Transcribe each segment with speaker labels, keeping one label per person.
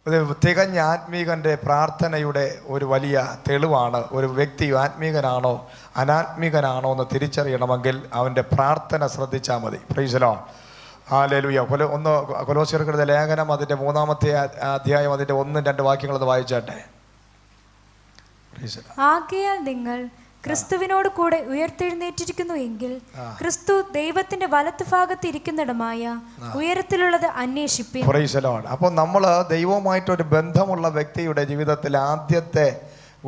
Speaker 1: ഒരു തികഞ്ഞ ആത്മീകൻ്റെ പ്രാർത്ഥനയുടെ ഒരു വലിയ തെളിവാണ്. ഒരു വ്യക്തി ആത്മീകനാണോ അനാത്മീകനാണോ എന്ന് തിരിച്ചറിയണമെങ്കിൽ അവൻ്റെ പ്രാർത്ഥന ശ്രദ്ധിച്ചാൽ മതി. Praise the Lord. ഹല്ലേലൂയ. കൊലോസ്യർക്കെഴുതിയ ലേഖനം അതിൻ്റെ 3-ാമത്തെ അധ്യായം അതിൻ്റെ 1-2 വാക്യങ്ങൾ അത് വായിച്ചാട്ടെ.
Speaker 2: ആകയാൽ നിങ്ങൾ ക്രിസ്തുവിനോട് കൂടെ ഉയർത്തെഴുന്നേറ്റിരിക്കുന്നു എങ്കിൽ ക്രിസ്തു ദൈവത്തിന്റെ വലത്തുഭാഗത്ത് ഇരിക്കുന്നിടമായ ഉയരത്തിലുള്ളത് അന്വേഷിപ്പിൻ.
Speaker 1: Praise the Lord. അപ്പോൾ നമ്മൾ ദൈവവുമായിട്ടൊരു ബന്ധമുള്ള വ്യക്തിയുടെ ജീവിതത്തിൽ ആദ്യത്തെ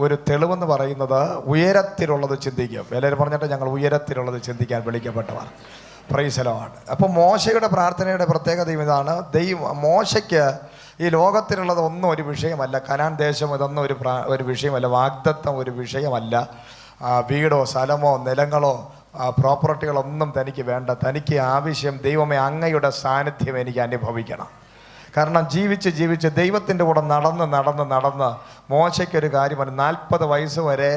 Speaker 1: ഒരു തെളിവെന്ന് പറയുന്നത് ഉയരത്തിലുള്ളത് ചിന്തിക്കും. എല്ലാവരും പറഞ്ഞിട്ട് ഞങ്ങൾ ഉയരത്തിലുള്ളത് ചിന്തിക്കാൻ വിളിക്കപ്പെട്ടവർ. Price the Lord. അപ്പോൾ മോശയുടെ പ്രാർത്ഥനയുടെ പ്രത്യേകത ഇതാണ്. മോശയ്ക്ക് ഈ ലോകത്തിലുള്ളത് ഒന്നും ഒരു വിഷയമല്ല. കനാൻ ദേശം ഇതൊന്നും ഒരു വിഷയമല്ല. വാഗ്ദത്തം ഒരു വിഷയമല്ല. വീടോ സ്ഥലമോ നിലങ്ങളോ പ്രോപ്പർട്ടികളൊന്നും തനിക്ക് വേണ്ട. തനിക്ക് ആവശ്യം ദൈവമേ അങ്ങയുടെ സാന്നിധ്യം എനിക്ക് അനുഭവിക്കണം. കാരണം ജീവിച്ച് ദൈവത്തിൻ്റെ കൂടെ നടന്ന് മോശയ്ക്കൊരു കാര്യമാണ്. 40 വയസ്സ് വരെ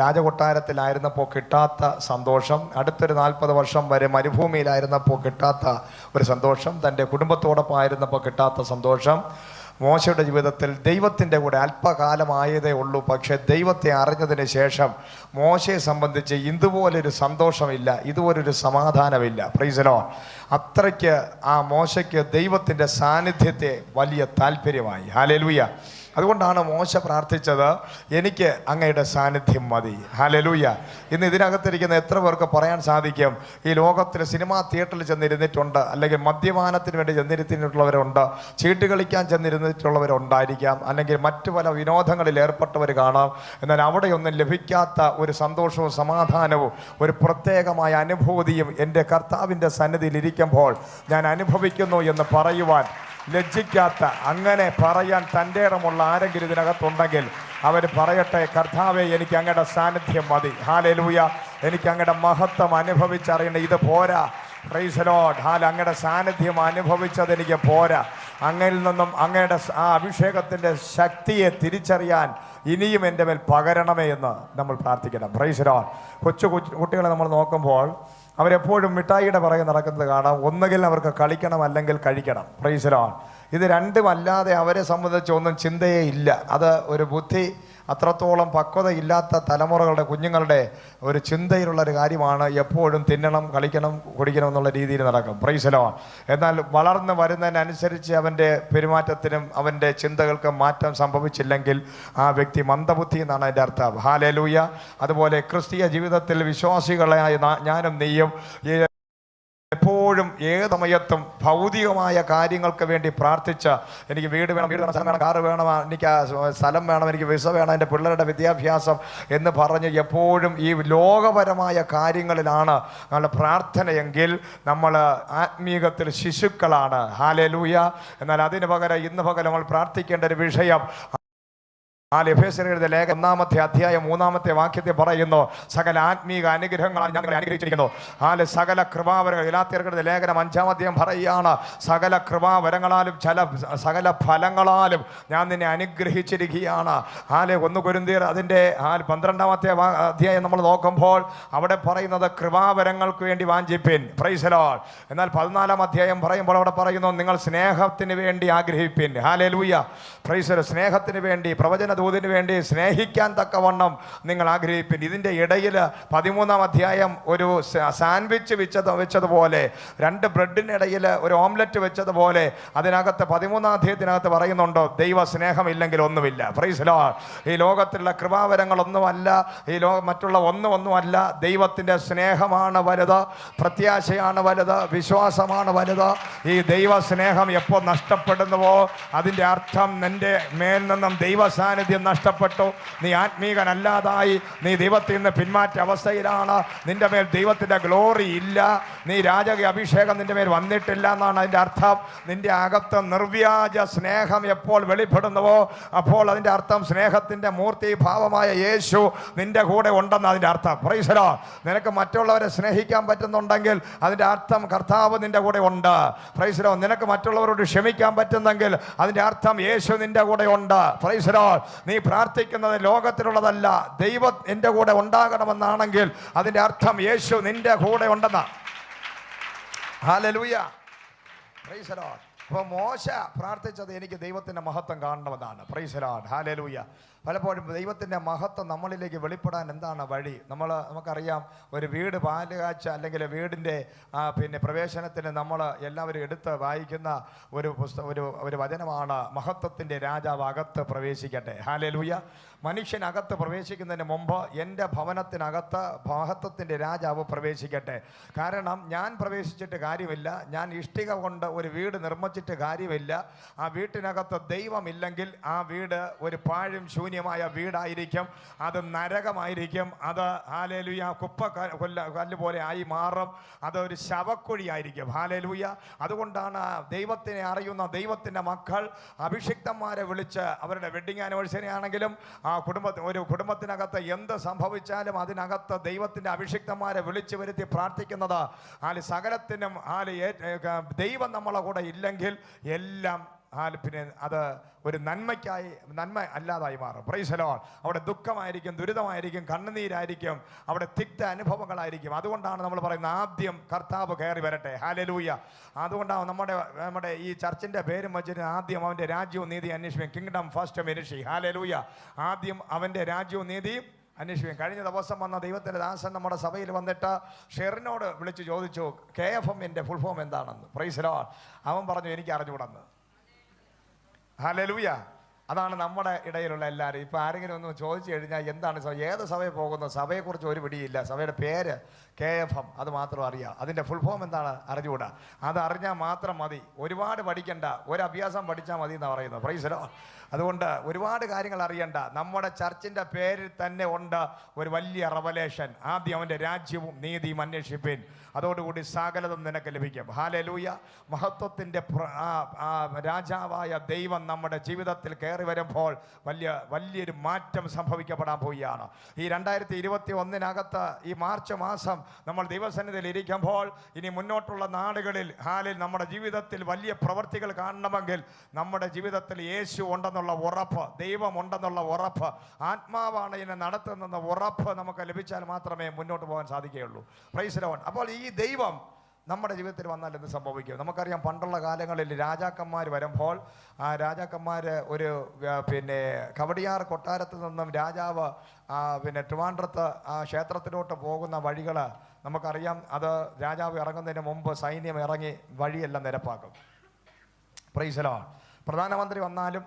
Speaker 1: രാജകൊട്ടാരത്തിലായിരുന്നപ്പോൾ കിട്ടാത്ത സന്തോഷം, അടുത്തൊരു 40 വർഷം വരെ മരുഭൂമിയിലായിരുന്നപ്പോൾ കിട്ടാത്ത ഒരു സന്തോഷം, തൻ്റെ കുടുംബത്തോടൊപ്പം ആയിരുന്നപ്പോൾ കിട്ടാത്ത സന്തോഷം മോശയുടെ ജീവിതത്തിൽ ദൈവത്തിൻ്റെ കൂടെ അല്പകാലമായതേ ഉള്ളൂ. പക്ഷേ ദൈവത്തെ അറിഞ്ഞതിന് ശേഷം മോശയെ സംബന്ധിച്ച് ഇതുപോലൊരു സന്തോഷമില്ല, ഇതുപോലൊരു സമാധാനമില്ല. Price the Lord. അത്രയ്ക്ക് ആ മോശയ്ക്ക് ദൈവത്തിൻ്റെ സാന്നിധ്യത്തെ വലിയ താല്പര്യമായി. ഹല്ലേലൂയ. അതുകൊണ്ടാണ് മോശ പ്രാർത്ഥിച്ചത്, എനിക്ക് അങ്ങയുടെ സാന്നിധ്യം മതി. ഹല്ലേലൂയ. ഇന്ന് ഇതിനകത്തിരിക്കുന്ന എത്ര പേർക്ക് പറയാൻ സാധിക്കും, ഈ ലോകത്തിൽ സിനിമാ തിയേറ്ററിൽ ചെന്നിരുന്നിട്ടുണ്ട്, അല്ലെങ്കിൽ മദ്യപാനത്തിന് വേണ്ടി ചെന്നിരുന്നിട്ടുള്ളവരുണ്ട്, ചീട്ട് കളിക്കാൻ ചെന്നിരുന്നിട്ടുള്ളവരുണ്ടായിരിക്കാം, അല്ലെങ്കിൽ മറ്റു പല വിനോദങ്ങളിൽ ഏർപ്പെട്ടവർ കാണാം. എന്നാൽ അവിടെയൊന്നും ലഭിക്കാത്ത ഒരു സന്തോഷവും സമാധാനവും ഒരു പ്രത്യേകമായ അനുഭൂതിയും എൻ്റെ കർത്താവിൻ്റെ സന്നിധിയിൽ ഇരിക്കുമ്പോൾ ഞാൻ അനുഭവിക്കുന്നു എന്ന് പറയുവാൻ ലജ്ജിക്കാത്ത, അങ്ങനെ പറയാൻ തൻ്റെ ഇടമുള്ള ആരെങ്കിലും ഇതിനകത്തുണ്ടെങ്കിൽ അവർ പറയട്ടെ, കർത്താവേ എനിക്ക് അങ്ങയുടെ സാന്നിധ്യം മതി. ഹല്ലേലൂയ. എനിക്ക് അങ്ങയുടെ മഹത്വം അനുഭവിച്ചറിയണം. ഇത് പോരാ. Price the Lord. അങ്ങയുടെ സാന്നിധ്യം അനുഭവിച്ചത് എനിക്ക് പോരാ. അങ്ങയിൽ നിന്നും അങ്ങയുടെ ആ അഭിഷേകത്തിൻ്റെ ശക്തിയെ തിരിച്ചറിയാൻ ഇനിയും എൻ്റെ മേൽ പകരണമേ എന്ന് നമ്മൾ പ്രാർത്ഥിക്കണം. Price the Lord. കുട്ടികളെ നമ്മൾ നോക്കുമ്പോൾ അവരെപ്പോഴും മിഠായിയുടെ പുറകെ നടക്കുന്നത് കാണാം. ഒന്നുകിൽ അവർക്ക് കളിക്കണം, അല്ലെങ്കിൽ കഴിക്കണം. Price the Lord. ഇത് രണ്ടുമല്ലാതെ അവരെ സംബന്ധിച്ച് ഒന്നും ചിന്തയേ ഇല്ല. അത് ഒരു ബുദ്ധി അത്രത്തോളം പക്വത ഇല്ലാത്ത തലമുറകളുടെ കുഞ്ഞുങ്ങളുടെ ഒരു ചിന്തയിലുള്ളൊരു കാര്യമാണ്. എപ്പോഴും തിന്നണം, കളിക്കണം, കുടിക്കണം എന്നുള്ള രീതിയിൽ നടക്കും. Price the Lord. എന്നാൽ വളർന്ന് വരുന്നതിനനുസരിച്ച് അവൻ്റെ പെരുമാറ്റത്തിനും അവൻ്റെ ചിന്തകൾക്കും മാറ്റം സംഭവിച്ചില്ലെങ്കിൽ ആ വ്യക്തി മന്ദബുദ്ധി എന്നാണ് അതിൻ്റെ അർത്ഥം. ഹല്ലേലൂയ. അതുപോലെ ക്രിസ്തീയ ജീവിതത്തിൽ വിശ്വാസികളായ ഞാനും നീയും എപ്പോഴും ഏത് സമയത്തും ഭൗതികമായ കാര്യങ്ങൾക്ക് വേണ്ടി പ്രാർത്ഥിച്ച, എനിക്ക് വീട് വേണം, സ്ഥലം വേണം, കാറ് വേണം, എനിക്ക് സ്ഥലം വേണം, എനിക്ക് വിസ വേണം, എൻ്റെ പിള്ളേരുടെ വിദ്യാഭ്യാസം എന്ന് പറഞ്ഞ് എപ്പോഴും ഈ ലോകപരമായ കാര്യങ്ങളിലാണ് നമ്മുടെ പ്രാർത്ഥനയെങ്കിൽ നമ്മൾ ആത്മീകത്തിൽ ശിശുക്കളാണ്. ഹല്ലേലൂയ. എന്നാൽ അതിന് പകരം ഇന്ന് പകരം നമ്മൾ പ്രാർത്ഥിക്കേണ്ട ഒരു വിഷയം, എഫേസ്യരുടെ ലേഖനം 1-ാമത്തെ അധ്യായം 3-ാമത്തെ വാക്യത്തിൽ പറയുന്നു, സകല ആത്മീക അനുഗ്രഹങ്ങളാൽ ഞങ്ങളെ അനുഗ്രഹിച്ചിരിക്കുന്നു. സകല കൃപാവരങ്ങൾ. ഗലാത്യർക്കെഴുതിയ ലേഖനം 5-ാം അധ്യായം പറയുകയാണ്, സകല കൃപാവരങ്ങളാലും സകല ഫലങ്ങളാലും ഞാൻ നിന്നെ അനുഗ്രഹിച്ചിരിക്കുകയാണ്. 1 കൊരിന്ത്യർ അതിൻ്റെ 12-ാമത്തെ അധ്യായം നമ്മൾ നോക്കുമ്പോൾ അവിടെ പറയുന്നത് കൃപാവരങ്ങൾക്ക് വേണ്ടി വാഞ്ചിപ്പിൻ. Price the Lord. എന്നാൽ 14-ാം അധ്യായം പറയുമ്പോൾ അവിടെ പറയുന്നു, നിങ്ങൾ സ്നേഹത്തിന് വേണ്ടി ആഗ്രഹിപ്പിൻ. ഹല്ലേലൂയ. Praise the Lord. സ്നേഹത്തിന് വേണ്ടി, പ്രവചന ദൂതിന് വേണ്ടി സ്നേഹിക്കാൻ തക്കവണ്ണം നിങ്ങൾ ആഗ്രഹിപ്പിൻ. ഇതിൻ്റെ ഇടയിൽ 13-ാം അധ്യായം ഒരു സാൻഡ്വിച്ച് വെച്ചതുപോലെ, 2 ബ്രെഡിനിടയിൽ ഒരു ഓംലെറ്റ് വെച്ചതുപോലെ അതിനകത്ത് 13-ാം അധ്യായത്തിനകത്ത് പറയുന്നുണ്ടോ, ദൈവ സ്നേഹമില്ലെങ്കിൽ ഒന്നുമില്ല. Price the Lord. ഈ ലോകത്തിലുള്ള കൃപാവരങ്ങളൊന്നുമല്ല, ഈ മറ്റുള്ള ഒന്നുമല്ല. ദൈവത്തിൻ്റെ സ്നേഹമാണ് വലുത്, പ്രത്യാശയാണ് വലുത്, വിശ്വാസമാണ് വലുത്. ഈ ദൈവ സ്നേഹം എപ്പോൾ നഷ്ടപ്പെടുന്നുവോ അതിൻ്റെ അർത്ഥം നിൻ്റെ മേൽ നിന്നും ദൈവ സാന്നിധ്യം നഷ്ടപ്പെട്ടു. നീ ആത്മീകനല്ലാതായി. നീ ദൈവത്തിൽ നിന്ന് പിന്മാറ്റ അവസ്ഥയിലാണ്. നിന്റെ മേൽ ദൈവത്തിൻ്റെ ഗ്ലോറി ഇല്ല. നീ രാജകീയ അഭിഷേകം നിന്റെ മേൽ വന്നിട്ടില്ല എന്നാണ് അതിൻ്റെ അർത്ഥം. നിന്റെ അകത്ത് നിർവ്യാജ സ്നേഹം എപ്പോൾ വെളിപ്പെടുന്നുവോ അപ്പോൾ അതിൻ്റെ അർത്ഥം സ്നേഹത്തിൻ്റെ മൂർത്തി ഭാവമായ യേശു നിന്റെ കൂടെ ഉണ്ടെന്ന് അതിൻ്റെ അർത്ഥം. Praise the Lord. നിനക്ക് മറ്റുള്ളവരെ സ്നേഹിക്കാൻ പറ്റുന്നുണ്ടെങ്കിൽ അതിൻ്റെ അർത്ഥം കർത്താവ് നിന്റെ കൂടെ ഉണ്ട്. Price the Lord. നിനക്ക് മറ്റുള്ളവരോട് ക്ഷമിക്കാൻ പറ്റുന്നെങ്കിൽ അതിൻ്റെ അർത്ഥം യേശു നിന്റെ കൂടെ ഉണ്ട്. Price the Lord. നീ പ്രാർത്ഥിക്കുന്നത് ലോകത്തിലുള്ളതല്ല, ദൈവം എൻ്റെ കൂടെ ഉണ്ടാകണമെന്നാണെങ്കിൽ അതിൻ്റെ അർത്ഥം യേശു നിന്റെ കൂടെ ഉണ്ടെന്ന. ഹല്ലേലൂയ. Praise the Lord. അപ്പോൾ മോശ പ്രാർത്ഥിച്ചത് എനിക്ക് ദൈവത്തിൻ്റെ മഹത്വം കാണണമെന്നാണ്. Praise the Lord, hallelujah. പലപ്പോഴും ദൈവത്തിൻ്റെ മഹത്വം നമ്മളിലേക്ക് വെളിപ്പെടാൻ എന്താണ് വഴി? നമുക്കറിയാം, ഒരു വീട് പാലുകാഴ്ച അല്ലെങ്കിൽ വീടിൻ്റെ പിന്നെ പ്രവേശനത്തിന് നമ്മൾ എല്ലാവരും എടുത്ത് വായിക്കുന്ന ഒരു വചനമാണ്, മഹത്വത്തിൻ്റെ രാജാവ് അകത്ത് പ്രവേശിക്കട്ടെ. ഹല്ലേലൂയ. മനുഷ്യനകത്ത് പ്രവേശിക്കുന്നതിന് മുമ്പ് എൻ്റെ ഭവനത്തിനകത്ത് മഹത്വത്തിൻ്റെ രാജാവ് പ്രവേശിക്കട്ടെ. കാരണം ഞാൻ പ്രവേശിച്ചിട്ട് കാര്യമില്ല, ഞാൻ ഇഷ്ടിക കൊണ്ട് ഒരു വീട് നിർമ്മിച്ചിട്ട് കാര്യമില്ല. ആ വീട്ടിനകത്ത് ദൈവമില്ലെങ്കിൽ ആ വീട് ഒരു പാഴും ശൂന്യമായ വീടായിരിക്കും, അത് നരകമായിരിക്കും, അത് ഹല്ലേലൂയ കല്ല് പോലെ ആയി മാറും, അതൊരു ശവക്കുഴിയായിരിക്കും. ഹല്ലേലൂയ. അതുകൊണ്ടാണ് ദൈവത്തിനെ അറിയുന്ന ദൈവത്തിൻ്റെ മക്കൾ അഭിഷിക്തന്മാരെ വിളിച്ച് അവരുടെ വെഡിങ് ആനിവേഴ്സറി ആണെങ്കിലും ഒരു കുടുംബത്തിനകത്ത് എന്ത് സംഭവിച്ചാലും അതിനകത്ത് ദൈവത്തിൻ്റെ അഭിഷിക്തന്മാരെ വിളിച്ചു വരുത്തി പ്രാർത്ഥിക്കുന്നത് സകലത്തിനും ദൈവം നമ്മളെ കൂടെ ഇല്ലെങ്കിൽ എല്ലാം പിന്നെ അത് ഒരു നന്മ അല്ലാതായി മാറും. Price the Lord. അവിടെ ദുഃഖമായിരിക്കും, ദുരിതമായിരിക്കും, കണ്ണുനീരായിരിക്കും, അവിടെ തിക്ത അനുഭവങ്ങളായിരിക്കും. അതുകൊണ്ടാണ് നമ്മൾ പറയുന്നത് ആദ്യം കർത്താവ് കയറി വരട്ടെ. ഹല്ലേലൂയ. അതുകൊണ്ടാണ് നമ്മുടെ ഈ ചർച്ചിൻ്റെ പേരും വെച്ചിട്ട് ആദ്യം അവൻ്റെ രാജ്യവും നീതിയും അന്വേഷിക്കും. Kingdom first ministry. ഹല്ലേലൂയ. ആദ്യം അവൻ്റെ രാജ്യവും നീതിയും അന്വേഷിക്കും. കഴിഞ്ഞ ദിവസം വന്ന ദൈവത്തിൻ്റെ ദാസൻ നമ്മുടെ സഭയിൽ വന്നിട്ട് ഷെറിനോട് വിളിച്ച് ചോദിച്ചു, KFMൻ്റെ ഫുൾ ഫോം എന്താണെന്ന്. Price the Lord. അവൻ പറഞ്ഞു എനിക്ക് അറിഞ്ഞുകൂടെന്ന്. ഹല്ലേലൂയ. അതാണ് നമ്മുടെ ഇടയിലുള്ള എല്ലാവരും. ഇപ്പോൾ ആരെങ്കിലും ഒന്ന് ചോദിച്ചു കഴിഞ്ഞാൽ എന്താണ് സഭ, ഏത് സഭയിൽ പോകുന്നു, സഭയെക്കുറിച്ച് ഒരു പിടിയില്ല, സഭയുടെ പേര് KFM അത് മാത്രം അറിയാം, അതിൻ്റെ ഫുൾ ഫോം എന്താണ് അറിഞ്ഞുകൂടാ. അത് അറിഞ്ഞാൽ മാത്രം മതി, ഒരുപാട് പഠിക്കണ്ട, ഒരു അഭ്യാസം പഠിച്ചാൽ മതി എന്നാണ് പറയുന്നത്. Praise the Lord. അതുകൊണ്ട് ഒരുപാട് കാര്യങ്ങൾ അറിയണ്ട. നമ്മുടെ ചർച്ചിൻ്റെ പേരിൽ തന്നെ ഉണ്ട് ഒരു വലിയ റെവലേഷൻ. ആദ്യം അവൻ്റെ രാജ്യവും നീതിയും അന്വേഷിപ്പിൻ, അതോടുകൂടി സകലതും നിനക്ക് ലഭിക്കും. ഹല്ലേലൂയ. മഹത്വത്തിൻ്റെ രാജാവായ ദൈവം നമ്മുടെ ജീവിതത്തിൽ കയറി വരുമ്പോൾ വലിയൊരു മാറ്റം സംഭവിക്കപ്പെടാൻ പോവുകയാണ്. ഈ 2021 ഈ മാർച്ച് മാസം നമ്മൾ ദൈവസന്നിധിയിൽ ഇരിക്കുമ്പോൾ ഇനി മുന്നോട്ടുള്ള നാടുകളിൽ നമ്മുടെ ജീവിതത്തിൽ വലിയ പ്രവൃത്തികൾ കാണണമെങ്കിൽ നമ്മുടെ ജീവിതത്തിൽ യേശു ഉണ്ടെന്നുള്ള ഉറപ്പ്, ദൈവം ഉണ്ടെന്നുള്ള ഉറപ്പ്, ആത്മാവാണ് ഇതിനെ നടത്തുന്ന ഉറപ്പ് നമുക്ക് ലഭിച്ചാൽ മാത്രമേ മുന്നോട്ട് പോകാൻ സാധിക്കുകയുള്ളൂ. Price the Lord. അപ്പോൾ ഈ ദൈവം നമ്മുടെ ജീവിതത്തിൽ വന്നാൽ എന്ത് സംഭവിക്കും? നമുക്കറിയാം, പണ്ടുള്ള കാലങ്ങളിൽ രാജാക്കന്മാർ വരുമ്പോൾ ആ രാജാക്കന്മാർ ഒരു പിന്നെ കവടിയാർ കൊട്ടാരത്തിൽ നിന്നും രാജാവ് പിന്നെ ട്രിവാൻഡ്രത്ത് ആ ക്ഷേത്രത്തിലോട്ട് പോകുന്ന വഴികൾ നമുക്കറിയാം. അത് രാജാവ് ഇറങ്ങുന്നതിന് മുമ്പ് സൈന്യം ഇറങ്ങി വഴിയെല്ലാം നിരപ്പാക്കും. Praise the Lord. പ്രധാനമന്ത്രി വന്നാലും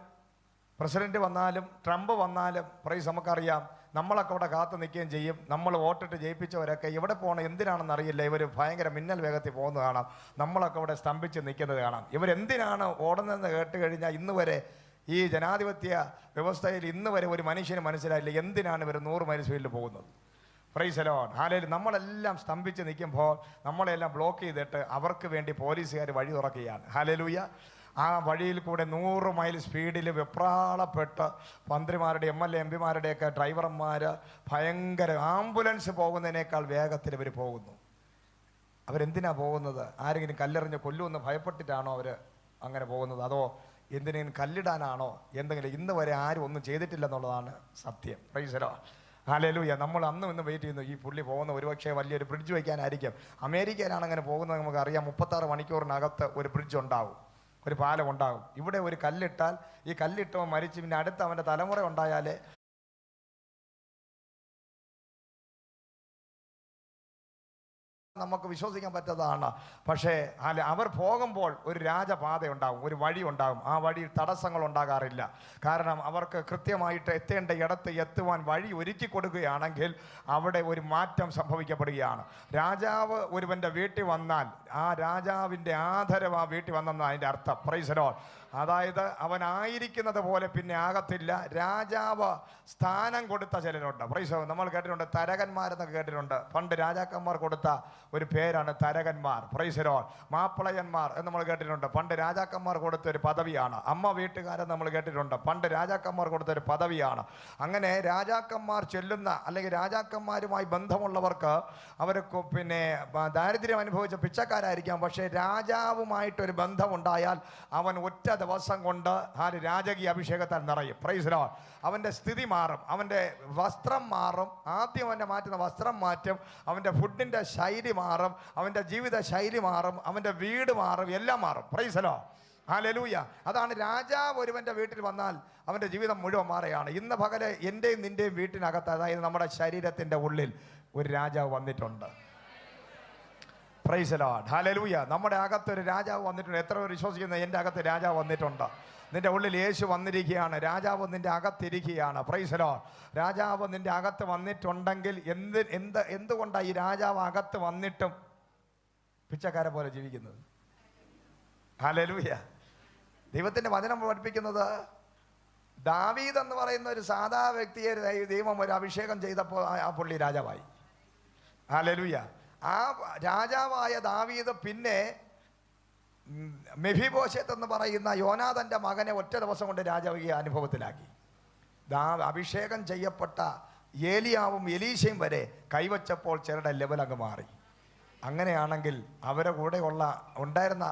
Speaker 1: പ്രസിഡന്റ് വന്നാലും ട്രംപ് വന്നാലും പ്രൈസ് നമുക്കറിയാം, നമ്മളൊക്കെ അവിടെ കാത്തു നിൽക്കുകയും ചെയ്യും. നമ്മൾ വോട്ടിട്ട് ജയിപ്പിച്ചവരൊക്കെ എവിടെ പോകണം എന്തിനാണെന്ന് അറിയില്ല, ഇവർ ഭയങ്കര മിന്നൽ വേഗത്തിൽ പോകുന്നത് കാണാം, നമ്മളൊക്കെ അവിടെ സ്തംഭിച്ച് നിൽക്കുന്നത് കാണാം. ഇവരെന്തിനാണ് ഓടുന്നതെന്ന് കേട്ട് കഴിഞ്ഞാൽ ഇന്ന് വരെ ഈ ജനാധിപത്യ വ്യവസ്ഥയിൽ ഇന്ന് വരെ ഒരു മനുഷ്യന് മനസ്സിലായില്ല എന്തിനാണ് ഇവർ 100 മൈൽ സ്പീഡിൽ പോകുന്നത്. Price the Lord. ഹല്ലേലൂയ. നമ്മളെല്ലാം സ്തംഭിച്ച് നിൽക്കുമ്പോൾ നമ്മളെല്ലാം ബ്ലോക്ക് ചെയ്തിട്ട് അവർക്ക് വേണ്ടി പോലീസുകാർ വഴി തുറക്കുകയാണ്. ഹല്ലേലൂയ. ആ വഴിയിൽ കൂടെ 100 മൈൽ സ്പീഡിൽ വെപ്രാളപ്പെട്ട് മന്ത്രിമാരുടെ MLA MP-മാരുടെയൊക്കെ ഡ്രൈവർമാർ ഭയങ്കര ആംബുലൻസ് പോകുന്നതിനേക്കാൾ വേഗത്തിൽ ഇവർ പോകുന്നു. അവരെന്തിനാണ് പോകുന്നത്? ആരെങ്കിലും കല്ലെറിഞ്ഞ് കൊല്ലുമെന്ന് ഭയപ്പെട്ടിട്ടാണോ അവർ അങ്ങനെ പോകുന്നത്? അതോ എന്തിനെങ്കിലും കല്ലിടാനാണോ? എന്തെങ്കിലും ഇന്ന് വരെ ആരും ഒന്നും ചെയ്തിട്ടില്ലെന്നുള്ളതാണ് സത്യം. Price the Lord. ഹല്ലേലൂയ. നമ്മൾ അന്നും ഇന്ന് വെയിറ്റ് ചെയ്യുന്നു. ഈ പുള്ളി പോകുന്ന ഒരുപക്ഷെ വലിയൊരു ബ്രിഡ്ജ് വയ്ക്കാനായിരിക്കും. അമേരിക്കയിലാണ് അങ്ങനെ പോകുന്നത്. നമുക്കറിയാം, 36 മണിക്കൂറിനകത്ത് ഒരു ബ്രിഡ്ജ് ഉണ്ടാവും, ഒരു പാലം ഉണ്ടാകും. ഇവിടെ ഒരു കല്ലിട്ടാൽ ഈ കല്ലിട്ടവൻ മരിച്ച് പിന്നെ അടുത്ത അവൻ്റെ തലമുറ ഉണ്ടായാലേ നമുക്ക് വിശ്വസിക്കാൻ പറ്റതാണ്. പക്ഷേ അവർ പോകുമ്പോൾ ഒരു രാജപാത ഉണ്ടാകും, ഒരു വഴി ഉണ്ടാകും. ആ വഴിയിൽ തടസ്സങ്ങൾ ഉണ്ടാകാറില്ല. കാരണം അവർക്ക് കൃത്യമായിട്ട് എത്തേണ്ട ഇടത്ത് എത്തുവാൻ വഴി ഒരുക്കി കൊടുക്കുകയാണെങ്കിൽ അവിടെ ഒരു മാറ്റം സംഭവിക്കപ്പെടുകയാണ്. രാജാവ് ഒരുവൻ്റെ വീട്ടിൽ വന്നാൽ ആ രാജാവിൻ്റെ ആദരവ് ആ വീട്ടിൽ വന്നെന്ന് അതിൻ്റെ അർത്ഥം. Praise the Lord. അതായത് അവനായിരിക്കുന്നത് പോലെ പിന്നെ ആകത്തില്ല. രാജാവ് സ്ഥാനം കൊടുത്ത ചിലരുണ്ട്. Praise the Lord. നമ്മൾ കേട്ടിട്ടുണ്ട്, തരകന്മാരെന്നൊക്കെ കേട്ടിട്ടുണ്ട്. പണ്ട് രാജാക്കന്മാർ കൊടുത്ത ഒരു പേരാണ് തരകന്മാർ. Praise the Lord. മാപ്പിളയന്മാർ എന്ന് നമ്മൾ കേട്ടിട്ടുണ്ട്. പണ്ട് രാജാക്കന്മാർ കൊടുത്ത ഒരു പദവിയാണ്. അമ്മ വീട്ടുകാരൻ നമ്മൾ കേട്ടിട്ടുണ്ട്. പണ്ട് രാജാക്കന്മാർ കൊടുത്ത ഒരു പദവിയാണ്. അങ്ങനെ രാജാക്കന്മാർ ചൊല്ലുന്ന അല്ലെങ്കിൽ രാജാക്കന്മാരുമായി ബന്ധമുള്ളവർക്ക് അവർക്ക് പിന്നെ ദാരിദ്ര്യം അനുഭവിച്ച പിച്ചക്കാരായിരിക്കാം. പക്ഷേ രാജാവുമായിട്ടൊരു ബന്ധമുണ്ടായാൽ അവൻ ഒറ്റ ദിവസം കൊണ്ട് ആ രാജകീയ അഭിഷേകത്താൽ നിറയും. Price the Lord. അവൻ്റെ സ്ഥിതി മാറും, അവൻ്റെ വസ്ത്രം മാറും. ആദ്യം അവൻ്റെ മാറ്റുന്ന വസ്ത്രം മാറ്റും, അവൻ്റെ ഫുഡിൻ്റെ ശൈലി മാറും, അവൻ്റെ ജീവിത ശൈലി മാറും, അവൻ്റെ വീട് മാറും, എല്ലാം മാറും. Price the Lord. ഹല്ലേലൂയ. അതാണ് രാജാവ് ഒരുവൻ്റെ വീട്ടിൽ വന്നാൽ അവൻ്റെ ജീവിതം മുഴുവൻ മാറുകയാണ്. ഇന്ന് പകല് എൻ്റെയും നിൻ്റെയും വീട്ടിനകത്ത്, അതായത് നമ്മുടെ ശരീരത്തിൻ്റെ ഉള്ളിൽ ഒരു രാജാവ് വന്നിട്ടുണ്ട്. Price the Lord. ഹല്ലേലൂയ. നമ്മുടെ അകത്ത് ഒരു രാജാവ് വന്നിട്ടുണ്ട്. എത്ര പേർ വിശ്വസിക്കുന്നത് എൻ്റെ അകത്ത് രാജാവ് വന്നിട്ടുണ്ട്? നിന്റെ ഉള്ളിൽ യേശു വന്നിരിക്കുകയാണ്. രാജാവ് നിന്റെ അകത്തിരിക്കുകയാണ്. Price the Lord. രാജാവ് നിന്റെ അകത്ത് വന്നിട്ടുണ്ടെങ്കിൽ എന്തുകൊണ്ടാണ് ഈ രാജാവ് അകത്ത് വന്നിട്ടും പിച്ചക്കാരെ പോലെ ജീവിക്കുന്നത്? ഹല്ലേലൂയ. ദൈവത്തിൻ്റെ വചനം പഠിപ്പിക്കുന്നത് ദാവീദ് എന്ന് പറയുന്ന ഒരു സാധാ വ്യക്തിയെ ദൈവം ഒരു അഭിഷേകം ചെയ്തപ്പോൾ ആ പുള്ളി രാജാവായി. ഹല്ലേലൂയ. ആ രാജാവായ ദാവീദ് പിന്നെ മെഫീബോശെത്ത് എന്ന് പറയുന്ന യോനാഥൻ്റെ മകനെ ഒറ്റ ദിവസം കൊണ്ട് രാജകീയ അനുഭവത്തിലാക്കി. അഭിഷേകം ചെയ്യപ്പെട്ട ഏലിയാവും എലീശയും വരെ കൈവച്ചപ്പോൾ ചിലരുടെ ലെവൽ അങ്ങ് മാറി. അങ്ങനെയാണെങ്കിൽ അവരുടെ കൂടെ ഉണ്ടായിരുന്ന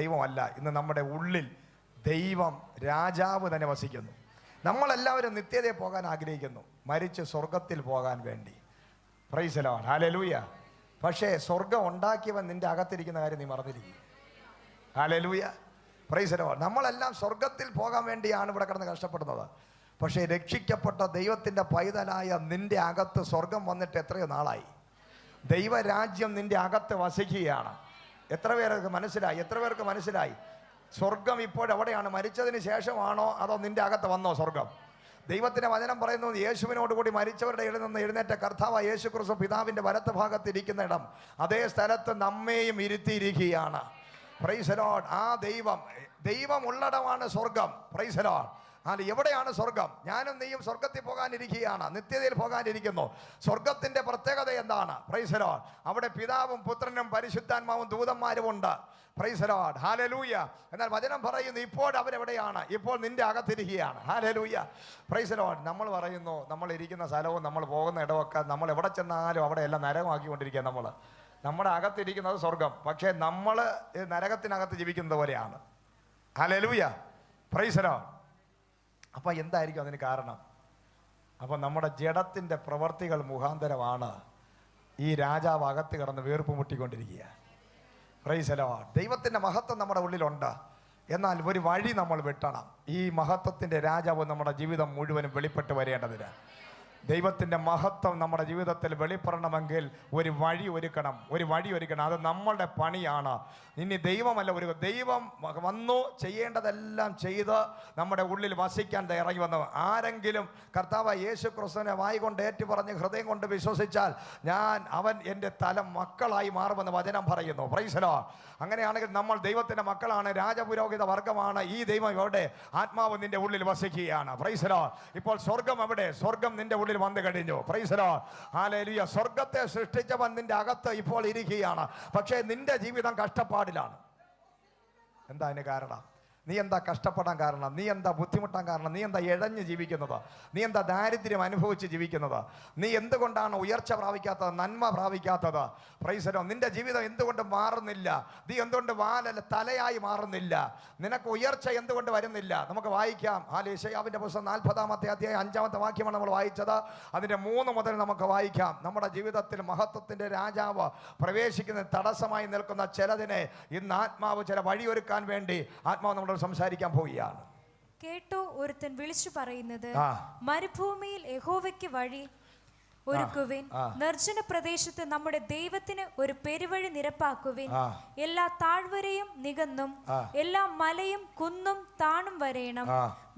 Speaker 1: ദൈവമല്ല, ഇന്ന് നമ്മുടെ ഉള്ളിൽ ദൈവം രാജാവ് തന്നെ വസിക്കുന്നു. നമ്മളെല്ലാവരും നിത്യതയിൽ പോകാൻ ആഗ്രഹിക്കുന്നു, മരിച്ച് സ്വർഗത്തിൽ പോകാൻ വേണ്ടി. Price the Lord. ഹല്ലേലൂയ. പക്ഷേ സ്വർഗം ഉണ്ടാക്കിയവൻ നിന്റെ അകത്തിരിക്കുന്ന കാര്യം നീ മറന്നിരിക്കും. ഹല്ലേലൂയ. Praise the Lord. നമ്മളെല്ലാം സ്വർഗത്തിൽ പോകാൻ വേണ്ടിയാണ് ഇവിടെ കിടന്ന് കഷ്ടപ്പെടുന്നത്. പക്ഷേ രക്ഷിക്കപ്പെട്ട ദൈവത്തിൻ്റെ പൈതലായ നിന്റെ അകത്ത് സ്വർഗം വന്നിട്ട് എത്രയോ നാളായി. ദൈവരാജ്യം നിന്റെ അകത്ത് വസിക്കുകയാണ്. എത്ര പേർക്ക് മനസ്സിലായി? എത്ര പേർക്ക് മനസ്സിലായി? സ്വർഗം ഇപ്പോഴെവിടെയാണ്? മരിച്ചതിന് ശേഷമാണോ അതോ നിന്റെ അകത്ത് വന്നോ സ്വർഗം? ദൈവത്തിൻ്റെ വചനം പറയുന്നത് യേശുവിനോട് കൂടി മരിച്ചവരുടെ ഇടയിൽ നിന്ന് എഴുന്നേറ്റ കർത്താവായ യേശു ക്രിസ്തു പിതാവിൻ്റെ വലത്ത് ഭാഗത്ത് ഇരിക്കുന്ന ഇടം, അതേ സ്ഥലത്ത് നമ്മെയും ഇരുത്തിയിരിക്കുകയാണ്. Price the Lord. ആ ദൈവം ഉള്ളിടമാണ് സ്വർഗം. Price the Lord. അത് എവിടെയാണ് സ്വർഗം? ഞാനും നീയും സ്വർഗത്തിൽ പോകാനിരിക്കുകയാണ്, നിത്യതയിൽ പോകാനിരിക്കുന്നു. സ്വർഗത്തിൻ്റെ പ്രത്യേകത എന്താണ്? Price the Lord. അവിടെ പിതാവും പുത്രനും പരിശുദ്ധാത്മാവും ദൂതന്മാരും ഉണ്ട്. Price the Lord. ഹല്ലേലൂയ. എന്നാൽ വചനം പറയുന്നു ഇപ്പോൾ അവരെവിടെയാണ്? ഇപ്പോൾ നിന്റെ അകത്തിരിക്കുകയാണ്. ഹല്ലേലൂയ. Praise the Lord. നമ്മൾ പറയുന്നു നമ്മൾ ഇരിക്കുന്ന സ്ഥലവും നമ്മൾ പോകുന്ന ഇടമൊക്കെ നമ്മൾ എവിടെ ചെന്നാലും അവിടെ എല്ലാം നരകമാക്കിക്കൊണ്ടിരിക്കുക. നമ്മുടെ അകത്തിരിക്കുന്നത് സ്വർഗം, പക്ഷേ നമ്മൾ നരകത്തിനകത്ത് ജീവിക്കുന്നത് പോലെയാണ്. ഹല്ലേലൂയ. Praise the Lord. അപ്പം എന്തായിരിക്കും അതിന് കാരണം? അപ്പം നമ്മുടെ ജഡത്തിൻ്റെ പ്രവർത്തികൾ മുഖാന്തരമാണ് ഈ രാജാവ് അകത്ത് കിടന്ന് വീർപ്പ് മുട്ടിക്കൊണ്ടിരിക്കുക. Praise the Lord. ദൈവത്തിൻ്റെ മഹത്വം നമ്മുടെ ഉള്ളിലുണ്ട്, എന്നാൽ ഒരു വഴി നമ്മൾ വെട്ടണം. ഈ മഹത്വത്തിൻ്റെ രാജാവ് നമ്മുടെ ജീവിതം മുഴുവനും വെളിപ്പെട്ട് വരേണ്ടതിന്, ദൈവത്തിൻ്റെ മഹത്വം നമ്മുടെ ജീവിതത്തിൽ വെളിപ്പെടണമെങ്കിൽ ഒരു വഴി ഒരുക്കണം. അത് നമ്മളുടെ പണിയാണ്. ഇനി ദൈവമല്ല, ദൈവം വന്നു ചെയ്യേണ്ടതെല്ലാം ചെയ്ത് നമ്മുടെ ഉള്ളിൽ വസിക്കാൻ ഇറങ്ങി വന്നു. ആരെങ്കിലും കർത്താവ് യേശു ക്രിസ്തുവിനെ വായി കൊണ്ട് ഏറ്റു പറഞ്ഞ് ഹൃദയം കൊണ്ട് വിശ്വസിച്ചാൽ അവൻ എൻ്റെ തലം മക്കളായി മാറുമെന്ന് വചനം പറയുന്നു. Price the Lord. അങ്ങനെയാണെങ്കിൽ നമ്മൾ ദൈവത്തിൻ്റെ മക്കളാണ്, രാജപുരോഹിത വർഗമാണ്. ഈ ദൈവം എവിടെ? ആത്മാവ് നിന്റെ ഉള്ളിൽ വസിക്കുകയാണ്. Price the Lord. ഇപ്പോൾ സ്വർഗം എവിടെ? സ്വർഗം നിന്റെ ഉള്ളിൽ വന്നു കഴിഞ്ഞു. Price the Lord. ഹല്ലേലൂയ. സ്വർഗത്തെ സൃഷ്ടിച്ചവൻ നിന്റെ അകത്ത് ഇപ്പോൾ ഇരിക്കുകയാണ്. പക്ഷേ നിന്റെ ജീവിതം കഷ്ടപ്പാടിലാണ്. എന്താ അതിന് കാരണം? നീ എന്താ കഷ്ടപ്പെടാൻ കാരണം? നീ എന്താ ബുദ്ധിമുട്ടാൻ കാരണം? നീ എന്താ ഇഴഞ്ഞ് ജീവിക്കുന്നത്? നീ എന്താ ദാരിദ്ര്യം അനുഭവിച്ച് ജീവിക്കുന്നത്? നീ എന്തുകൊണ്ടാണ് ഉയർച്ച പ്രാപിക്കാത്തത്, നന്മ പ്രാപിക്കാത്തത്? Price the Lord. നിന്റെ ജീവിതം എന്തുകൊണ്ട് മാറുന്നില്ല? നീ എന്തുകൊണ്ട് തലയായി മാറുന്നില്ല? നിനക്ക് ഉയർച്ച എന്തുകൊണ്ട് വരുന്നില്ല? നമുക്ക് വായിക്കാം. യെശയ്യാവിൻ്റെ പുസ്തകം 40-ാമത്തെ അധ്യായം 5-ാമത്തെ വാക്യമാണ് നമ്മൾ വായിച്ചത്. അതിൻ്റെ 3 മുതൽ നമുക്ക് വായിക്കാം. നമ്മുടെ ജീവിതത്തിൽ മഹത്വത്തിൻ്റെ രാജാവ് പ്രവേശിക്കുന്ന തടസ്സമായി നിൽക്കുന്ന ചിലതിനെ ഇന്ന് ആത്മാവ് ചില വഴിയൊരുക്കാൻ വേണ്ടി ആത്മാവ് സംസാരിക്കാൻ പോവുകയാണ്.
Speaker 2: കേട്ടോ, ഒരുത്തൻ വിളിച്ചു പറയുന്നത്, മരുഭൂമിയിൽ യഹോവയ്ക്ക് വഴി ഒരുക്കുവിൻ, നിർജ്ജന പ്രദേശത്ത് നമ്മുടെ ദൈവത്തിന് ഒരു പെരുവഴി നിരപ്പാക്കുവിൻ. എല്ലാ താഴ്വരയും നികന്നും എല്ലാ മലയും കുന്നും താണും വരേണം.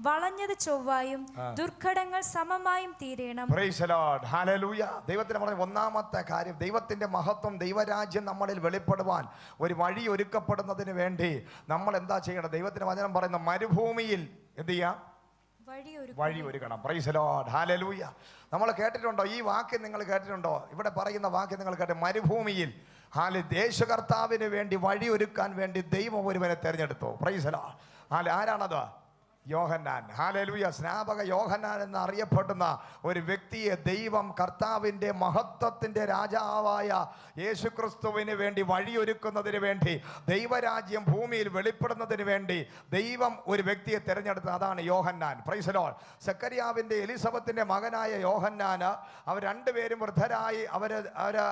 Speaker 2: വളഞ്ഞത് ചൊവ്വായും ദുർഘടങ്ങൾ സമമായും തീരണം.
Speaker 1: Price the Lord. ഹല്ലേലൂയ. ദൈവത്തിന് പറഞ്ഞ ഒന്നാമത്തെ കാര്യം, ദൈവത്തിന്റെ മഹത്വം, ദൈവരാജ്യം നമ്മളിൽ വെളിപ്പെടുവാൻ ഒരു വഴി ഒരുക്കപ്പെടുന്നതിന് വേണ്ടി നമ്മൾ എന്താ ചെയ്യണം? ദൈവത്തിന്റെ വചനം പറയുന്ന മരുഭൂമിയിൽ എന്ത് ചെയ്യാം? വഴി ഒരുക്കണം. Price the Lord. ഹല്ലേലൂയ. നമ്മൾ കേട്ടിട്ടുണ്ടോ ഈ വാക്യം? നിങ്ങൾ കേട്ടിട്ടുണ്ടോ? ഇവിടെ പറയുന്ന വാക്യം നിങ്ങൾ കേട്ട്, മരുഭൂമിയിൽ യേശു കർത്താവിന് വേണ്ടി വഴി ഒരുക്കാൻ വേണ്ടി ദൈവം ഒരുവനെ തിരഞ്ഞെടുത്തു. Price the Lord. ആരാണത്? യോഹന്നാൻ. ഹല്ലേലൂയ. സ്നാപക യോഹന്നാൻ എന്നറിയപ്പെടുന്ന ഒരു വ്യക്തിയെ ദൈവം കർത്താവിൻ്റെ മഹത്വത്തിൻ്റെ രാജാവായ യേശുക്രിസ്തുവിന് വേണ്ടി വഴിയൊരുക്കുന്നതിന് വേണ്ടി, ദൈവരാജ്യം ഭൂമിയിൽ വെളിപ്പെടുന്നതിന് വേണ്ടി ദൈവം ഒരു വ്യക്തിയെ തിരഞ്ഞെടുത്തത്. അതാണ് യോഹന്നാൻ. Praise the Lord. സെക്കര്യാവിൻ്റെ എലിസബത്തിൻ്റെ മകനായ യോഹന്നാന്, അവർ രണ്ടുപേരും വൃദ്ധരായി,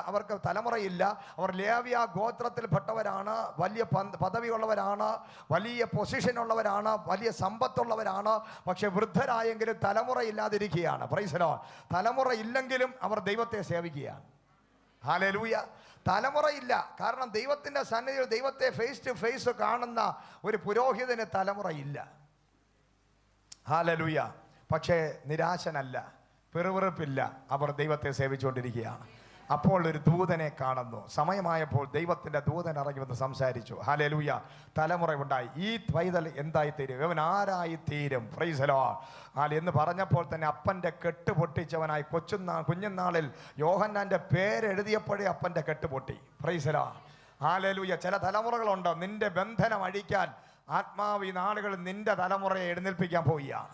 Speaker 1: അവർക്ക് തലമുറയില്ല. അവർ ലേവ്യ ഗോത്രത്തിൽപ്പെട്ടവരാണ്, വലിയ പദവിയുള്ളവരാണ്, വലിയ പൊസിഷനുള്ളവരാണ്, വലിയ സമ്പത്തുള്ളവരാണ്. പക്ഷെ വൃദ്ധരായെങ്കിലും തലമുറ ഇല്ലാതിരിക്കുകയാണ്. Price the Lord. തലമുറ ഇല്ലെങ്കിലും അവർ ദൈവത്തെ സേവിക്കുകയാണ്. ഹല്ലേലൂയ. തലമുറയില്ല. കാരണം ദൈവത്തിൻ്റെ സന്നിധിയിൽ ദൈവത്തെ ഫേസ് ടു ഫേസ് കാണുന്ന ഒരു പുരോഹിതന് തലമുറയില്ല. ഹല്ലേലൂയ. പക്ഷേ നിരാശനല്ല, പിറുപിറുപ്പില്ല, അവർ ദൈവത്തെ സേവിച്ചുകൊണ്ടിരിക്കുകയാണ്. അപ്പോൾ ഒരു ദൂതനെ കാണുന്നു. സമയമായപ്പോൾ ദൈവത്തിൻ്റെ ദൂതൻ ഇറങ്ങി വന്ന് സംസാരിച്ചു. ഹല്ലേലൂയ. തലമുറ ഉണ്ടായി. ഈ പൈതൽ എന്തായിത്തീരും? ഇവൻ ആരായിത്തീരും? പ്രൈസ് ദി ലോർഡ് എന്ന് പറഞ്ഞപ്പോൾ തന്നെ അപ്പൻ്റെ കെട്ട് പൊട്ടിച്ചവനായി കുഞ്ഞുനാളിൽ യോഹന്നാൻ്റെ പേരെഴുതിയപ്പോഴേ അപ്പൻ്റെ കെട്ട് പൊട്ടി. Price the Lord. ഹല്ലേലൂയ. ചില തലമുറകളുണ്ട്, നിന്റെ ബന്ധനം അഴിക്കാൻ ആത്മാവ് ഈ നാളുകളിൽ നിന്റെ തലമുറയെ എഴുന്നേൽപ്പിക്കാൻ പോവുകയാണ്.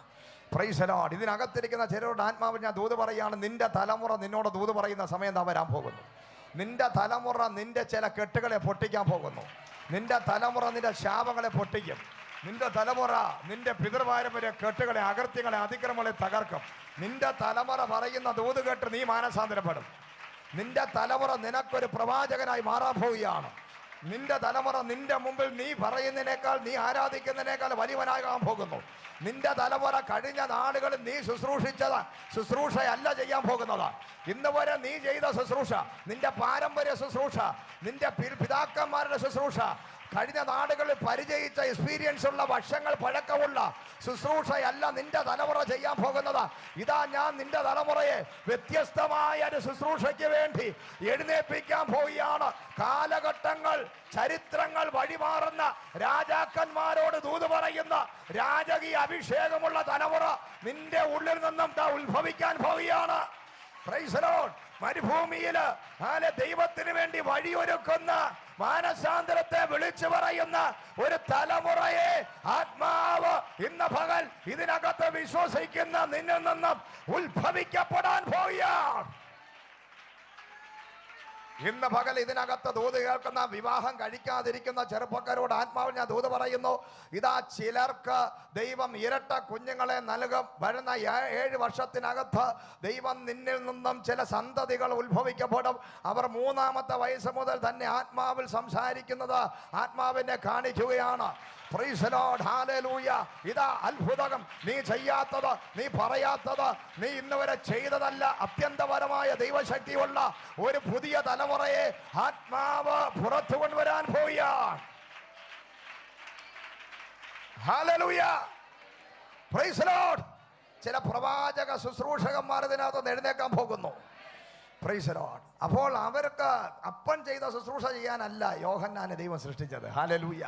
Speaker 1: Praise the Lord. ഇതിനകത്തിരിക്കുന്ന ചിലരുടെ ആത്മാവിൽ ഞാൻ ദൂത് പറയുകയാണ്. നിന്റെ തലമുറ നിന്നോട് ദൂത് പറയുന്ന സമയം താ വരാൻ പോകുന്നു. നിന്റെ തലമുറ നിന്റെ ചില കെട്ടുകളെ പൊട്ടിക്കാൻ പോകുന്നു. നിന്റെ തലമുറ നിന്റെ ശാപങ്ങളെ പൊട്ടിക്കും. നിന്റെ തലമുറ നിന്റെ പിതൃപാരമ്പര്യ കെട്ടുകളെ, അകൃത്യങ്ങളെ, അതിക്രമങ്ങളെ തകർക്കും. നിന്റെ തലമുറ പറയുന്ന ദൂത് കേട്ട് നീ മാനസാന്തരപ്പെടും. നിന്റെ തലമുറ നിനക്കൊരു പ്രവാചകനായി മാറാൻ പോവുകയാണ്. നിന്റെ തലമുറ നിന്റെ മുമ്പിൽ നീ പറയുന്നതിനേക്കാൾ, നീ ആരാധിക്കുന്നതിനേക്കാൾ വലിയവനാകാൻ പോകുന്നു. നിന്റെ തലമുറ കഴിഞ്ഞ നാളുകളിൽ നീ ശുശ്രൂഷയല്ല ചെയ്യാൻ പോകുന്നത്. ഇന്ന് വരെ നീ ചെയ്ത ശുശ്രൂഷ, നിന്റെ പാരമ്പര്യ ശുശ്രൂഷ, നിന്റെ പിതാക്കന്മാരുടെ ശുശ്രൂഷ, കഴിഞ്ഞ നാടുകളിൽ പരിചയിച്ച എക്സ്പീരിയൻസ് ഉള്ള, വർഷങ്ങൾ പഴക്കമുള്ള ശുശ്രൂഷയല്ല നിന്റെ തലമുറ ചെയ്യാൻ പോകുന്നത്. ഇതാ ഞാൻ നിന്റെ തലമുറയെ വ്യത്യസ്തമായ ഒരു ശുശ്രൂഷയ്ക്ക് വേണ്ടി എഴുന്നേൽപ്പിക്കാൻ പോവുകയാണ്. കാലഘട്ടങ്ങൾ, ചരിത്രങ്ങൾ വഴിമാറുന്ന, രാജാക്കന്മാരോട് ദൂത് പറയുന്ന രാജകീയ അഭിഷേകമുള്ള തലമുറ നിന്റെ ഉള്ളിൽ നിന്നും ഉത്ഭവിക്കാൻ പോവുകയാണ്. Praise the Lord. മരുഭൂമിയിൽ ദൈവത്തിന് വേണ്ടി വഴിയൊരുക്കുന്ന, മാനസാന്തരത്തെ വിളിച്ചു പറയുന്ന ഒരു തലമുറയെ ആത്മാവ് ഇന്ന് പകൽ ഇതിനകത്ത് വിശ്വസിക്കുന്ന നിന്നിൽ നിന്നും ഉത്ഭവിക്കപ്പെടാൻ പോവുകയാണ്. ഇന്ന് പകൽ ഇതിനകത്ത് ദൂത് കേൾക്കുന്ന, വിവാഹം കഴിക്കാതിരിക്കുന്ന ചെറുപ്പക്കാരോട് ആത്മാവിൽ ഞാൻ ദൂത് പറയുന്നു. ഇതാ ചിലർക്ക് ദൈവം ഇരട്ട കുഞ്ഞുങ്ങളെ നൽകും. വരുന്ന 7 വർഷത്തിനകത്ത് ദൈവം നിന്നിൽ നിന്നും ചില സന്തതികൾ ഉത്ഭവിക്കപ്പെടും. അവർ 3-ാമത്തെ വയസ്സ് മുതൽ തന്നെ ആത്മാവിൽ സംസാരിക്കുന്നത് ആത്മാവിനെ കാണിക്കുകയാണ്. Price the Lord. ഹല്ലേലൂയ. ഇതാ അത്ഭുതം. നീ ചെയ്യാത്തത്, നീ പറയാത്തത്, നീ ഇന്ന് വരെ ചെയ്തതല്ല, അത്യന്തപരമായ ദൈവശക്തിയുള്ള ഒരു പുതിയ തലമുറയെ ആത്മാവ് പുറത്തു കൊണ്ടുവരാൻ പോവുകയാണ്. ഹല്ലേലൂയ. Praise the Lord. ചില പ്രവാചക ശുശ്രൂഷകന്മാർ ഇതിനകത്ത് എഴുന്നേക്കാൻ പോകുന്നു. Price the Lord. അപ്പോൾ അവർക്ക് അപ്പൻ ചെയ്ത ശുശ്രൂഷ ചെയ്യാനല്ല യോഹന്നാനെ ദൈവം സൃഷ്ടിച്ചത്. ഹല്ലേലൂയ.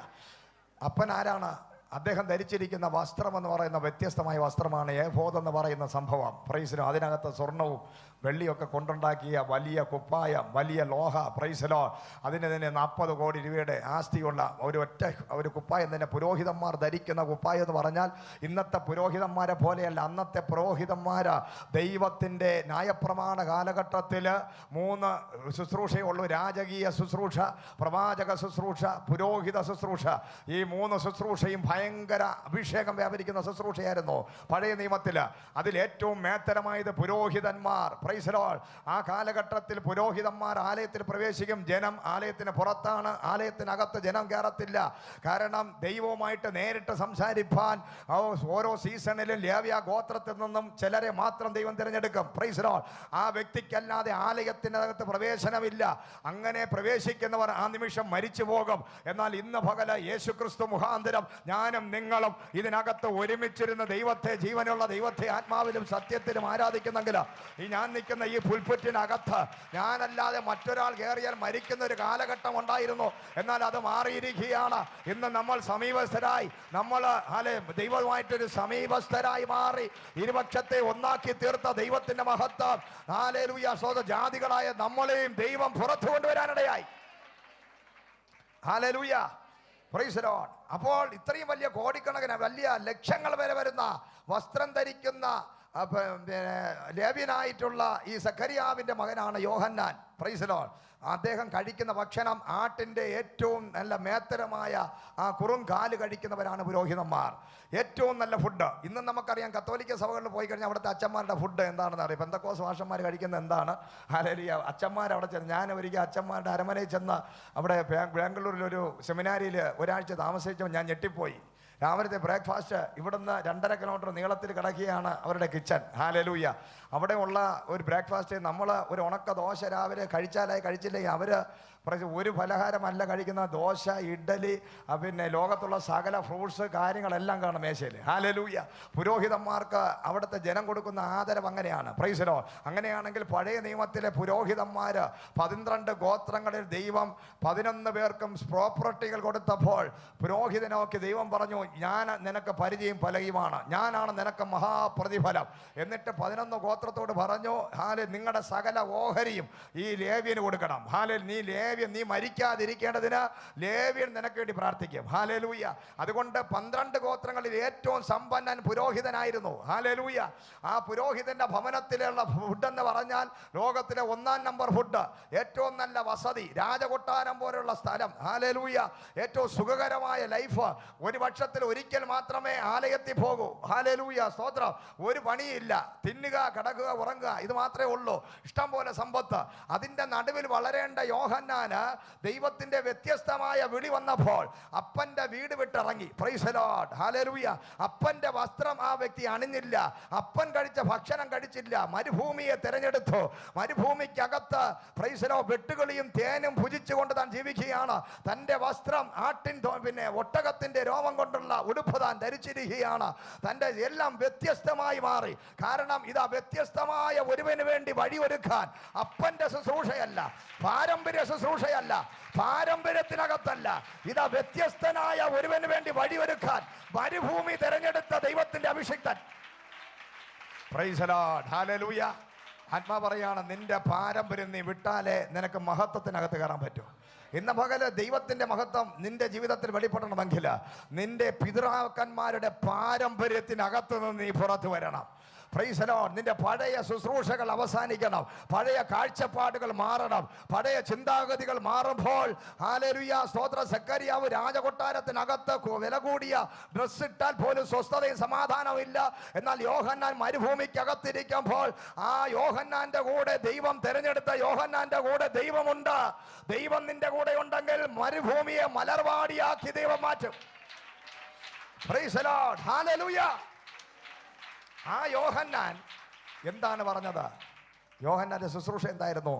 Speaker 1: അപ്പൻ ആരാണ്? അദ്ദേഹം ധരിച്ചിരിക്കുന്ന വസ്ത്രം എന്ന് പറയുന്ന വ്യത്യസ്തമായ വസ്ത്രമാണ് ഏഫോദ് എന്ന് പറയുന്ന സംഭവം. Price the Lord. അതിനകത്ത് സ്വർണവും വെള്ളിയൊക്കെ കൊണ്ടുണ്ടാക്കിയ വലിയ കുപ്പായം, വലിയ ലോഹ. Price the Lord. അതിന് തന്നെ 40 കോടി രൂപയുടെ ആസ്തിയുള്ള ഒരു കുപ്പായം തന്നെ പുരോഹിതന്മാർ ധരിക്കുന്ന കുപ്പായം എന്ന് പറഞ്ഞാൽ ഇന്നത്തെ പുരോഹിതന്മാരെ പോലെയല്ല. അന്നത്തെ പുരോഹിതന്മാര് ദൈവത്തിൻ്റെ ന്യായപ്രമാണ കാലഘട്ടത്തിൽ 3 ശുശ്രൂഷയുള്ളൂ. രാജകീയ ശുശ്രൂഷ, പ്രവാചക ശുശ്രൂഷ, പുരോഹിത ശുശ്രൂഷ. ഈ 3 ശുശ്രൂഷയും ഭയങ്കര അഭിഷേകം വ്യാപരിക്കുന്ന ശുശ്രൂഷയായിരുന്നു പഴയ നിയമത്തിൽ. അതിലേറ്റവും മേത്തരമായത് പുരോഹിതന്മാർ. Price the Lord. ആ കാലഘട്ടത്തിൽ പുരോഹിതന്മാർ ആലയത്തിൽ പ്രവേശിക്കും. ജനം ആലയത്തിന് പുറത്താണ്, ആലയത്തിനകത്ത് ജനം കയറത്തില്ല. കാരണം ദൈവവുമായിട്ട് നേരിട്ട് സംസാരിപ്പാൻ ഓരോ സീസണിലും ലേവ്യ ഗോത്രത്തിൽ നിന്നും ചിലരെ മാത്രം ദൈവം തിരഞ്ഞെടുക്കും. Price the Lord. ആ വ്യക്തിക്കല്ലാതെ ആലയത്തിനകത്ത് പ്രവേശനമില്ല. അങ്ങനെ പ്രവേശിക്കുന്നവർ ആ നിമിഷം മരിച്ചു പോകും. എന്നാൽ ഇന്ന് പകല് യേശുക്രിസ്തു മുഖാന്തരം ഞാനും നിങ്ങളും ഇതിനകത്ത് ഒരുമിച്ചിരുന്ന ദൈവത്തെ, ജീവനുള്ള ദൈവത്തെ ആത്മാവിലും സത്യത്തിലും ആരാധിക്കുന്നെങ്കിൽ ഈ ഞാൻ നിൽക്കുന്ന ഈ പുൽപ്പറ്റിനകത്ത് ഞാനല്ലാതെ മറ്റൊരാൾ കയറിയാൽ മരിക്കുന്ന ഒരു കാലഘട്ടം ഉണ്ടായിരുന്നു. എന്നാൽ അത് മാറിയിരിക്കുകയാണ്. ഇന്ന് നമ്മൾ സമീപസ്ഥരായി, നമ്മൾ ദൈവമായിട്ടൊരു സമീപസ്ഥരായി മാറി ഇരുപക്ഷത്തെ ഒന്നാക്കി തീർത്ത ദൈവത്തിന്റെ മഹത്വം. ഹല്ലേലൂയ. ജാതികളായ നമ്മളെയും ദൈവം പുറത്തു കൊണ്ടുവരാനിടയായി. ഹല്ലേലൂയ. Praise the Lord. അപ്പോൾ ഇത്രയും വലിയ കോടിക്കണക്കിന് വലിയ ലക്ഷങ്ങൾ വരെ വരുന്ന വസ്ത്രം ധരിക്കുന്ന ലേവ്യനായിട്ടുള്ള ഈ സഖരിയാവിൻ്റെ മകനാണ് യോഹന്നാൻ. Praise the Lord. അദ്ദേഹം കഴിക്കുന്ന ഭക്ഷണം ആട്ടിൻ്റെ ഏറ്റവും നല്ല മേത്തരമായ ആ കുറുങ്കാല് കഴിക്കുന്നവരാണ് പുരോഹിതന്മാർ. ഏറ്റവും നല്ല ഫുഡ്. ഇന്ന് നമുക്കറിയാം കത്തോലിക്ക സഭകളിൽ പോയി കഴിഞ്ഞാൽ അവിടുത്തെ അച്ഛന്മാരുടെ ഫുഡ് എന്താണെന്ന് അറിയാം. പെന്തക്കോസ് ഭാഷന്മാർ കഴിക്കുന്നത് എന്താണ്? ഹല്ലേലൂയ. അച്ഛന്മാർ അവിടെ ചെന്ന്, ഞാൻ ഒരിക്കൽ അച്ഛന്മാരുടെ അരമനയിൽ ചെന്ന് അവിടെ ബാംഗ്ലൂരിലൊരു സെമിനാരിയിൽ ഒരാഴ്ച താമസിച്ചപ്പോൾ ഞാൻ ഞെട്ടിപ്പോയി. രാവിലത്തെ ബ്രേക്ക്ഫാസ്റ്റ് ഇവിടുന്ന് 2.5 കിലോമീറ്റർ നീളത്തിൽ കിടക്കുകയാണ് അവരുടെ കിച്ചൺ. ഹല്ലേലൂയ. അവിടെ ഉള്ള ഒരു ബ്രേക്ക്ഫാസ്റ്റ് നമ്മൾ ഒരു ഉണക്ക ദോശ രാവിലെ കഴിച്ചാലായി കഴിച്ചില്ലെങ്കിൽ അവർ ഒരു പലഹാരമല്ല കഴിക്കുന്ന. ദോശ, ഇഡ്ഡലി, പിന്നെ ലോകത്തുള്ള സകല ഫ്രൂട്ട്സ് കാര്യങ്ങളെല്ലാം കാണും മേശയിൽ. ഹല്ലേലൂയ. പുരോഹിതന്മാർക്ക് അവിടുത്തെ ജനം കൊടുക്കുന്ന ആദരവ് അങ്ങനെയാണ്. Price the Lord. അങ്ങനെയാണെങ്കിൽ പഴയ നിയമത്തിലെ പുരോഹിതന്മാർ 12 ഗോത്രങ്ങളിൽ ദൈവം 11 പേർക്കും പ്രോപ്പർട്ടികൾ കൊടുത്തപ്പോൾ പുരോഹിതനോക്ക് ദൈവം പറഞ്ഞു, ഞാൻ നിനക്ക് പരിചയം പലയുമാണ്, ഞാനാണ് നിനക്ക് മഹാപ്രതിഫലം. എന്നിട്ട് 11 ഗോത്രത്തോട് പറഞ്ഞു, ഹാലെ നിങ്ങളുടെ സകല ഓഹരിയും ഈ ലേവ്യന് കൊടുക്കണം. ഹാലെ നീ മരിക്കാതിരിക്കേണ്ടതിന് ലേവ്യൻ നിനക്ക് വേണ്ടി പ്രാർത്ഥിക്കും. ഹാലേലൂയ. അതുകൊണ്ട് 12 ഗോത്രങ്ങളിൽ ഏറ്റവും സമ്പന്നൻ പുരോഹിതനായിരുന്നു. ഹാലേലൂയ. ആ പുരോഹിതന്റെ ഭവനത്തിലുള്ള ഫുഡ് എന്ന് പറഞ്ഞാൽ ലോകത്തിലെ 1-ാം നമ്പർ ഫുഡ്, ഏറ്റവും നല്ല വസതി, രാജകൊട്ടാരം പോലുള്ള സ്ഥലം. ഹാലേലൂയ. ഏറ്റവും സുഖകരമായ ലൈഫ്. ഒരു വർഷത്തിൽ ഒരിക്കൽ മാത്രമേ ആലയത്തിൽ പോകൂ. ഹാലേലൂയ. സ്തോത്രം. ഒരു പണിയില്ല, തിന്നുക, കിടക്കുക, ഉറങ്ങുക, ഇത് മാത്രമേ ഉള്ളൂ. ഇഷ്ടം പോലെ സമ്പത്ത്. അതിൻ്റെ നടുവിൽ വളരേണ്ട യോഹന്നാൻ ദൈവത്തിന്റെ വ്യത്യസ്തമായ വിളി വന്നപ്പോൾ അപ്പന്റെ വീട് വിട്ടിറങ്ങി. Praise the Lord. ഹല്ലേലൂയ. അപ്പന്റെ വസ്ത്രം ആ വ്യക്തി അണിഞ്ഞില്ല, അപ്പൻ കഴിച്ച ഭക്ഷണം കഴിച്ചില്ല, മരുഭൂമിയെ തിരഞ്ഞെടുത്തു. മരുഭൂമിക്കകത്ത് പ്രൈസ് ദി ലോർഡ് വെട്ടുകളിയും തേനും ഭുജിച്ചുകൊണ്ട് താൻ ജീവിക്കുകയാണ്. തന്റെ വസ്ത്രം ഒട്ടകത്തിന്റെ രോമം കൊണ്ടുള്ള ഉടുപ്പ് താൻ ധരിച്ചിരിക്കുകയാണ്. തന്റെ എല്ലാം വ്യത്യസ്തമായി മാറി. കാരണം ഇതാ വ്യത്യസ്തമായ ഒരുവന് വേണ്ടി വഴിയൊരുക്കാൻ അപ്പന്റെ ശുശ്രൂഷയല്ല, പാരമ്പര്യ ശുശ്രൂഷയല്ല, പാരമ്പര്യത്തിനകത്തല്ല, ഇതാ വ്യത്യസ്തനായ ഒരുവന് വേണ്ടി വഴിയൊരുക്കാൻ മരുഭൂമി തിരഞ്ഞെടുത്ത ദൈവത്തിന്റെ അഭിഷിക്തൻ. Praise the Lord. ഹല്ലേലൂയ. ആത്മാ പറയാണ്, നിന്റെ പാരമ്പര്യം നീ വിട്ടാലേ നിനക്ക് മഹത്വത്തിനകത്ത് കയറാൻ പറ്റൂ. ഇന്ന് പകല് ദൈവത്തിന്റെ മഹത്വം നിന്റെ ജീവിതത്തിൽ വെളിപ്പെടണമെങ്കിൽ നിന്റെ പിതൃക്കന്മാരുടെ പാരമ്പര്യത്തിനകത്ത് നിന്ന് നീ പുറത്തു വരണം. Price the Lord. നിന്റെ പഴയ ശുശ്രൂഷകൾ അവസാനിക്കണം, പഴയ കാഴ്ചപ്പാടുകൾ മാറണം, പഴയ ചിന്താഗതികൾ മാറുമ്പോൾ ഹല്ലേലൂയ സ്തോത്ര. സക്കറിയാവ് രാജകൊട്ടാരത്തിനകത്ത് വില കൂടിയ ഡ്രസ് ഇട്ടാൽ പോലും സ്വസ്ഥതയും സമാധാനവും ഇല്ല. എന്നാൽ യോഹന്നാൻ മരുഭൂമിക്കകത്തിരിക്കുമ്പോൾ ആ യോഹന്നാന്റെ കൂടെ ദൈവം തിരഞ്ഞെടുത്ത യോഹന്നാന്റെ കൂടെ ദൈവമുണ്ട്. ദൈവം നിന്റെ കൂടെ ഉണ്ടെങ്കിൽ മരുഭൂമിയെ മലർവാടിയാക്കി ദൈവം മാറ്റും. Price the Lord. ഹല്ലേലൂയ. ആ യോഹന്നാൻ എന്താണ് പറഞ്ഞത്? യോഹന്നാന്റെ ശുശ്രൂഷ എന്തായിരുന്നു?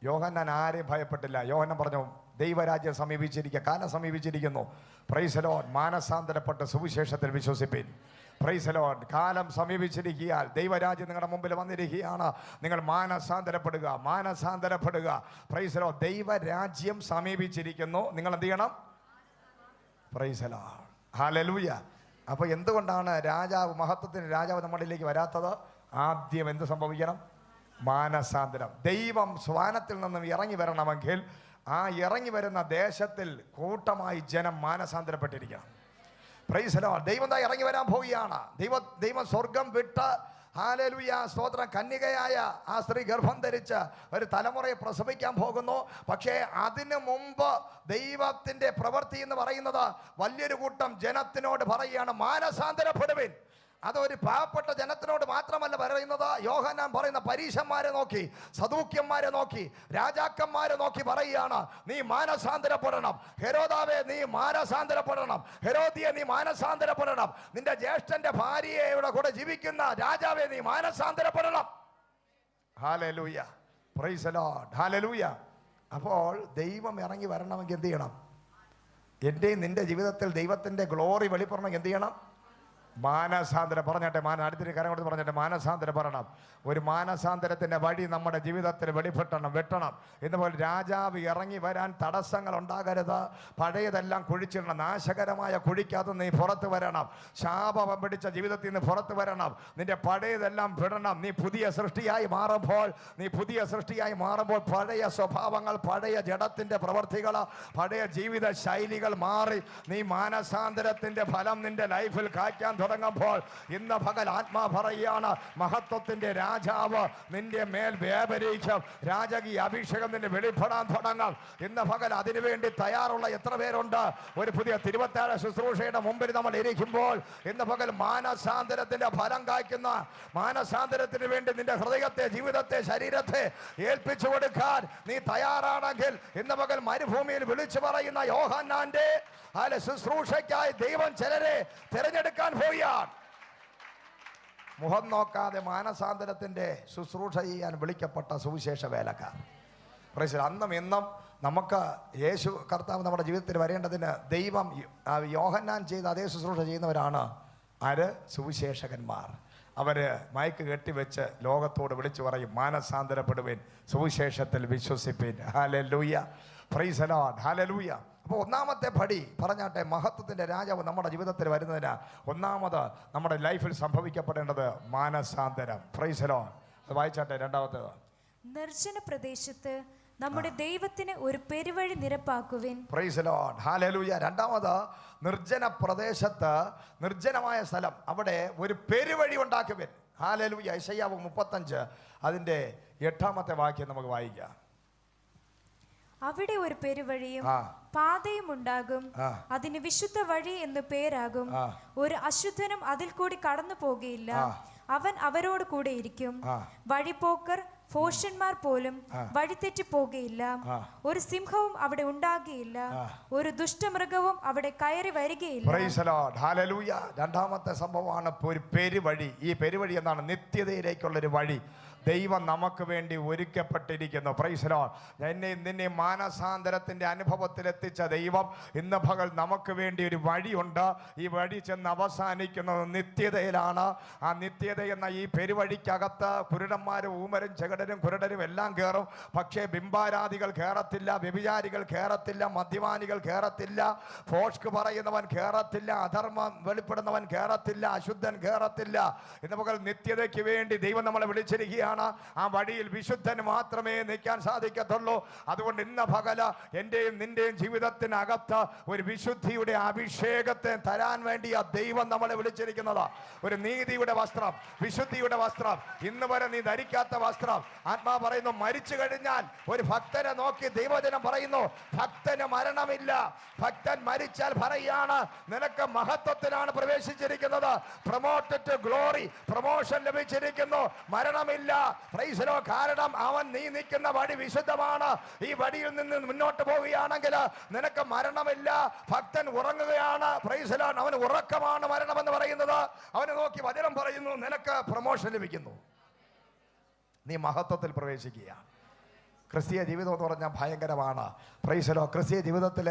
Speaker 1: യോഹന്നാൻ ആരെയും ഭയപ്പെട്ടില്ല. യോഹന്നാൻ പറഞ്ഞു, ദൈവരാജ്യം സമീപിച്ചിരിക്കുക, കാലം സമീപിച്ചിരിക്കുന്നു. Price the Lord. മാനസാന്തരപ്പെട്ട് സുവിശേഷത്തിൽ വിശ്വസിപ്പിൻ. Price the Lord. കാലം സമീപിച്ചിരിക്കുകയാൽ ദൈവരാജ്യം നിങ്ങളുടെ മുമ്പിൽ വന്നിരിക്കുകയാണ്. നിങ്ങൾ മാനസാന്തരപ്പെടുക, മാനസാന്തരപ്പെടുക. Praise the Lord. ദൈവരാജ്യം സമീപിച്ചിരിക്കുന്നു. നിങ്ങൾ എന്ത് ചെയ്യണം? Praise the Lord. ഹല്ലേലൂയ. അപ്പോൾ എന്തുകൊണ്ടാണ് മഹത്വത്തിന് രാജാവ് നമ്മളിലേക്ക് വരാത്തത്? ആദ്യം എന്ത് സംഭവിക്കണം? മാനസാന്തരം. ദൈവം സ്വാനത്തിൽ നിന്നും ഇറങ്ങി വരണമെങ്കിൽ ആ ഇറങ്ങി വരുന്ന ദേശത്തിൽ കൂട്ടമായി ജനം മാനസാന്തരപ്പെട്ടിരിക്കണം. Price the Lord. ദൈവം ദാ ഇറങ്ങി വരാൻ പോവുകയാണ്. ദൈവം സ്വർഗം വിട്ട് ഹല്ലേലൂയ സ്തോത്രം കന്യകയായ ആ സ്ത്രീ ഗർഭം ധരിച്ച് ഒരു തലമുറയെ പ്രസവിക്കാൻ പോകുന്നു. പക്ഷേ അതിനു മുമ്പ് ദൈവത്തിന്റെ പ്രവൃത്തി എന്ന് പറയുന്നത് വലിയൊരു കൂട്ടം ജനത്തിനോട് പറയുകയാണ്, മാനസാന്തരപ്പെടുവിൻ. അതൊരു പാവപ്പെട്ട ജനത്തിനോട് മാത്രമല്ല പറയുന്നത്. യോഹന്നാൻ പറയുന്ന പരീശന്മാരെ നോക്കി, സദൂക്യന്മാരെ നോക്കി, രാജാക്കന്മാരെ നോക്കി പറയുകയാണ്, നീ മാനസാന്തരപ്പെടണം. ഹെരോദാവേ നീ മാനസാന്തരപ്പെടണം. ഹെരോദിയെ നീ മാനസാന്തരപ്പെടണം. നിന്റെ ജ്യേഷ്ഠന്റെ ഭാര്യയുടെ കൂടെ ജീവിക്കുന്ന രാജാവേ നീ മാനസാന്തരപ്പെടണം. Hallelujah. Praise the Lord. Hallelujah. അപ്പോൾ ദൈവം ഇറങ്ങി വരണമെങ്കിൽ എന്ത് ചെയ്യണം? എൻ്റെ നിന്റെ ജീവിതത്തിൽ ദൈവത്തിന്റെ ഗ്ലോറി വെളിപ്പെടണമെങ്കിൽ എന്ത് ചെയ്യണം? മാനസാന്തരം പറഞ്ഞട്ടെ, അടുത്തൊരു കാര്യം കൊണ്ട് പറഞ്ഞിട്ട് മാനസാന്തരം പറയണം. ഒരു മാനസാന്തരത്തിൻ്റെ വഴി നമ്മുടെ ജീവിതത്തിൽ വെട്ടണം. ഇതുപോലെ രാജാവ് ഇറങ്ങി വരാൻ തടസ്സങ്ങൾ ഉണ്ടാകരുത്. പഴയതെല്ലാം കുഴിച്ചിടണം. നാശകരമായ കുഴിക്കകത്ത് നീ പുറത്ത് വരണം. ശാപം പിടിച്ച ജീവിതത്തിൽ നിന്ന് പുറത്ത് വരണം. നിന്റെ പഴയതെല്ലാം വിടണം. നീ പുതിയ സൃഷ്ടിയായി മാറുമ്പോൾ പഴയ സ്വഭാവങ്ങൾ, പഴയ ജഡത്തിൻ്റെ പ്രവർത്തികൾ, പഴയ ജീവിത ശൈലികൾ മാറി നീ മാനസാന്തരത്തിൻ്റെ ഫലം നിന്റെ ലൈഫിൽ കായ്ക്കാൻ തുടങ്ങുമ്പോൾ ഇന്ന് പകൽ ആത്മാ പറയുകയാണ്, മഹത്വത്തിന്റെ രാജാവ് നിന്റെ മേൽ വ്യാപരിക്കും. രാജകീയ അഭിഷേകം നിന്നെ വെളിപ്പെടാൻ തുടങ്ങും. ഇന്ന് പകൽ അതിനുവേണ്ടി തയ്യാറുള്ള എത്ര പേരുണ്ട്? ഒരു പുതിയ 27 ശുശ്രൂഷയുടെ മുമ്പിൽ നമ്മൾ ഇരിക്കുമ്പോൾ ഇന്ന് പകൽ മാനസാന്തരത്തിന്റെ ഫലം കായ്ക്കുന്ന, മാനസാന്തരത്തിന് വേണ്ടി നിന്റെ ഹൃദയത്തെ, ജീവിതത്തെ, ശരീരത്തെ ഏൽപ്പിച്ചു കൊടുക്കാൻ നീ തയ്യാറാണെങ്കിൽ ഇന്ന് പകൽ മരുഭൂമിയിൽ വിളിച്ചു പറയുന്ന യോഹന്നാന്റെ ശുശ്രൂഷയ്ക്കായി ദൈവം ചിലരെ തിരഞ്ഞെടുക്കാൻ പോയാൽ മുഖം നോക്കാതെ മാനസാന്തരത്തിന്റെ ശുശ്രൂഷ ചെയ്യാൻ വിളിക്കപ്പെട്ട സുവിശേഷ വേലക്കാർ. അന്നും ഇന്നും നമുക്ക് യേശു കർത്താവ് നമ്മുടെ ജീവിതത്തിൽ വരേണ്ടതിന് ദൈവം യോഹന്നാൻ ചെയ്ത അതേ ശുശ്രൂഷ ചെയ്യുന്നവരാണ് ആര്? സുവിശേഷകന്മാർ. അവർ മയക്ക് കെട്ടിവെച്ച് ലോകത്തോട് വിളിച്ചു പറയും, മാനസാന്തരപ്പെടുവിൻ, സുവിശേഷത്തിൽ വിശ്വസിപ്പിൻ. Hallelujah, praise the Lord, hallelujah. അപ്പോൾ ഒന്നാമത്തെ പടി പറഞ്ഞാട്ടെ, മഹത്വത്തിൻ്റെ രാജാവ് നമ്മുടെ ജീവിതത്തിൽ വരുന്നതിന് ഒന്നാമത് നമ്മുടെ ലൈഫിൽ സംഭവിക്കപ്പെടേണ്ടത് മാനസാന്തരം. Price the Lord. വായിച്ചാട്ടെ രണ്ടാമത്തേത്.
Speaker 2: നിർജ്ജന പ്രദേശത്ത് നമ്മുടെ ദൈവത്തിന് ഒരു പെരുവഴി നിരപ്പാക്കുവിൻ.
Speaker 1: Praise the Lord, hallelujah. രണ്ടാമത് നിർജ്ജന പ്രദേശത്ത്, നിർജ്ജനമായ സ്ഥലം, അവിടെ ഒരു പെരുവഴി ഉണ്ടാക്കുവിൻ. ഹല്ലേലൂയ. യെശയ്യാവ് 35 അതിൻ്റെ 8-ാമത്തെ വാക്യം നമുക്ക് വായിക്കാം.
Speaker 2: അവിടെ ഒരു പെരുവഴിയും പാതയും ഉണ്ടാകും, അതിന് വിശുദ്ധ വഴി എന്ന് പേരാകും. ഒരു അശുദ്ധനും അതിൽ കൂടി കടന്നു പോകുകയില്ല. അവൻ അവരോട് കൂടെ ഇരിക്കും. വഴിപോക്കർ, ഭോഷന്മാർ പോലും വഴിതെറ്റി പോകുകയില്ല. ഒരു സിംഹവും അവിടെ ഉണ്ടാകുകയില്ല, ഒരു ദുഷ്ടമൃഗവും അവിടെ കയറി വരികയില്ല.
Speaker 1: Price the Lord, hallelujah. രണ്ടാമത്തെ സംഭവമാണ് ഒരു പെരുവഴി. ഈ പെരുവഴി എന്താണ്? നിത്യതയിലേക്കുള്ളൊരു വഴി ദൈവം നമുക്ക് വേണ്ടി ഒരുക്കപ്പെട്ടിരിക്കുന്നു. Price the Lord. എന്നെയും നിന്നെ മാനസാന്തരത്തിൻ്റെ അനുഭവത്തിലെത്തിച്ച ദൈവം ഇന്ന് പകൽ നമുക്ക് വേണ്ടി ഒരു വഴിയുണ്ട്. ഈ വഴി ചെന്ന് അവസാനിക്കുന്നത് നിത്യതയിലാണ്. ആ നിത്യത എന്ന ഈ പെരുവഴിക്കകത്ത് കുരുടന്മാരും ഊമരും ചെകടരും കുരുടരും എല്ലാം കയറും. പക്ഷേ ബിംബാരാധികൾ കയറത്തില്ല, വ്യഭിചാരികൾ കയറത്തില്ല, മദ്യപാനികൾ കയറത്തില്ല, ഫോഷ്ക്ക് പറയുന്നവൻ കയറത്തില്ല, അധർമ്മം വെളിപ്പെടുന്നവൻ കയറത്തില്ല, അശുദ്ധൻ കയറത്തില്ല. ഇന്ന് പകൽ നിത്യതയ്ക്ക് വേണ്ടി ദൈവം നമ്മളെ വിളിച്ചിരിക്കുകയാണ്. ആ വഴിയിൽ വിശുദ്ധന് മാത്രമേ നിൽക്കാൻ സാധിക്കത്തുള്ളൂ. അതുകൊണ്ട് ഇന്ന് പകല എൻ്റെയും നിന്റെയും ജീവിതത്തിനകത്ത് ഒരു വിശുദ്ധിയുടെ അഭിഷേകത്തെ തരാൻ വേണ്ടി ആ ദൈവം നമ്മളെ വിളിച്ചിരിക്കുന്നത്. ഒരു നീതിയുടെ വസ്ത്രം, വിശുദ്ധിയുടെ വസ്ത്രം, ഇന്ന് വരെ നീ ധരിക്കാത്ത വസ്ത്രം. ആത്മാ പറയുന്നു, മരിച്ചു കഴിഞ്ഞാൽ ഒരു ഭക്തനെ നോക്കി ദൈവജനം പറയുന്നു, ഭക്തന് മരണമില്ല. ഭക്തൻ മരിച്ചാൽ പറയാണ്, നിനക്ക് മഹത്വത്തിലാണ് പ്രവേശിച്ചിരിക്കുന്നത്. പ്രൊമോട്ടഡ് ടു ഗ്ലോറി, പ്രൊമോഷൻ ലഭിച്ചിരിക്കുന്നു, മരണമില്ല. Praise the Lord. കാരണം അവൻ നീ നിൽക്കുന്ന വഴി വിശുദ്ധമാണ്. ഈ വഴിയിൽ നിന്ന് മുന്നോട്ട് പോവുകയാണെങ്കിൽ നിനക്ക് മരണമില്ല. ഭക്തൻ ഉറങ്ങുകയാണ്. Praise the Lord. അവന് ഉറക്കമാണ് മരണമെന്ന് പറയുന്നത്. അവനെ നോക്കി വചനം പറയുന്നു, നിനക്ക് പ്രൊമോഷൻ ലഭിക്കുന്നു, നീ മഹത്വത്തിൽ പ്രവേശിക്കുക. ക്രിസ്തീയ ജീവിതം എന്ന് പറഞ്ഞാൽ ഭയങ്കരമാണ്. Price the Lord. ക്രിസ്തീയ ജീവിതത്തിൽ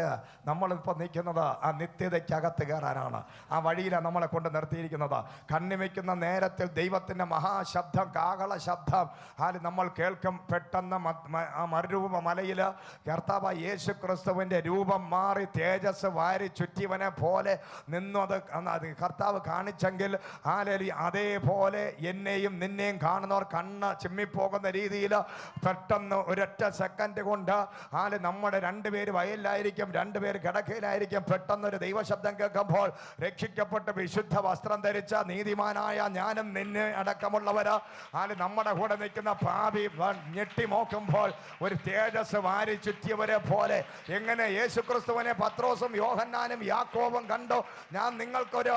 Speaker 1: നമ്മളിപ്പോൾ നിൽക്കുന്നത് ആ നിത്യതയ്ക്കകത്ത് കയറാനാണ്. ആ വഴിയിലാണ് നമ്മളെ കൊണ്ട് നിർത്തിയിരിക്കുന്നത്. കണ്ണിമയ്ക്കുന്ന നേരത്തിൽ ദൈവത്തിൻ്റെ മഹാശബ്ദം, കാഹള ശബ്ദം നമ്മൾ കേൾക്കും. പെട്ടെന്ന് ആ മറുരൂപ മലയിൽ കർത്താവ് യേശു ക്രിസ്തുവിൻ്റെ രൂപം മാറി തേജസ് വാരി ചുറ്റിവനെ പോലെ നിന്നു. അത് കർത്താവ് കാണിച്ചെങ്കിൽ അതേപോലെ എന്നെയും നിന്നെയും കാണുന്നവർ കണ്ണ് ചിമ്മിപ്പോകുന്ന രീതിയിൽ പെട്ടെന്ന് ഒരൊറ്റ സെക്കൻഡ് കൊണ്ട് നമ്മുടെ 2 പേര് വയലിലായിരിക്കും, 2 പേര് കിടക്കയിലായിരിക്കും. പെട്ടെന്നൊരു ദൈവശബ്ദം കേൾക്കുമ്പോൾ രക്ഷിക്കപ്പെട്ട് വിശുദ്ധ വസ്ത്രം ധരിച്ച നീതിമാനായ ഞാനും നിന്നെ അടക്കമുള്ളവര് നമ്മുടെ കൂടെ നിൽക്കുന്ന പാപി ഞെട്ടി നോക്കുമ്പോൾ ഒരു തേജസ് വാരി ചുറ്റിയവരെ പോലെ. എങ്ങനെ യേശുക്രിസ്തുവിനെ പത്രോസും യോഹന്നാനും യാക്കോബും കണ്ടു, ഞാൻ നിങ്ങൾക്കൊരു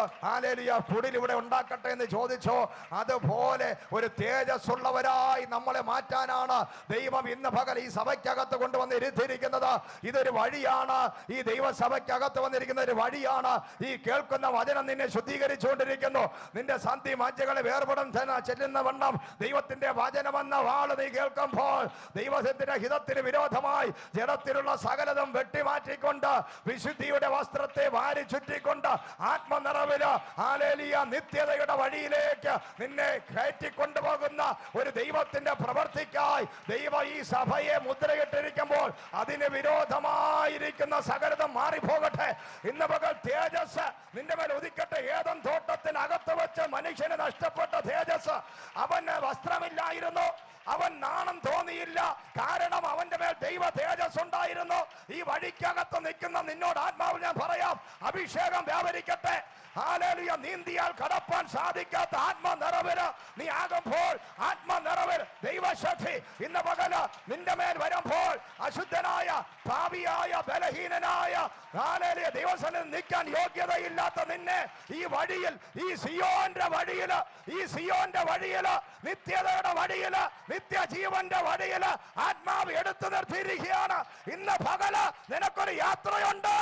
Speaker 1: കുടിലിവിടെ ഉണ്ടാക്കട്ടെ എന്ന് ചോദിച്ചോ, അതുപോലെ ഒരു തേജസ് ഉള്ളവരായി നമ്മളെ മാറ്റാനാണ് ദൈവം ഇന്ന് പകൽ ഈ സഭയ്ക്കകത്ത് കൊണ്ടുവന്ന് ഇരുത്തിയിരിക്കുന്നത് ഇതൊരു വഴിയാണ്. ഈ ദൈവസഭയ്ക്കകത്ത് വന്നിരിക്കുന്ന ഒരു വഴിയാണ്. ഈ കേൾക്കുന്ന വചനം നിന്നെ ശുദ്ധീകരിച്ചുകൊണ്ടിരിക്കുന്നു. നിന്റെ സന്ധി മജ്ജകളെ വേർപെടും ചെല്ലുന്ന വണ്ണം ദൈവത്തിന്റെ വചനമെന്ന വാള് നീ കേൾക്കുമ്പോൾ ദൈവത്തിന്റെ ഹിതത്തിന് വിരോധമായി ജഡത്തിലുള്ള സകലതും വെട്ടിമാറ്റിക്കൊണ്ട് വിശുദ്ധിയുടെ വസ്ത്രത്തെ വാരി ചുറ്റിക്കൊണ്ട് ആത്മനിറവില് ഹല്ലേലൂയ നിത്യതയുടെ വഴിയിലേക്ക് നിന്നെ കയറ്റിക്കൊണ്ടുപോകുന്ന ഒരു ദൈവത്തിന്റെ പ്രവർത്തിക്കായി ദൈവം ഈ സഭയെ മുദ്രയിട്ടിരിക്കുമ്പോൾ അതിന് വിരോധമായിരിക്കുന്ന സകലതും മാറിപ്പോകട്ടെ. ഇന്ന് പകൽ തേജസ് നിന്റെ മേൽ ഉദിക്കട്ടെ. ഏദൻ തോട്ടത്തിനകത്ത് വെച്ച് മനുഷ്യന് നഷ്ടപ്പെട്ട തേജസ്, അവന് വസ്ത്രമില്ലായിരുന്നു, അവൻ നാണം തോന്നിയില്ല, കാരണം അവന്റെ മേൽ ദൈവ തേജസ് ഉണ്ടായിരുന്നു. ഈ വഴിക്കകത്ത് നിൽക്കുന്ന നിന്നോട് ആത്മാവിൽ ഞാൻ പറയാം, അഭിഷേകം വ്യാപരിക്കട്ടെ. ഹല്ലേലൂയ. നീന്തിയാൽ കടപ്പാൻ സാധിക്കാത്ത ആത്മനിറവില് നീ ആകുമ്പോൾ, ആത്മനിറവിൽ ദൈവശക്തി ഇന്ന് പകല് നിന്റെ മേൽ വരുമ്പോൾ അശുദ്ധനായ പാപിയായ ബലഹീനനായ ഹല്ലേലൂയ ദൈവസന്നിധിയിൽ നിൽക്കാൻ യോഗ്യതയില്ലാത്ത നിന്നെ ഈ വഴിയിൽ, ഈ സിയോന്റെ വഴിയില്, ഈ സിയോന്റെ വഴിയില്, നിത്യതയുടെ വഴിയില്, നിത്യജീവന്റെ വഴിയില് ആത്മാവ് എടുത്തു നിർത്തിയിരിക്കുകയാണ്. ഇന്ന് പകല് നിനക്കൊരു യാത്രയുണ്ട്,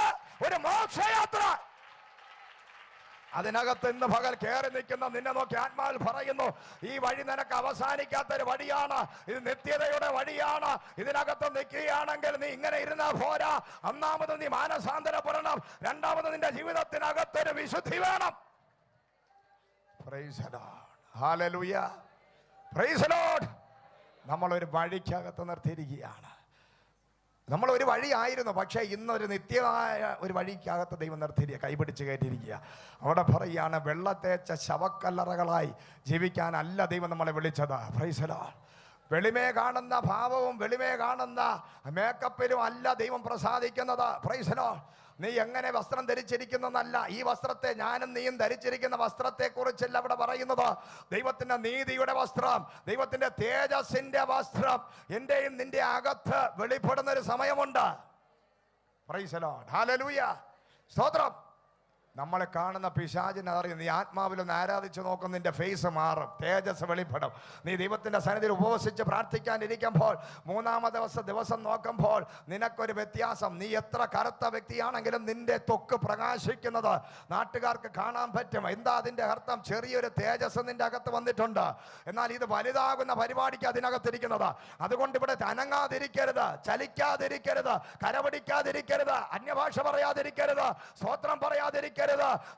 Speaker 1: ഒരു മോക്ഷയാത്ര. അതിനകത്ത് ഇന്ന് പകൽ കയറി നിൽക്കുന്ന നിന്നെ നോക്കി ആത്മാവിൽ പറയുന്നു, ഈ വഴി നിനക്ക് അവസാനിക്കാത്തൊരു വഴിയാണ്, ഇത് നിത്യതയുടെ വഴിയാണ്. ഇതിനകത്ത് നിൽക്കുകയാണെങ്കിൽ നീ ഇങ്ങനെ ഇരുന്നാ പോരാ. ഒന്നാമത് നീ മാനസാന്തരപ്പെടണം, രണ്ടാമത് നിന്റെ ജീവിതത്തിനകത്തൊരു വിശുദ്ധി വേണം. Price the Lord. Hallelujah. Praise the Lord. നമ്മളൊരു വഴിക്കകത്ത് നിർത്തിയിരിക്കുകയാണ്. നമ്മൾ ഒരു വഴിയായിരുന്നു, പക്ഷേ ഇന്നൊരു നിത്യമായ ഒരു വഴിക്കകത്ത് ദൈവം നിർത്തിയിരിക്കുക, കൈപിടിച്ച് കയറ്റിയിരിക്കുക. അവിടെ പറയുകയാണ്, വെള്ളത്തേച്ച ശവക്കല്ലറകളായി ജീവിക്കാനല്ല ദൈവം നമ്മളെ വിളിച്ചത്. Price the Lord. വെളിമേ കാണുന്ന ഭാവവും വെളിമേ കാണുന്ന മേക്കപ്പിലും അല്ല ദൈവം പ്രസാദിക്കുന്നത്. Price the Lord. നീ എങ്ങനെ വസ്ത്രം ധരിച്ചിരിക്കുന്നല്ല, ഈ വസ്ത്രത്തെ ഞാനും നീയും ധരിച്ചിരിക്കുന്ന വസ്ത്രത്തെ കുറിച്ചല്ല അവിടെ പറയുന്നത്. ദൈവത്തിന്റെ നീതിയുടെ വസ്ത്രം, ദൈവത്തിന്റെ തേജസ്സിന്റെ വസ്ത്രം എന്റെയും നിന്റെ അകത്ത് വെളിപ്പെടുന്ന ഒരു സമയമുണ്ട്. Price the Lord. ഹല്ലേലൂയ. സ്തോത്രം. നമ്മളെ കാണുന്ന പിശാചിനെ അറിയും. നീ ആത്മാവിലൊന്ന് ആരാധിച്ച് നോക്കും, നിന്റെ ഫേസ് മാറും, തേജസ് വെളിപ്പെടും. നീ ദൈവത്തിന്റെ സന്നിധിയിൽ ഉപവസിച്ച് പ്രാർത്ഥിക്കാനിരിക്കുമ്പോൾ മൂന്നാമത്തെ ദിവസം നോക്കുമ്പോൾ നിനക്കൊരു വ്യത്യാസം. നീ എത്ര കറുത്ത വ്യക്തിയാണെങ്കിലും നിന്റെ ത്വക്ക് പ്രകാശിക്കുന്നത് നാട്ടുകാർക്ക് കാണാൻ പറ്റും. എന്താ അതിന്റെ അർത്ഥം? ചെറിയൊരു തേജസ് നിന്റെ അകത്ത് വന്നിട്ടുണ്ട്. എന്നാൽ ഇത് വലുതാകുന്ന പരിപാടിക്ക് അതിനകത്തിരിക്കുന്നത്. അതുകൊണ്ട് ഇവിടെ അനങ്ങാതിരിക്കരുത്, ചലിക്കാതിരിക്കരുത്, കരപിടിക്കാതിരിക്കരുത്, അന്യഭാഷ പറയാതിരിക്കരുത്, സ്തോത്രം പറയാതിരിക്കരുത്.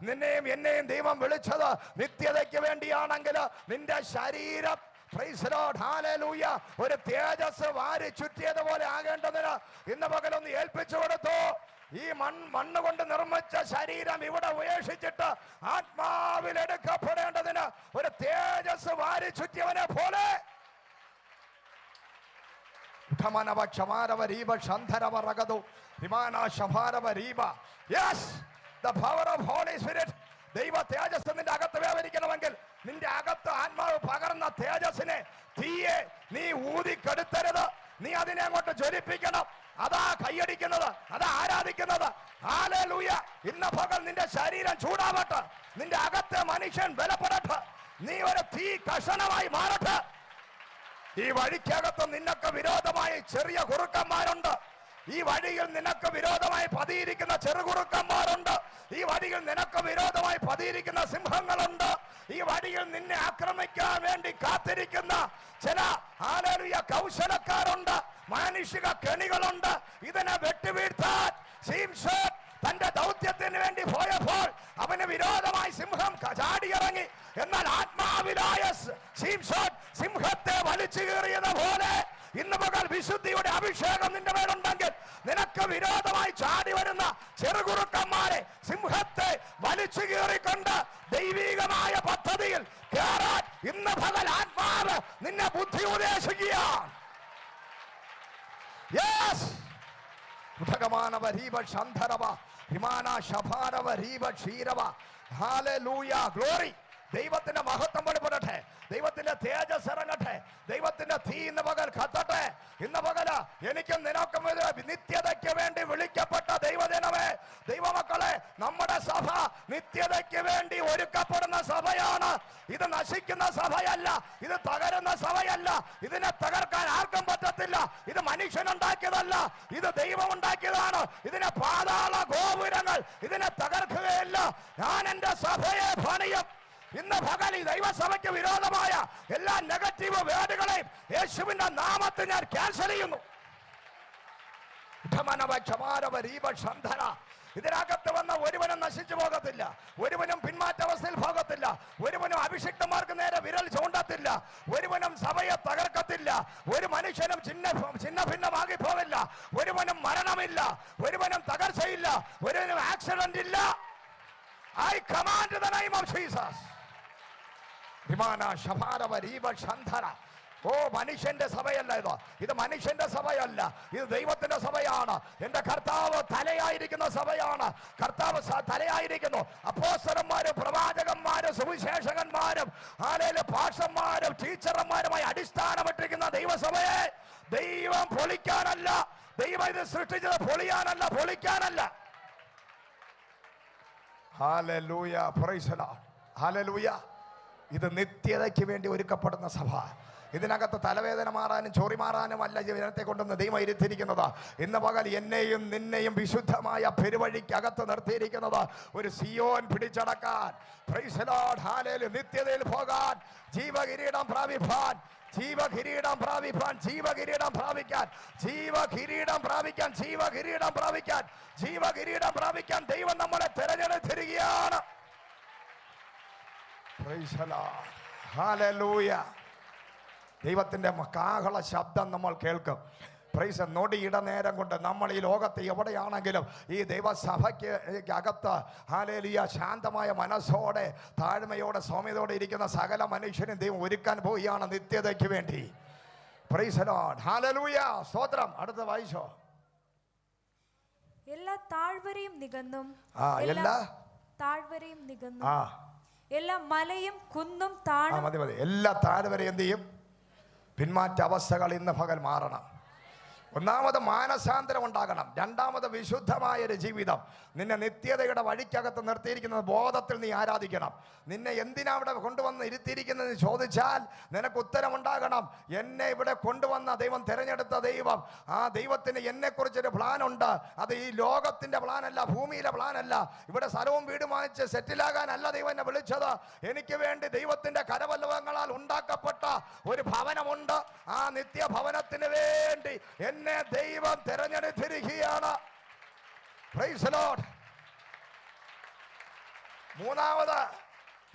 Speaker 1: നിന്നെയും എന്നെയും ദൈവം വിളിച്ചത് നിത്യതയ്ക്ക് വേണ്ടിയാണെങ്കിൽ നിന്റെ ശരീരം, പ്രൈസ് ദി ലോർഡ്, ഹല്ലേലൂയ, ഒരു തേജസ് വാരി ചുറ്റിയതുപോലെ ആകേണ്ടതിന് ഇന്ന് പകലൊന്ന് ഏൽപ്പിച്ചു കൊടുത്തു. ഈ മണ്ണ് കൊണ്ട് നിർമ്മിച്ച ശരീരം ഇവിടെ ഉപേക്ഷിച്ചിട്ട് ആത്മാവിൽ എടുക്കപ്പെടേണ്ടതിന് ഒരു തേജസ് വാരി ചുറ്റിയവനെ പോലെ the power of Holy Spirit. ദൈവ തേജസ് നിന്റെ അകത്ത് വ്യാപരിക്കണമെങ്കിൽ നിന്റെ അകത്ത് ആത്മാവ് പകർന്ന തേജസ്സിനെ, തീയെ നീ ഊതിക്കെടുത്തരുത്. നീ അതിനെ അങ്ങോട്ട് ജ്വലിപ്പിക്കണം. അതാ കൈയടിക്കുന്നത്, അതാ ആരാധിക്കുന്നത്. ഹല്ലേലൂയ. ഇന്ന് പകൽ നിന്റെ ശരീരം ചൂടാവട്ടെ, നിന്റെ അകത്തെ മനുഷ്യൻ ബലപ്പെടട്ടെ, നീ ഒരു തീ കഷണമായി മാറട്ടെ. ഈ വഴിക്കകത്ത് നിനക്ക് വിരോധമായി ചെറിയ കുറുക്കന്മാരുണ്ട്. ഈ വഴിയിൽ നിനക്ക് വിരോധമായി പതിയിരിക്കുന്ന ചെറുകുറുക്കന്മാരുണ്ട്. ഈ വഴിയിൽ നിനക്ക് വിരോധമായി പതിയിരിക്കുന്ന സിംഹങ്ങളുണ്ട്. ഈ വഴിയിൽ നിന്നെ ആക്രമിക്കാൻ വേണ്ടി കാത്തിരിക്കുന്ന ചില ഹല്ലേലൂയ കൗശലക്കാരുണ്ട്, മാനുഷിക കെണികളുണ്ട്. ഇതിനെ വെട്ടിവീഴ്ത്താൻ ശിംശോൻ തന്റെ ദൗത്യത്തിന് വേണ്ടി പോയപ്പോൾ അവന് വിരോധമായി സിംഹം ചാടിയിറങ്ങി. എന്നാൽ ആത്മാവിലായ ശിംശോൻ സിംഹത്തെ വലിച്ചു കീറിയത് പോലെ ഇന്ന് പകൽ വിശുദ്ധിയുടെ അഭിഷേകം നിന്റെ മേലുണ്ടെങ്കിൽ നിനക്ക് വിരോധമായി ചാടി വരുന്ന ചെറുകുറുക്കന്മാരെ, സിംഹത്തെ വലിച്ചു കീറിക്കൊണ്ട് ദൈവികമായ പദ്ധതിയിൽ കേറാൻ ഇന്ന് പകൽ ആത്മാവ് നിന്നെ ബുദ്ധി ഉപദേശിക്കുകയാണ്. ഗ്ലോറി. ദൈവത്തിന്റെ മഹത്വം വെളിപ്പെടട്ടെ, ദൈവത്തിന്റെ തേജസ് ഇറങ്ങട്ടെ, ദൈവത്തിന്റെ തീ ഇന്ന് പകൽ കത്തട്ടെ. ഇന്ന് പകല എനിക്കും നിനക്കും നിത്യതയ്ക്ക് വേണ്ടി വിളിക്കപ്പെട്ട ദൈവജനമേ, ദൈവമക്കളെ, നമ്മുടെ സഭ നിത്യതയ്ക്ക് വേണ്ടി ഒരുക്കപ്പെടുന്ന സഭയാണ്. ഇത് നശിക്കുന്ന സഭയല്ല, ഇത് തകരുന്ന സഭയല്ല. ഇതിനെ തകർക്കാൻ ആർക്കും പറ്റത്തില്ല. ഇത് മനുഷ്യനുണ്ടാക്കിയതല്ല, ഇത് ദൈവം ഉണ്ടാക്കിയതാണ്. ഇതിനെ പാതാള ഗോപുരങ്ങൾ ഇതിനെ തകർക്കുകയില്ല. ഞാൻ എൻ്റെ സഭയെ പണിയും. ഇന്ന് പകൽ ഈ ദൈവസഭയ്ക്ക് വിരോധമായ എല്ലാ നെഗറ്റീവ് വേർഡുകളെയും യേശുവിന്റെ നാമത്തിൽ ഞാൻ ക്യാൻസൽ ചെയ്യുന്നു. ഇതിനകത്ത് വന്ന ഒരുവനും നശിച്ചു പോകത്തില്ല, ഒരുവനും പിന്മാറ്റാവസ്ഥയിൽ പോകത്തില്ല, ഒരുവനും അഭിഷിക്തന്മാർക്ക് നേരെ വിരൽ ചൂണ്ടത്തില്ല, ഒരുവനും സഭയെ തകർക്കത്തില്ല, ഒരു മനുഷ്യനും ചിന്ന ഭിന്നമാകി പോകില്ല, ഒരുവനും മരണമില്ല, ഒരുവനും തകർച്ചയില്ല, ഒരുവനും ആക്സിഡന്റ് ഇല്ല. I command in the name of Jesus. ഓ, മനുഷ്യന്റെ സഭയല്ല ഇത്. ഇത് മനുഷ്യന്റെ സഭയല്ല, ഇത് ദൈവത്തിന്റെ സഭയാണ്. എന്റെ കർത്താവ് തലയായിരിക്കുന്ന സഭയാണ്. കർത്താവ് തലയായിരിക്കുന്നു. അപ്പോസ്തലന്മാരും പ്രവാചകന്മാരും സുവിശേഷകന്മാരും പാസ്റ്റർമാരും ടീച്ചർമാരുമായി അടിസ്ഥാനമിട്ടിരിക്കുന്ന ദൈവസഭയെ ദൈവം പൊളിക്കാനല്ല. ദൈവം ഇത് സൃഷ്ടിച്ചത് പൊളിയാനല്ല, പൊളിക്കാനല്ല. Hallelujah, praise the Lord, hallelujah. ഇത് നിത്യതയ്ക്ക് വേണ്ടി ഒരുക്കപ്പെടുന്ന സഭ. ഇതിനകത്ത് തലവേദന മാറാനും ചൊറി മാറാനും അല്ല ജനത്തെ കൊണ്ടുവന്ന് ദൈവം ഇരുത്തിയിരിക്കുന്നത്. ഇന്ന് പകൽ എന്നെയും നിന്നെയും വിശുദ്ധമായ പെരുവഴിക്കകത്ത് നിർത്തിയിരിക്കുന്നത് ഒരു സിയോൻ പിടിച്ചടക്കാൻ, പ്രൈസ് ദി ലോർഡ്, ഹല്ലേലൂയ, നിത്യതയിൽ പോകാൻ, ജീവകിരീടം പ്രാപിപ്പാൻ, ജീവകിരീടം പ്രാപിപ്പാൻ, ജീവകിരീടം പ്രാപിക്കാൻ, ജീവകിരീടം പ്രാപിക്കാൻ, ജീവകിരീടം പ്രാപിക്കാൻ, ജീവകിരീടം പ്രാപിക്കാൻ ദൈവം നമ്മളെ തിരഞ്ഞെടുത്തിരിക്കുകയാണ്. Praise the Lord, hallelujah. ദൈവത്തിൻ്റെ കാഹള ശബ്ദം നമ്മൾ കേൾക്കും. പ്രൈസ്. നൊടിയിട നേരം കൊണ്ട് നമ്മൾ ഈ ലോകത്ത് എവിടെയാണെങ്കിലും ഈ ദൈവസഭയ്ക്ക് അകത്ത് ഹല്ലേലൂയ ശാന്തമായ മനസ്സോടെ താഴ്മയോടെ സൗമ്യതയോടെ ഇരിക്കുന്ന സകല മനുഷ്യനും ദൈവം ഒരുക്കാൻ പോവുകയാണ് നിത്യതയ്ക്ക് വേണ്ടി. പ്രൈസ് ദി ലോർഡ്, ഹല്ലേലൂയ, സ്തോത്രം. അടുത്ത വായിച്ചോ.
Speaker 2: എല്ലാ താഴ്വരയും നികന്നും,
Speaker 1: എല്ലാ
Speaker 2: താഴ്വരയും നികന്നും, എല്ലാ മലയും കുന്നും താഴും.
Speaker 1: മതി മതി. എല്ലാ താഴ്വരയും എന്ത് ചെയ്യും? പിന്മാറ്റ അവസ്ഥകൾ ഇന്ന് പകൽ മാറണം. ഒന്നാമത് മാനസാന്തരം ഉണ്ടാകണം. രണ്ടാമത് വിശുദ്ധമായൊരു ജീവിതം. നിന്നെ നിത്യതയുടെ വഴിക്കകത്ത് നിർത്തിയിരിക്കുന്നത് ബോധത്തിൽ നീ ആരാധിക്കണം. നിന്നെ എന്തിനാ ഇവിടെ കൊണ്ടുവന്ന് ഇരുത്തിയിരിക്കുന്നതെന്ന് ചോദിച്ചാൽ നിനക്ക് ഉത്തരമുണ്ടാകണം. എന്നെ ഇവിടെ കൊണ്ടുവന്ന ദൈവം, തിരഞ്ഞെടുത്ത ദൈവം, ആ ദൈവത്തിന് എന്നെക്കുറിച്ചൊരു പ്ലാനുണ്ട്. അത് ഈ ലോകത്തിൻ്റെ പ്ലാനല്ല, ഭൂമിയിലെ പ്ലാനല്ല. ഇവിടെ സ്ഥലവും വീടും വാങ്ങിച്ച് സെറ്റിലാകാനല്ല ദൈവം എന്നെ വിളിച്ചത്. എനിക്ക് വേണ്ടി ദൈവത്തിൻ്റെ കരവല്ലവങ്ങളാൽ ഉണ്ടാക്കപ്പെട്ട ഒരു ഭവനമുണ്ട്. ആ നിത്യഭവനത്തിന് വേണ്ടി എന്നെ ദൈവം തിരഞ്ഞെടുത്തിരിക്കുകയാണ്. Praise the Lord. മൂന്നാമത്,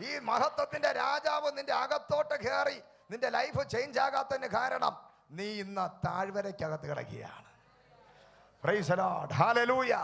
Speaker 1: ഈ മഹത്വത്തിന്റെ രാജാവ് നിന്റെ അകത്തോട്ട് കയറി നിന്റെ ലൈഫ് ചേഞ്ച് ആകാത്തതിന് കാരണം നീ ഇന്ന് താഴ്വരയ്ക്കകത്ത് കിടക്കുകയാണ്. Price the Lord, hallelujah.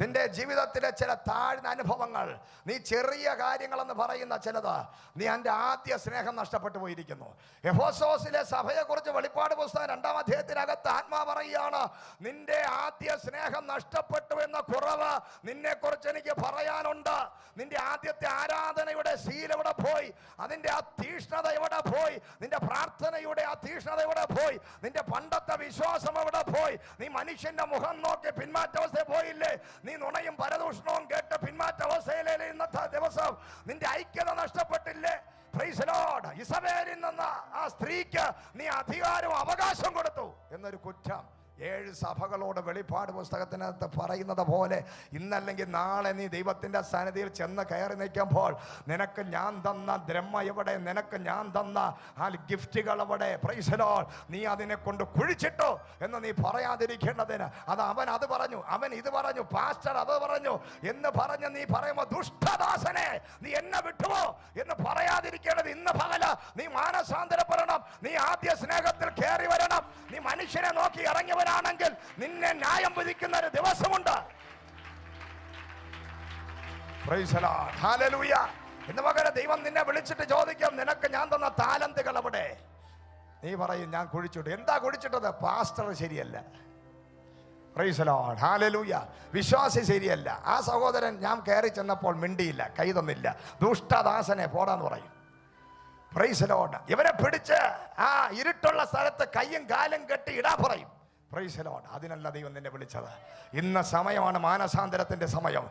Speaker 1: നിന്റെ ജീവിതത്തിലെ ചില താഴ്ന്ന അനുഭവങ്ങൾ, നീ ചെറിയ കാര്യങ്ങളെന്ന് പറയുന്ന ചിലത്, നീ എൻ്റെ ആദ്യ സ്നേഹം നഷ്ടപ്പെട്ടു പോയിരിക്കുന്നു. എഫെസോസിലെ സഭയെക്കുറിച്ച് വെളിപ്പാട് പുസ്തകം 2-ാം അധ്യായത്തിനകത്ത് ആത്മാ പറയുകയാണ്, നിന്റെ ആദ്യ സ്നേഹം നഷ്ടപ്പെട്ടു എന്ന കുറവ് നിന്നെക്കുറിച്ച് എനിക്ക് പറയാനുണ്ട്. നിന്റെ ആദ്യത്തെ ആരാധനയുടെ ശീലം എവിടെ പോയി? അതിൻ്റെ ആ തീഷ്ണത എവിടെ പോയി? നിന്റെ പ്രാർത്ഥനയുടെ ആ തീഷ്ണത എവിടെ പോയി? നിന്റെ പണ്ടത്തെ വിശ്വാസം എവിടെ പോയി? നീ മനുഷ്യന്റെ മുഖം നോക്കി പിന്മാറ്റാവസ്ഥയിൽ പോയില്ലേ? നീ നുണയും പരദൂഷണവും കേട്ട് പിന്മാറ്റ അവസ്ഥയിലെ ഇന്നത്തെ ദിവസം നിന്റെ ഐക്യത നഷ്ടപ്പെട്ടില്ലേ? Praise the Lord. ഇസബേലിൽ നിന്ന് ആ സ്ത്രീക്ക് നീ അധികാരവും അവകാശം കൊടുത്തു എന്നൊരു കുറ്റം 7 സഭകളോട് വെളിപ്പാട് പുസ്തകത്തിനകത്ത് പറയുന്നത് പോലെ ഇന്നല്ലെങ്കിൽ നാളെ നീ ദൈവത്തിൻ്റെ സന്നിധിയിൽ ചെന്ന് കയറി നിൽക്കുമ്പോൾ നിനക്ക് ഞാൻ തന്ന ദ്രഹ്മ എവിടെ? നിനക്ക് ഞാൻ തന്ന ആ ഗിഫ്റ്റുകൾ എവിടെ? Price the Lord. നീ അതിനെ കൊണ്ട് കുഴിച്ചിട്ടോ എന്ന് നീ പറയാതിരിക്കേണ്ടതിന് അവൻ അത് പറഞ്ഞു, അവൻ ഇത് പറഞ്ഞു, പാസ്റ്റർ അത് പറഞ്ഞു എന്ന് പറഞ്ഞ് നീ പറയുമ്പോൾ ദുഷ്ടദാസനെ നീ എന്നെ വിട്ടുവോ എന്ന് പറയാതിരിക്കേണ്ടത് ഇന്ന് പകല് നീ മാനസാന്തരപ്പെടണം. നീ ആദ്യ സ്നേഹത്തിൽ കയറി വരണം. നീ മനുഷ്യനെ നോക്കി ഇറങ്ങി ാണെങ്കിൽ നിന്നെ ന്യായം വിധിക്കുന്ന ഒരു ദിവസമുണ്ട്. Praise the Lord, hallelujah. ഇന്ന് പകരം ദൈവം നിന്നെ വിളിച്ചിട്ട് ചോദിക്കും, നിനക്ക് ഞാൻ തന്ന താലന്തുകൾ എവിടെ? നീ പറയും, ഞാൻ കുഴിച്ചിട്ടു. എന്താ കുഴിച്ചിട്ടത്? പാസ്റ്റർ ശരിയല്ല. Price the Lord, hallelujah. വിശ്വാസി ശരിയല്ല. ആ സഹോദരൻ ഞാൻ കയറി ചെന്നപ്പോൾ മിണ്ടിയില്ല, കൈ തന്നില്ല. ദുഷ്ടദാസനെ പോടാന്ന് പറയും. Price the Lord. ഇവരെ പിടിച്ച് ആ ഇരുട്ടുള്ള സ്ഥലത്ത് കയ്യും കാലും കെട്ടി ഇടാ പറയും. Price the Lord. അതിനല്ല ദൈവം നിന്നെ വിളിച്ചത്. ഇന്ന് സമയമാണ് മാനസാന്തരത്തിൻ്റെ സമയം.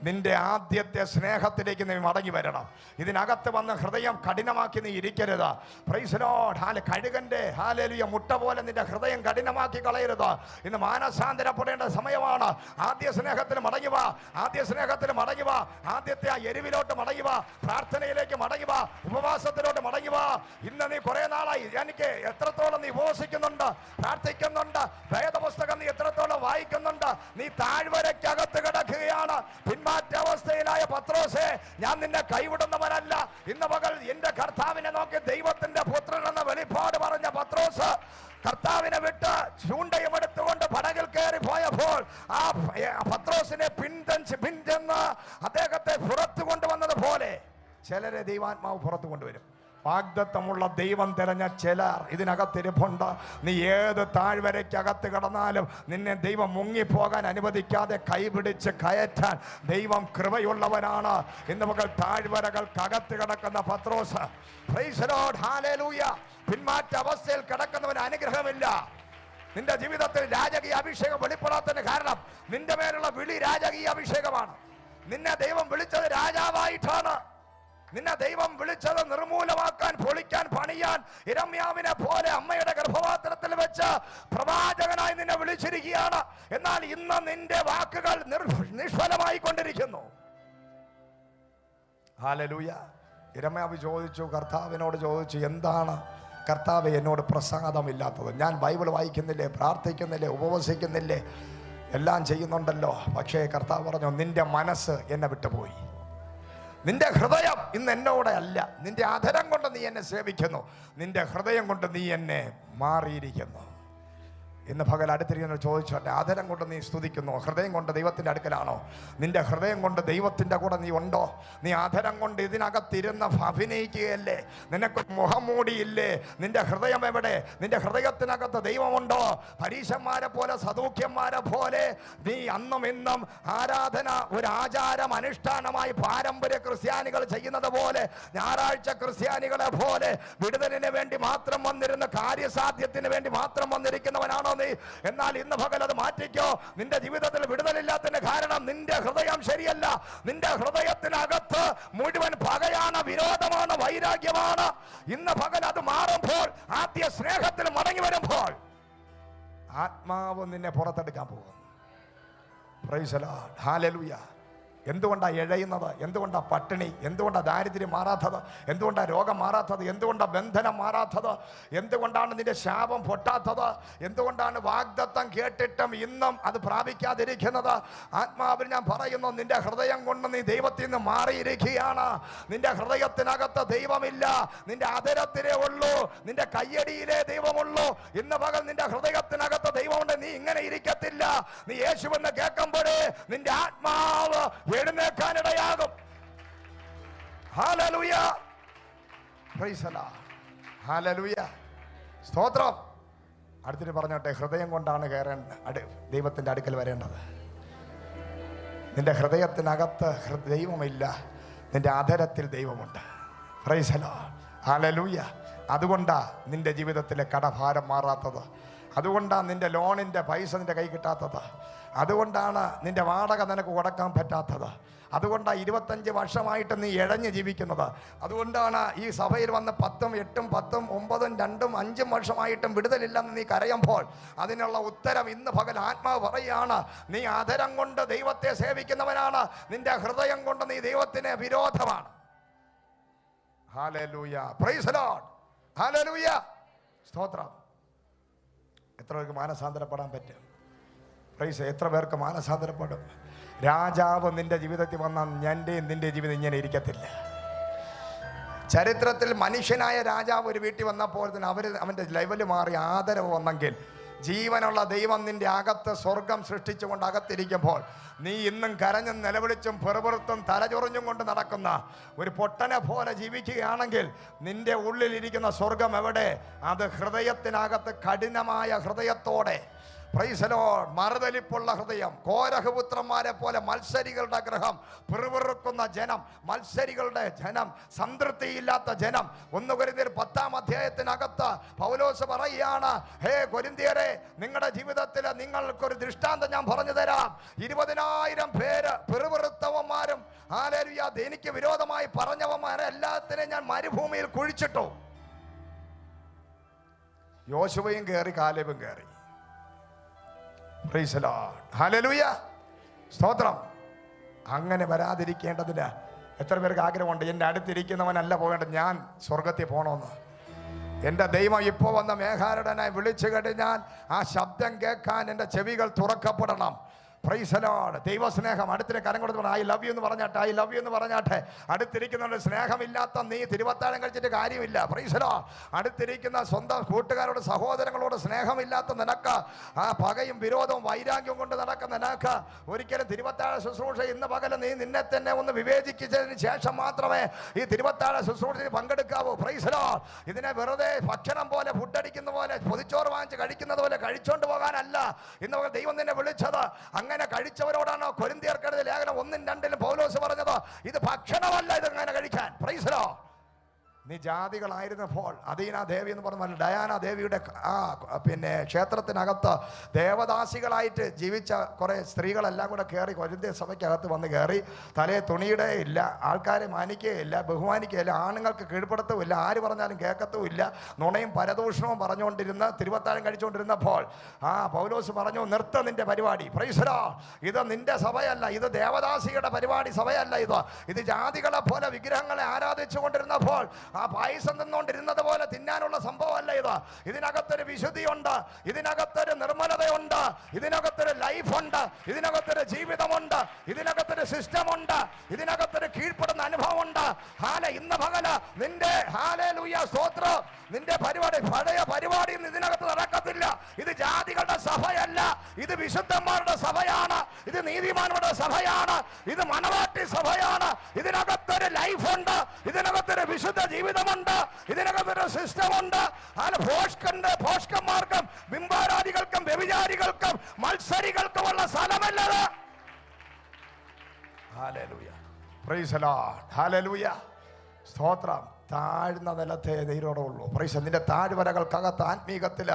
Speaker 1: നിന്റെ ആദ്യത്തെ സ്നേഹത്തിലേക്ക് നീ മടങ്ങി വരണം. ഇതിനകത്ത് വന്ന് ഹൃദയം കഠിനമാക്കി നീ ഇരിക്കരുത്. Praise the Lord. കഴുകന്റെ ഹല്ലേലൂയ മുട്ട പോലെ നിന്റെ ഹൃദയം കഠിനമാക്കി കളയരുത്. ഇന്ന് മാനസാന്തരപ്പെടേണ്ട സമയമാണ്. ആദ്യ സ്നേഹത്തിൽ മടങ്ങി വാ, ആദ്യ സ്നേഹത്തിൽ മടങ്ങി വാ, ആദ്യത്തെ ആ എരിവിലോട്ട് മടങ്ങി വാ, പ്രാർത്ഥനയിലേക്ക് മടങ്ങി വാ, ഉപവാസത്തിലോട്ട് മടങ്ങി വാ. ഇന്ന് നീ കുറെ നാളായി, എനിക്ക് എത്രത്തോളം നീ ഉപവസിക്കുന്നുണ്ട്, പ്രാർത്ഥിക്കുന്നുണ്ട്, വേദപുസ്തകം നീ എത്രത്തോളം വായിക്കുന്നുണ്ട്, നീ താഴ്വരയ്ക്കകത്ത് കിടക്കുകയാണ്. പിന്മാറ്റ അവസ്ഥയിലായ പത്രോസേ, ഞാൻ നിന്നെ കൈവിടുന്നവനല്ല. ഇന്ന് പകൽ എന്റെ കർത്താവിനെ നോക്കി ദൈവത്തിന്റെ പുത്രൻ എന്ന വെളിപ്പാട് പറഞ്ഞ പത്രോസ് കർത്താവിനെ വിട്ട് ചൂണ്ടയും എടുത്തുകൊണ്ട് പടകിൽ കയറി പോയപ്പോൾ ആ പത്രോസിനെ പിന്തെന്ന് അദ്ദേഹത്തെ പുറത്തു കൊണ്ടുവന്നതുപോലെ ചിലരെ ദൈവാത്മാവ് പുറത്തു കൊണ്ടുവരും. വാഗ്ദത്തമുള്ള ദൈവം തിരഞ്ഞ ചിലർ ഇതിനകത്തിരിപ്പുണ്ട്. നീ ഏത് താഴ്വരയ്ക്കകത്ത് കിടന്നാലും നിന്നെ ദൈവം മുങ്ങിപ്പോകാൻ അനുവദിക്കാതെ കൈപിടിച്ച് കയറ്റാൻ ദൈവം കൃപയുള്ളവനാണ്. ഇന്ന് മകൾ താഴ്വരകൾക്കകത്ത് കിടക്കുന്ന പത്രോസ്, പ്രൈസ് ദി ലോർഡ്, ഹല്ലേലൂയ. പിന്മാറ്റ അവസ്ഥയിൽ കിടക്കുന്നവന് അനുഗ്രഹമില്ല. നിന്റെ ജീവിതത്തിൽ രാജകീയ അഭിഷേകം വെളിപ്പെടാത്തതിന് കാരണം നിന്റെ മേലുള്ള വിളി രാജകീയ അഭിഷേകമാണ്. നിന്നെ ദൈവം വിളിച്ചത് രാജാവായിട്ടാണ്. നിന്നെ ദൈവം വിളിച്ചത് നിർമൂലമാക്കാൻ, പൊളിക്കാൻ, പണിയാൻ. യിരെമ്യാവിനെ പോലെ അമ്മയുടെ ഗർഭപാത്രത്തിൽ വെച്ച് പ്രവാചകനായി നിന്നെ വിളിച്ചിരിക്കുകയാണ്. എന്നാൽ ഇന്ന് നിന്റെ വാക്കുകൾ നിഷ്ഫലമായി കൊണ്ടിരിക്കുന്നു. ഹല്ലേലൂയ. യിരെമ്യാവ് ചോദിച്ചു, കർത്താവിനോട് ചോദിച്ചു, എന്താണ് കർത്താവേ എന്നോട് പ്രസാദമില്ലാത്തത്? ഞാൻ ബൈബിൾ വായിക്കുന്നില്ലേ, പ്രാർത്ഥിക്കുന്നില്ലേ, ഉപവസിക്കുന്നില്ലേ, എല്ലാം ചെയ്യുന്നുണ്ടല്ലോ. പക്ഷേ കർത്താവ് പറഞ്ഞു, നിന്റെ മനസ്സ് എന്നെ വിട്ടുപോയി. നിന്റെ ഹൃദയം ഇന്ന് എന്നോടെ അല്ല. നിന്റെ അധരം കൊണ്ട് നീ എന്നെ സേവിക്കുന്നു, നിന്റെ ഹൃദയം കൊണ്ട് നീ എന്നെ മാറിയിരിക്കുന്നു. ഇന്ന് പകൽ അടുത്തിരിക്കുന്ന ചോദിച്ചോട്ടെ, ആദരം കൊണ്ട് നീ സ്തുതിക്കുന്നു, ഹൃദയം കൊണ്ട് ദൈവത്തിൻ്റെ അടുക്കലാണോ? നിന്റെ ഹൃദയം കൊണ്ട് ദൈവത്തിൻ്റെ കൂടെ നീ ഉണ്ടോ? നീ ആദരം കൊണ്ട് ഇതിനകത്തിരുന്ന് അഭിനയിക്കുകയല്ലേ? നിനക്ക് മുഖം മൂടിയില്ലേ? നിന്റെ ഹൃദയം എവിടെ? നിന്റെ ഹൃദയത്തിനകത്ത് ദൈവമുണ്ടോ? പരീശന്മാരെ പോലെ, സദൂക്യന്മാരെ പോലെ നീ അന്നും ഇന്നും ആരാധന ഒരു ആചാരം, അനുഷ്ഠാനമായി പാരമ്പര്യ ക്രിസ്ത്യാനികൾ ചെയ്യുന്നത് പോലെ, ഞായറാഴ്ച ക്രിസ്ത്യാനികളെ പോലെ വിടുതലിന് വേണ്ടി മാത്രം വന്നിരുന്ന, കാര്യസാധ്യത്തിന് വേണ്ടി മാത്രം വന്നിരിക്കുന്നവനാണോ നീ? എന്നാൽ ഇന്ന് പകൽ അത് മാറ്റിക്കോ. നിന്റെ ജീവിതത്തിൽ വിടുതലില്ലാത്തതിന് കാരണം നിന്റെ ഹൃദയം ശരിയല്ല. നിന്റെ ഹൃദയത്തിനകത്ത് മുഴുവൻ പകയാണ്, വിരോധമാണ്, വൈരാഗ്യമാണ്. ഇന്ന് പകൽ അത് മാറുമ്പോൾ, ആദ്യ സ്നേഹത്തിൽ മടങ്ങി വരുമ്പോൾ ആത്മാവ് നിന്നെ പുറത്തെടുക്കാൻ പോകുന്നു. Price the Lord, hallelujah. എന്തുകൊണ്ടാണ് എഴയുന്നത്? എന്തുകൊണ്ടാണ് പട്ടിണി? എന്തുകൊണ്ടാണ് ദാരിദ്ര്യം മാറാത്തത്? എന്തുകൊണ്ടാണ് രോഗം മാറാത്തത്? എന്തുകൊണ്ടാണ് ബന്ധനം മാറാത്തത്? എന്തുകൊണ്ടാണ് നിന്റെ ശാപം പൊട്ടാത്തത്? എന്തുകൊണ്ടാണ് വാഗ്ദത്തം കേട്ടിട്ടും ഇന്നും അത് പ്രാപിക്കാതിരിക്കുന്നത്? ആത്മാവിൽ ഞാൻ പറയുന്നു, നിന്റെ ഹൃദയം കൊണ്ട് നീ ദൈവത്തിൽ നിന്ന് മാറിയിരിക്കുകയാണ്. നിന്റെ ഹൃദയത്തിനകത്ത് ദൈവമില്ല. നിന്റെ അധരത്തിലേ ഉള്ളൂ, നിന്റെ കയ്യടിയിലേ ദൈവമുള്ളൂ. ഇന്ന് പകൽ നിന്റെ ഹൃദയത്തിനകത്ത് ദൈവമുണ്ട്. നീ ഇങ്ങനെ ഇരിക്കത്തില്ല. നീ യേശുവെന്ന് കേൾക്കുമ്പോഴേ നിന്റെ ആത്മാവ് എഴുന്നേൽക്കാനിടയാകും. Hallelujah, praise the Lord, hallelujah, സ്തോത്രം. അടുത്തിട്ട് പറഞ്ഞോട്ടെ, ഹൃദയം കൊണ്ടാണ് ദൈവത്തിൻ്റെ അടുക്കൽ വരേണ്ടത്. നിന്റെ ഹൃദയത്തിനകത്ത് ദൈവമില്ല, നിന്റെ അധരത്തിൽ ദൈവമുണ്ട്. Price the Lord, hallelujah. അതുകൊണ്ടാണ് നിന്റെ ജീവിതത്തിലെ കടഭാരം മാറാത്തത്. അതുകൊണ്ടാണ് നിന്റെ ലോണിൻ്റെ പൈസ നിന്റെ കൈ കിട്ടാത്തത്. അതുകൊണ്ടാണ് നിന്റെ വാടക നിനക്ക് കൊടുക്കാൻ പറ്റാത്തത്. അതുകൊണ്ടാണ് 25 വർഷമായിട്ട് നീ ഇഴഞ്ഞ് ജീവിക്കുന്നത്. അതുകൊണ്ടാണ് ഈ സഭയിൽ വന്ന് 10, 8, 10, 9, 2, 5 വർഷമായിട്ടും വിടുതലില്ലെന്ന് നീ കരയുമ്പോൾ അതിനുള്ള ഉത്തരം ഇന്ന് പകൽ ആത്മാവ് പറയുകയാണ്. നീ ആദരം കൊണ്ട് ദൈവത്തെ സേവിക്കുന്നവനാണ്, നിന്റെ ഹൃദയം കൊണ്ട് നീ ദൈവത്തിന് വിരോധമാണ്. Hallelujah, praise the Lord, hallelujah, സ്തോത്രം. എത്ര പേർക്ക് മാനസാന്തരപ്പെടാൻ പറ്റും? പ്രൈസ്. എത്ര പേർക്ക് മാനസാന്തരപ്പെടും? രാജാവ് നിന്റെ ജീവിതത്തിൽ വന്നാൽ നിന്റെ ജീവിതം ഇങ്ങനെ ഇരിക്കത്തില്ല. ചരിത്രത്തിൽ മനുഷ്യനായ രാജാവ് ഒരു വീട്ടിൽ വന്നപ്പോൾ തന്നെ അവൻ്റെ ലെവല് മാറി ആദരവ് വന്നെങ്കിൽ, ജീവനുള്ള ദൈവം നിന്റെ അകത്ത് സ്വർഗം സൃഷ്ടിച്ചുകൊണ്ട് അകത്തിരിക്കുമ്പോൾ നീ ഇന്നും കരഞ്ഞും നിലവിളിച്ചും പെറുപുറത്തും തലചൊറിഞ്ഞും കൊണ്ട് നടക്കുന്ന ഒരു പൊട്ടനെ പോലെ ജീവിക്കുകയാണെങ്കിൽ നിന്റെ ഉള്ളിലിരിക്കുന്ന സ്വർഗം എവിടെ? അത് ഹൃദയത്തിനകത്ത് കഠിനമായ ഹൃദയത്തോടെ പ്രൈസ് ദി ലോർഡ്. മറുതലിപ്പുള്ള ഹൃദയം, കോരഹപുത്രന്മാരെ പോലെ മത്സരികളുടെ ഗ്രഹം, പിറുപിറുക്കുന്ന ജനം, മത്സരികളുടെ ജനം, സംതൃപ്തിയില്ലാത്ത ജനം. 1 കൊരിന്ത്യർ 10-ാം അധ്യായത്തിനകത്ത് പൗലോസ് പറയുകയാണ്, ഹേ കൊരിന്ത്യരെ, നിങ്ങളുടെ ജീവിതത്തിൽ നിങ്ങൾക്കൊരു ദൃഷ്ടാന്തം ഞാൻ പറഞ്ഞു തരാം. 20,000 പേര് പിറുപിറുത്തവന്മാരും ഹല്ലേലൂയ എനിക്ക് വിരോധമായി പറഞ്ഞവന്മാരെ എല്ലാത്തിനെയും ഞാൻ മരുഭൂമിയിൽ കുഴിച്ചിട്ടു. യോശുവയും കയറി, കാലേബും കയറി. Price the Lord. ഹല്ലേലൂയ, സ്തോത്രം. അങ്ങനെ വരാതിരിക്കേണ്ടതിന് എത്ര പേർക്ക് ആഗ്രഹമുണ്ട്? എൻ്റെ അടുത്തിരിക്കുന്നവനല്ല പോകേണ്ടത്, ഞാൻ സ്വർഗത്തിൽ പോകണമെന്ന്. എൻ്റെ ദൈവം ഇപ്പോൾ വന്ന മേഘാരുടനായി വിളിച്ചു കഴിഞ്ഞാൽ ആ ശബ്ദം കേൾക്കാൻ എൻ്റെ ചെവികൾ തുറക്കപ്പെടണം. Price the Lord. ദൈവസ്നേഹം. അടുത്തിന് കരം കൊടുത്ത് ഐ ലവ് യു എന്ന് പറഞ്ഞാട്ടെ, ഐ ലവ് യു എന്ന് പറഞ്ഞാട്ടെ. അടുത്തിരിക്കുന്നവരുടെ സ്നേഹമില്ലാത്ത നീ തിരുവത്താഴം കഴിച്ചിട്ട് കാര്യമില്ല. Price the Lord. അടുത്തിരിക്കുന്ന സ്വന്തം കൂട്ടുകാരോട്, സഹോദരങ്ങളോട് സ്നേഹമില്ലാത്ത നിനക്ക്, ആ പകയും വിരോധവും വൈരാഗ്യവും കൊണ്ട് നടക്കുന്ന നിനക്ക് ഒരിക്കലും തിരുവത്താഴ ശുശ്രൂഷ ഇന്ന് പകല് നീ നിന്നെ തന്നെ ഒന്ന് വിവേചിച്ചതിന് ശേഷം മാത്രമേ ഈ തിരുവത്താഴ ശുശ്രൂഷയിൽ പങ്കെടുക്കാവൂ. Price the Lord. ഇതിനെ വെറുതെ ഭക്ഷണം പോലെ, ഫുഡടിക്കുന്ന പോലെ, പൊതിച്ചോറ് വാങ്ങിച്ച് കഴിക്കുന്നത് പോലെ കഴിച്ചോണ്ട് പോകാനല്ല ഇന്ന് ദൈവം നിന്നെ വിളിച്ചത്. അങ്ങനെ കഴിച്ചവരോടാണ് കൊരിന്ത്യർക്കെഴുതിയ ലേഖനം 1-2 പൗലോസ് പറഞ്ഞത്, ഇത് ഭക്ഷണമല്ല, ഇത് അങ്ങനെ കഴിക്കാൻ. Price the Lord. നീ ജാതികളായിരുന്നപ്പോൾ അദീന ദേവി എന്ന് പറഞ്ഞ ഡയാന ദേവിയുടെ ക്ഷേത്രത്തിനകത്ത് ദേവദാസികളായിട്ട് ജീവിച്ച കുറേ സ്ത്രീകളെല്ലാം കൂടെ കയറി കൊരിന്ത്യ സഭയ്ക്കകത്ത് വന്ന് കയറി. തലേ തുണിയുടെ ഇല്ല, ആൾക്കാരെ മാനിക്കുകയില്ല, ബഹുമാനിക്കുകയില്ല, ആണുങ്ങൾക്ക് കീഴ്പ്പെടുത്തുമില്ല, ആര് പറഞ്ഞാലും കേൾക്കത്തുമില്ല, നുണയും പരദൂഷണവും പറഞ്ഞുകൊണ്ടിരുന്ന് തിരുവത്താഴം കഴിച്ചുകൊണ്ടിരുന്നപ്പോൾ പൗലോസ് പറഞ്ഞു, നിർത്ത നിന്റെ പരിപാടി. Price the Lord. ഇത് നിന്റെ സഭയല്ല, ഇത് ദേവദാസികളുടെ പരിപാടി, സഭയല്ല ഇത് ജാതികളെ പോലെ വിഗ്രഹങ്ങളെ ആരാധിച്ചു കൊണ്ടിരുന്നപ്പോൾ ആ പായസം തിന്നുകൊണ്ടിരുന്നത് പോലെ തിന്നാനുള്ള സംഭവമല്ല ഇത്. ഇതിനകത്തൊരു വിശുദ്ധിയുണ്ട്, ഇതിനകത്തൊരു നിർമ്മലതയുണ്ട്, ഇതിനകത്തൊരു ലൈഫുണ്ട്, ഇതിനകത്തൊരു ജീവിതമുണ്ട്, ഇതിനകത്തൊരു സിസ്റ്റമുണ്ട്, ഇതിനകത്തൊരു കീഴ്പ്പെടുന്ന അനുഭവമുണ്ട്. ഇന്ന് പകല് നിന്റെ ഹല്ലേലൂയ സ്തോത്രം, നിന്റെ പരിപാടി പഴയ പരിപാടി ഇതിനകത്ത് നടക്കത്തില്ല. ഇത് ജാതികളുടെ സഭയല്ല, ഇത് വിശുദ്ധന്മാരുടെ സഭയാണ്, ഇത് നീതിമാന്മാരുടെ സഭയാണ്, ഇത് മണവാട്ടി സഭയാണ്. ഇതിനകത്തൊരു ലൈഫുണ്ട്, ഇതിനകത്തൊരു വിശുദ്ധ ജീവിതമുണ്ട്, ഇതിനകത്തൊരു സിസ്റ്റമുണ്ട്. ഭോഷ്കന്മാർക്കും ബിംബാരാധികൾക്കും വ്യഭിചാരികൾക്കും മത്സരികൾക്കുമുള്ള സ്ഥലമല്ലത്. Hallelujah, praise the Lord, hallelujah, സ്തോത്രം. താഴ്ന്ന നിലത്തെ ധൈര്യമുള്ളൂ. പ്രൈസ്. നിന്റെ താഴ്വരകൾക്കകത്ത് ആത്മീകത്തിൽ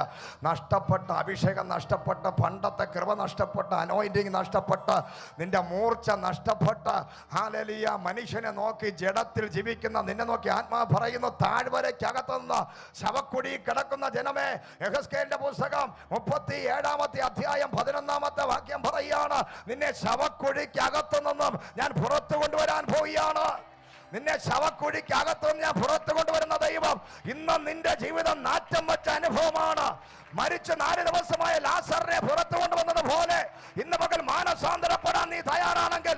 Speaker 1: നഷ്ടപ്പെട്ട അഭിഷേകം നഷ്ടപ്പെട്ട്, പണ്ടത്തെ കൃപ നഷ്ടപ്പെട്ട്, അനോയിന്റിങ് നഷ്ടപ്പെട്ട്, നിന്റെ മൂർച്ച നഷ്ടപ്പെട്ട്, ഹല്ലേലൂയ, മനുഷ്യനെ നോക്കി ജഡത്തിൽ ജീവിക്കുന്ന നിന്നെ നോക്കി ആത്മാവ് പറയുന്നു, താഴ്വരയ്ക്കകത്തുനിന്ന് ശവക്കുടി കിടക്കുന്ന ജനമേ, യെഹെസ്കേലിന്റെ പുസ്തകം 37-ാമത്തെ അധ്യായം 11-ാമത്തെ വാക്യം പറയുകയാണ്, നിന്നെ ശവക്കുഴിക്കകത്തു നിന്നും ഞാൻ പുറത്തു കൊണ്ടുവരാൻ പോവുകയാണ്. നിന്നെ ശവക്കുഴിക്കകത്തും ഞാൻ പുറത്തു കൊണ്ടുവരുന്ന ദൈവം ഇന്ന് നിന്റെ ജീവിതം നാറ്റം വെച്ച അനുഭവമാണ്. മരിച്ച് 4 ദിവസമായ ലാസറിനെ പുറത്തു കൊണ്ടുവന്നത് പോലെ ഇന്ന് പകൽ മാനസാന്തരപ്പെടാൻ നീ തയ്യാറാണെങ്കിൽ,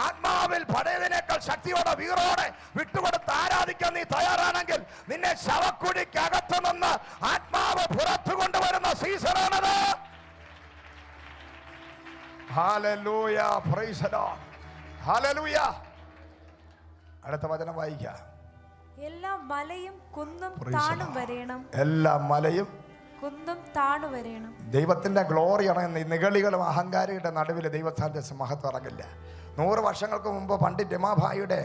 Speaker 1: ആത്മാവിൽ പഴയതിനേക്കാൾ ശക്തിയോടെ വീറോടെ വിട്ടുകൊടുത്ത് ആരാധിക്കാൻ നീ തയ്യാറാണെങ്കിൽ, നിന്നെ ശവക്കുഴിക്കകത്തു നിന്ന് ആത്മാവ് പുറത്തു കൊണ്ടുവരുന്ന സീസണാണത്. Hallelujah, praise the Lord, hallelujah. അടുത്ത വചനം വായിക്കാം.
Speaker 2: എല്ലാ മലയും കുന്നും താണും വരേണം,
Speaker 1: എല്ലാ മലയും
Speaker 2: കുന്നും താണു വരേണം.
Speaker 1: ദൈവത്തിന്റെ ഗ്ലോറിയാണ്. നിഗളികളും അഹങ്കാരിയുടെ നടുവിൽ ദൈവത്തിന്റെ മഹത്വം ഇറങ്ങില്ല. 100 വർഷങ്ങൾക്ക് മുമ്പ് പണ്ഡിറ്റ് രമാഭായിയുടെ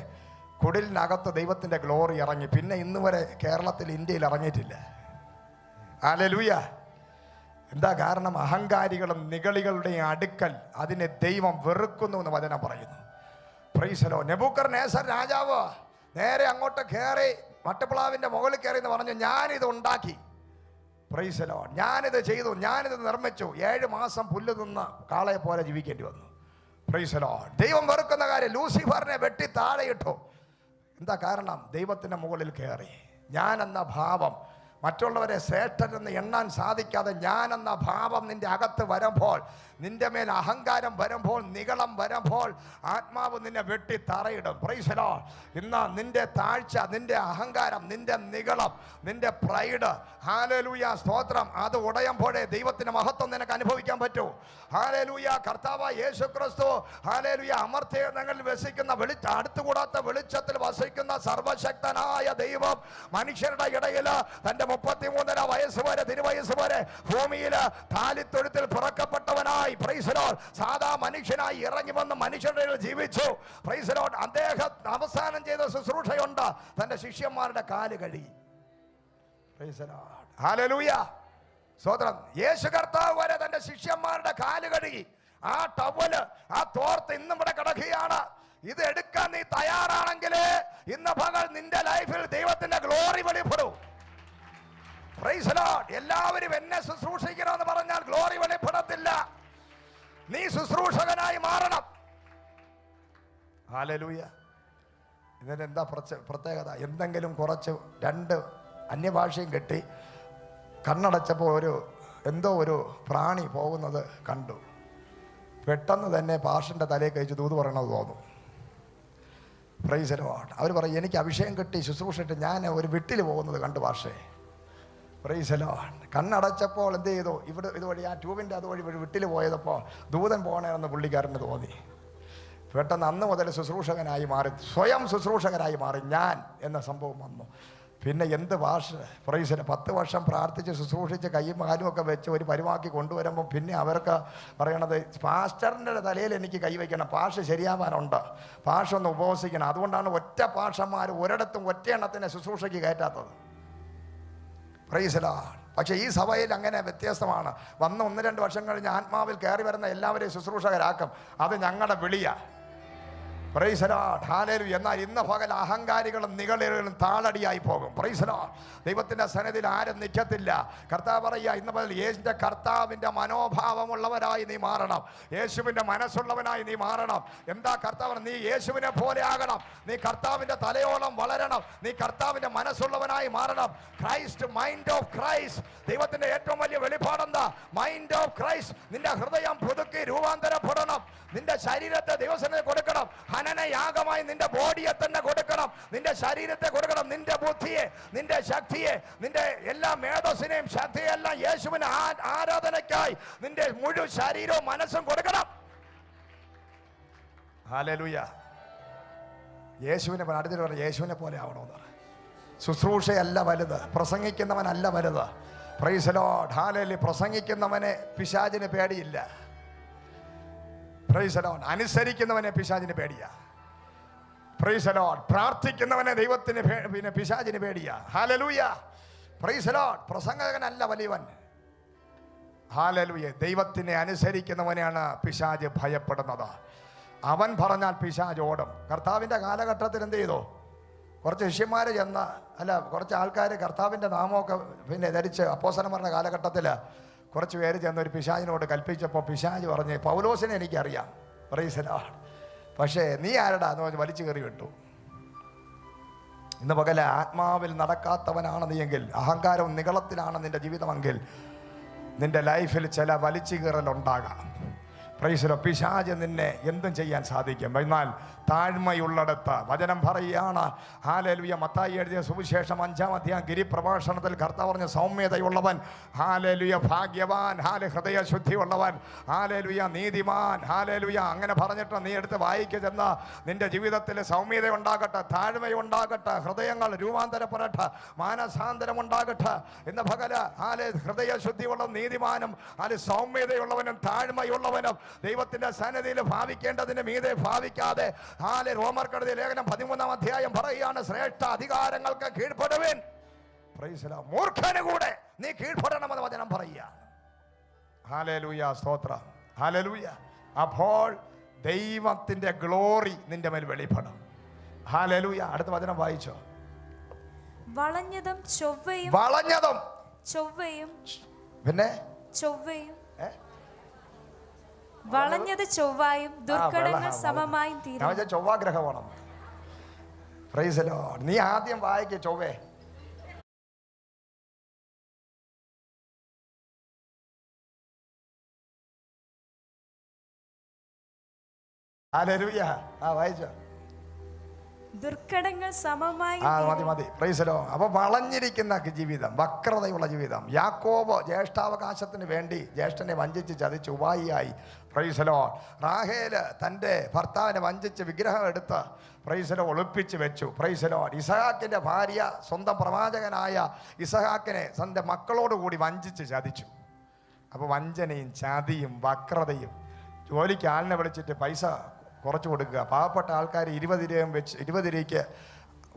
Speaker 1: കുടിലിനകത്ത് ദൈവത്തിന്റെ ഗ്ലോറി ഇറങ്ങി. പിന്നെ ഇന്ന് വരെ കേരളത്തിൽ, ഇന്ത്യയിൽ ഇറങ്ങിയിട്ടില്ല. ഹല്ലേലൂയ. എന്താ കാരണം? അഹങ്കാരികളും നിഗളികളുടെയും അടുക്കൽ അതിനെ ദൈവം വെറുക്കുന്നു എന്ന് വചനം പറയുന്നു. Price the Lord. നെബൂഖദ്നേസർ രാജാവ് നേരെ അങ്ങോട്ട് കയറി, മട്ടുപ്ലാവിന്റെ മുകളിൽ കയറി എന്ന് പറഞ്ഞു, ഞാനിത് ഉണ്ടാക്കി. Price the Lord. ഞാനിത് ചെയ്തു, ഞാനിത് നിർമ്മിച്ചു. 7 മാസം പുല്ല് തിന്ന് കാളയെ പോലെ ജീവിക്കേണ്ടി വന്നു. Price the Lord. ദൈവം വെറുക്കുന്ന കാര്യം. ലൂസിഫറിനെ വെട്ടി താഴെയിട്ടു. എന്താ കാരണം? ദൈവത്തിന്റെ മുകളിൽ കയറി. ഞാൻ എന്ന ഭാവം, മറ്റുള്ളവരെ ശ്രേഷ്ഠരെന്ന് എണ്ണാൻ സാധിക്കാതെ ഞാൻ എന്ന ഭാവം നിന്റെ അകത്ത് വരുമ്പോൾ, നിന്റെ മേൽ അഹങ്കാരം വരുമ്പോൾ, നിഗളം വരുമ്പോൾ, ആത്മാവ് നിന്നെ വെട്ടി തറയിടും. Price the Lord. ഇന്ന് നിന്റെ താഴ്ച, നിന്റെ അഹങ്കാരം, നിന്റെ നിഗളം, നിന്റെ പ്രൈഡ്, ഹല്ലേലൂയ, സ്തോത്രം, അത് ഉടയുമ്പോഴേ ദൈവത്തിന്റെ മഹത്വം നിനക്ക് അനുഭവിക്കാൻ പറ്റൂ. ഹല്ലേലൂയ. കർത്താവായ യേശുക്രിസ്തു, ഹല്ലേലൂയ, അമർത്യങ്ങളിൽ വസിക്കുന്ന അടുത്തുകൂടാത്ത വെളിച്ചത്തിൽ വസിക്കുന്ന സർവശക്തനായ ദൈവം മനുഷ്യരുടെ ഇടയിൽ തന്റെ 33 വയസ്സ് വരെ തിരുവയസ്സ് വരെ ഭൂമിയില് താലിത്തൊഴുത്തിൽ പിറക്കപ്പെട്ടവനായി പ്രൈസ് ദി ലോർഡ് സാധാ മനുഷ്യനായി ഇറങ്ങി വന്ന് മനുഷ്യരുടെ ഇടയിൽ ജീവിച്ചു. Price the Lord. അദ്ദേഹം അവസാനം ചെയ്ത ശുശ്രൂഷയുണ്ട്, തന്റെ ശിഷ്യന്മാരുടെ കാല് കഴുകി. Price the Lord. ഹല്ലേലൂയ. സ്തോത്രം. യേശു കർത്താവ് വരെ തന്റെ ശിഷ്യന്മാരുടെ കാല് കഴുകി. ആ ടവല്, ആ തോർത്ത് ഇന്നും ഇവിടെ കിടക്കുകയാണ്. ഇത് എടുക്കാൻ നീ തയ്യാറാണെങ്കിൽ ഇന്ന് പകൽ നിന്റെ ലൈഫിൽ ദൈവത്തിന്റെ ഗ്ലോറി വെളിപ്പെടും. Praise the Lord. എല്ലാവരും എന്നെ ശുശ്രൂഷിക്കണമെന്ന് പറഞ്ഞാൽ ഗ്ലോറി വെളിപ്പെടത്തില്ല. നീ ശുശ്രൂഷകനായി മാറണം. ഹല്ലേലൂയ. ഇതിനെന്താ പ്രത്യേകത? എന്തെങ്കിലും കുറച്ച് 2 അന്യഭാഷയും കെട്ടി കണ്ണടച്ചപ്പോൾ എന്തോ ഒരു പ്രാണി പോകുന്നത് കണ്ടു. പെട്ടെന്ന് തന്നെ പാഷന്റെ തലയിൽ കഴിച്ച് ദൂത് പറയണത് തോന്നും. Price the Lord. അവർ പറയും, എനിക്ക് അഭിഷേകം കിട്ടി ശുശ്രൂഷിട്ട് ഞാൻ ഒരു വിട്ടിൽ പോകുന്നത് കണ്ടു പാഷേ. Praise the Lord. കണ്ണടച്ചപ്പോൾ എന്ത് ചെയ്തു? ഇതുവഴി ആ ട്യൂബിൻ്റെ അതുവഴി വിട്ടിൽ പോയതപ്പോൾ ദൂതൻ പോകണമെന്ന് പുള്ളിക്കാരന് തോന്നി. പെട്ടെന്ന് അന്ന് മുതൽ ശുശ്രൂഷകനായി മാറി, സ്വയം ശുശ്രൂഷകനായി മാറി. ഞാൻ എന്ന സംഭവം വന്നു. പിന്നെ എന്ത് ഭാഷ! Price the Lord. 10 വർഷം പ്രാർത്ഥിച്ച് ശുശ്രൂഷിച്ച് കൈയും കാലും ഒക്കെ വെച്ച് ഒരു പരിവാക്കി കൊണ്ടുവരുമ്പോൾ പിന്നെ അവർക്ക് പറയണത്, പാസ്റ്ററിൻ്റെ തലയിൽ എനിക്ക് കൈവയ്ക്കണം, പാഷ ശരിയാവാനുണ്ട്, പാഷ ഒന്ന് ഉപവസിക്കണം. അതുകൊണ്ടാണ് ഒറ്റ പാഷന്മാർ ഒരിടത്തും ഒറ്റ എണ്ണത്തിനെ ശുശ്രൂഷയ്ക്ക് കയറ്റാത്തത്. Price the Lord. പക്ഷേ ഈ സഭയിൽ അങ്ങനെ വ്യത്യസ്തമാണ്. വന്ന് 1-2 വർഷം കഴിഞ്ഞ് ആത്മാവിൽ കയറി വരുന്ന എല്ലാവരെയും ശുശ്രൂഷകരാക്കും. അത് ഞങ്ങളുടെ വിളിയാണ്. Praise the Lord. ഹല്ലേലൂയ. എന്നാൽ ഇന്ന് പകൽ അഹങ്കാരികളും നിഗളികളും താളടിയായി പോകും. Praise the Lord. ദൈവത്തിന്റെ സന്നിധിയിൽ ആരും നിൽക്കത്തില്ല. കർത്താവ് പറയുക, ഇന്ന് പകൽ യേശുവിന്റെ കർത്താവിന്റെ മനോഭാവമുള്ളവരായി നീ മാറണം. യേശുവിന്റെ മനസ്സുള്ളവനായി നീ മാറണം. എന്താ കർത്താവ്? നീ യേശുവിനെ പോലെ ആകണം. നീ കർത്താവിന്റെ തലയോളം വളരണം. നീ കർത്താവിന്റെ മനസ്സുള്ളവനായി മാറണം. Christ, mind of Christ. ദൈവത്തിന്റെ ഏറ്റവും വലിയ വെളിപ്പാടെന്താ? Mind of Christ. നിന്റെ ഹൃദയം പുതുക്കി രൂപാന്തരപ്പെടണം. നിന്റെ ശരീരത്തെ ദൈവസന്നിധിയിൽ കൊടുക്കണം. ഹനനയാഗമായി നിന്റെ ബോഡിയെ തന്നെ കൊടുക്കണം. നിന്റെ ശരീരത്തെ കൊടുക്കണം. നിന്റെ ബുദ്ധിയെ, നിന്റെ ശക്തിയെ, നിന്റെ എല്ലാ മേധസ്സിനെയും ശക്തിയെല്ലാം യേശുവിന് ആരാധനയ്ക്കായി നിന്റെ മുഴുവൻ ശരീരവും മനസ്സും കൊടുക്കണം. ഹല്ലേലൂയ. യേശുവിനെ അടുത്തിട്ട് പറഞ്ഞു, യേശുവിനെ പോലെ ആവണമെന്ന്. ശുശ്രൂഷയല്ല വലുത്, പ്രസംഗിക്കുന്നവനല്ല വലുത്. Price the Lord. ഹല്ലേലൂയ. പ്രസംഗിക്കുന്നവനെ പിശാചിന് പേടിയില്ല. Price the Lord. അനുസരിക്കുന്നവനെ പിശാചിന് പേടിയാ. Price the Lord. പ്രാർത്ഥിക്കുന്നവനെ ദൈവത്തിന് പിന്നെ പിശാചിന് പേടിയാ. ഹല്ലേലൂയ. Praise the Lord. പ്രസംഗകനല്ല വലിയവൻ. ഹല്ലേലൂയ. ദൈവത്തിനെ അനുസരിക്കുന്നവനെയാണ് പിശാച് ഭയപ്പെടുന്നത്. അവൻ പറഞ്ഞാൽ പിശാച് ഓടും. കർത്താവിൻ്റെ കാലഘട്ടത്തിൽ എന്ത് ചെയ്തു? കുറച്ച് ശിഷ്യന്മാർ ചെന്ന്, കുറച്ച് ആൾക്കാർ കർത്താവിൻ്റെ നാമമൊക്കെ പിന്നെ ധരിച്ച് അപ്പോസ്തലന്മാരുടെ കാലഘട്ടത്തിൽ കുറച്ച് പേര് ചെന്ന് ഒരു പിശാചിനോട് കൽപ്പിച്ചപ്പോൾ പിശാച് പറഞ്ഞ്, പൗലോസിനെ എനിക്കറിയാം, പ്രൈസ് ദി ലോർഡ്, പക്ഷേ നീ ആരടാ എന്ന് പറഞ്ഞ് വലിച്ചു കയറി വിട്ടു. ഇന്ന് പകല ആത്മാവിൽ നടക്കാത്തവനാണ് നീയെങ്കിൽ, അഹങ്കാരവും നിഗളത്തിലാണ് നിന്റെ ജീവിതമെങ്കിൽ, നിന്റെ ലൈഫിൽ ചില വലിച്ചു കീറലുണ്ടാകാം. Price the Lord. പിശാച് നിന്നെ എന്തും ചെയ്യാൻ സാധിക്കും. എന്നാൽ താഴ്മയുള്ളിടത്ത് വചനം പറയുകയാണ്. ഹല്ലേലൂയ. മത്തായി എഴുതിയ സുവിശേഷം 5-ാം അധ്യായം ഗിരിപ്രഭാഷണത്തിൽ കർത്താവ് പറഞ്ഞ സൗമ്യതയുള്ളവൻ, ഹല്ലേലൂയ, ഭാഗ്യവാൻ, ഹൃദയശുദ്ധിയുള്ളവൻ, ഹല്ലേലൂയ, നീതിമാൻ, ഹല്ലേലൂയ. അങ്ങനെ പറഞ്ഞിട്ട് നീ എടുത്ത് വായിക്കുക ചെന്ന് നിന്റെ ജീവിതത്തിൽ സൗമ്യത ഉണ്ടാകട്ടെ, താഴ്മയുണ്ടാകട്ടെ, ഹൃദയങ്ങൾ രൂപാന്തരപ്പെടട്ടെ, മാനസാന്തരം ഉണ്ടാകട്ടെ. ഇന്ന് പകല ഹൃദയശുദ്ധിയുള്ള നീതിമാനും സൗമ്യതയുള്ളവനും താഴ്മയുള്ളവനും ദൈവത്തിന്റെ സന്നിധിയിൽ ഭാവിക്കേണ്ടതിന് മീതെ ഭാവിക്കാതെ, റോമർക്കെഴുതിയ ലേഖനം 13-ാം അധ്യായം പറയുകയാണ്, ശ്രേഷ്ഠ അധികാരങ്ങൾക്ക് കീഴ്പ്പെടുവിൻ. Praise the Lord. മൂർഖന് കൂടെ നീ കീഴ്പ്പെടണമെന്ന് വചനം പറയുക. ഹല്ലേലൂയ. സ്തോത്രം. ഹല്ലേലൂയ. അപ്പോൾ ദൈവത്തിന്റെ ഗ്ലോറി നിന്റെ മേൽ വെളിപ്പെടും. ഹല്ലേലൂയ. അടുത്ത വചനം വായിച്ചോ.
Speaker 2: വളഞ്ഞതും ചൊവ്വയും,
Speaker 1: വളഞ്ഞതും
Speaker 2: ചൊവ്വയും,
Speaker 1: പിന്നെ
Speaker 2: ചൊവ്വയും, വളഞ്ഞത് ചൊവ്വായും ദുർഘടങ്ങൾ സമമായും തീരും.
Speaker 1: ചൊവ്വാഗ്രഹമാണ്. Praise the Lord. നീ ആദ്യം വായിക്ക് ചൊവ്വേ. ഹല്ലേലൂയ. വായിച്ചോ.
Speaker 2: ദുർഘടങ്ങൾ സമമായി
Speaker 1: മതി. Praise the Lord. അപ്പൊ വളഞ്ഞിരിക്കുന്ന ജീവിതം, വക്രതയുള്ള ജീവിതം. യാക്കോബ് ജ്യേഷ്ഠാവകാശത്തിന് വേണ്ടി ജ്യേഷ്ഠനെ വഞ്ചിച്ച് ചതിച്ച് ഉപായിയായി. Praise the Lord. റാഹേല് തൻ്റെ ഭർത്താവിനെ വഞ്ചിച്ച് വിഗ്രഹം എടുത്ത് പ്രൈസ് ദി ലോർഡ് ഒളിപ്പിച്ച് വെച്ചു. Price the Lord. ഇസഹാക്കിൻ്റെ ഭാര്യ സ്വന്തം പ്രവാചകനായ ഇസഹാക്കിനെ തൻ്റെ മക്കളോടുകൂടി വഞ്ചിച്ച് ചതിച്ചു. അപ്പോൾ വഞ്ചനയും ചതിയും വക്രതയും. ജോലിക്ക് ആളിനെ വിളിച്ചിട്ട് പൈസ കുറച്ച് കൊടുക്കുക. പാവപ്പെട്ട ആൾക്കാർ 20 രൂപയും വെച്ച് 20 രൂപയ്ക്ക്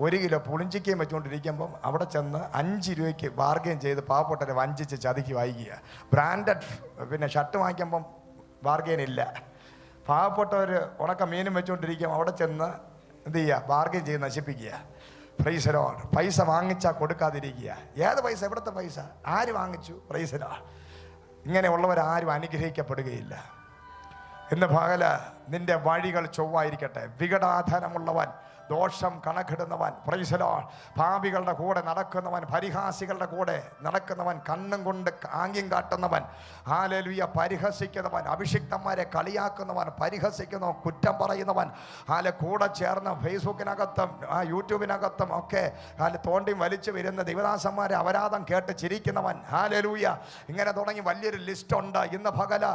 Speaker 1: 1 കിലോ പുളിഞ്ചിക്കയും വെച്ചുകൊണ്ടിരിക്കുമ്പം അവിടെ ചെന്ന് 5 രൂപയ്ക്ക് ബാർഗെയിൻ ചെയ്ത് പാവപ്പെട്ടവരെ വഞ്ചിച്ച് ചതിക്ക് വായിക്കുക. ബ്രാൻഡഡ് ഷർട്ട് വാങ്ങിക്കുമ്പം ബാർഗെയിൻ ഇല്ല. പാവപ്പെട്ടവർ ഉണക്ക മീനും വെച്ചുകൊണ്ടിരിക്കുമ്പോൾ അവിടെ ചെന്ന് എന്ത് ചെയ്യുക? ബാർഗെയിൻ ചെയ്ത് നശിപ്പിക്കുക. Praise the Lord. പൈസ വാങ്ങിച്ചാൽ കൊടുക്കാതിരിക്കുക. ഏത് പൈസ? എവിടുത്തെ പൈസ? ആര് വാങ്ങിച്ചു? Praise the Lord. ഇങ്ങനെയുള്ളവരാരും അനുഗ്രഹിക്കപ്പെടുകയില്ല. ഇന്ന് പകല് നിന്റെ വഴികൾ ചൊവ്വായിരിക്കട്ടെ. വികടാധനമുള്ളവൻ, ദോഷം കണക്കിടുന്നവൻ, പ്രൈസ് ദി ലോർഡ്, പാപികളുടെ കൂടെ നടക്കുന്നവൻ, പരിഹാസികളുടെ കൂടെ നടക്കുന്നവൻ, കണ്ണും കൊണ്ട് ആംഗ്യം കാട്ടുന്നവൻ, ഹല്ലേലൂയ, പരിഹസിക്കുന്നവൻ, അഭിഷിക്തന്മാരെ കളിയാക്കുന്നവൻ, പരിഹസിക്കുന്നവൻ, കുറ്റം പറയുന്നവൻ, കൂടെ ചേർന്ന് ഫേസ്ബുക്കിനകത്തും യൂട്യൂബിനകത്തും ഒക്കെ തോണ്ടി വലിച്ചു വരുന്ന ദൈവദാസന്മാരെ അപരാധം കേട്ട് ചിരിക്കുന്നവൻ, ഹല്ലേലൂയ, ഇങ്ങനെ തുടങ്ങി വലിയൊരു ലിസ്റ്റുണ്ട്. ഇന്ന് പകല്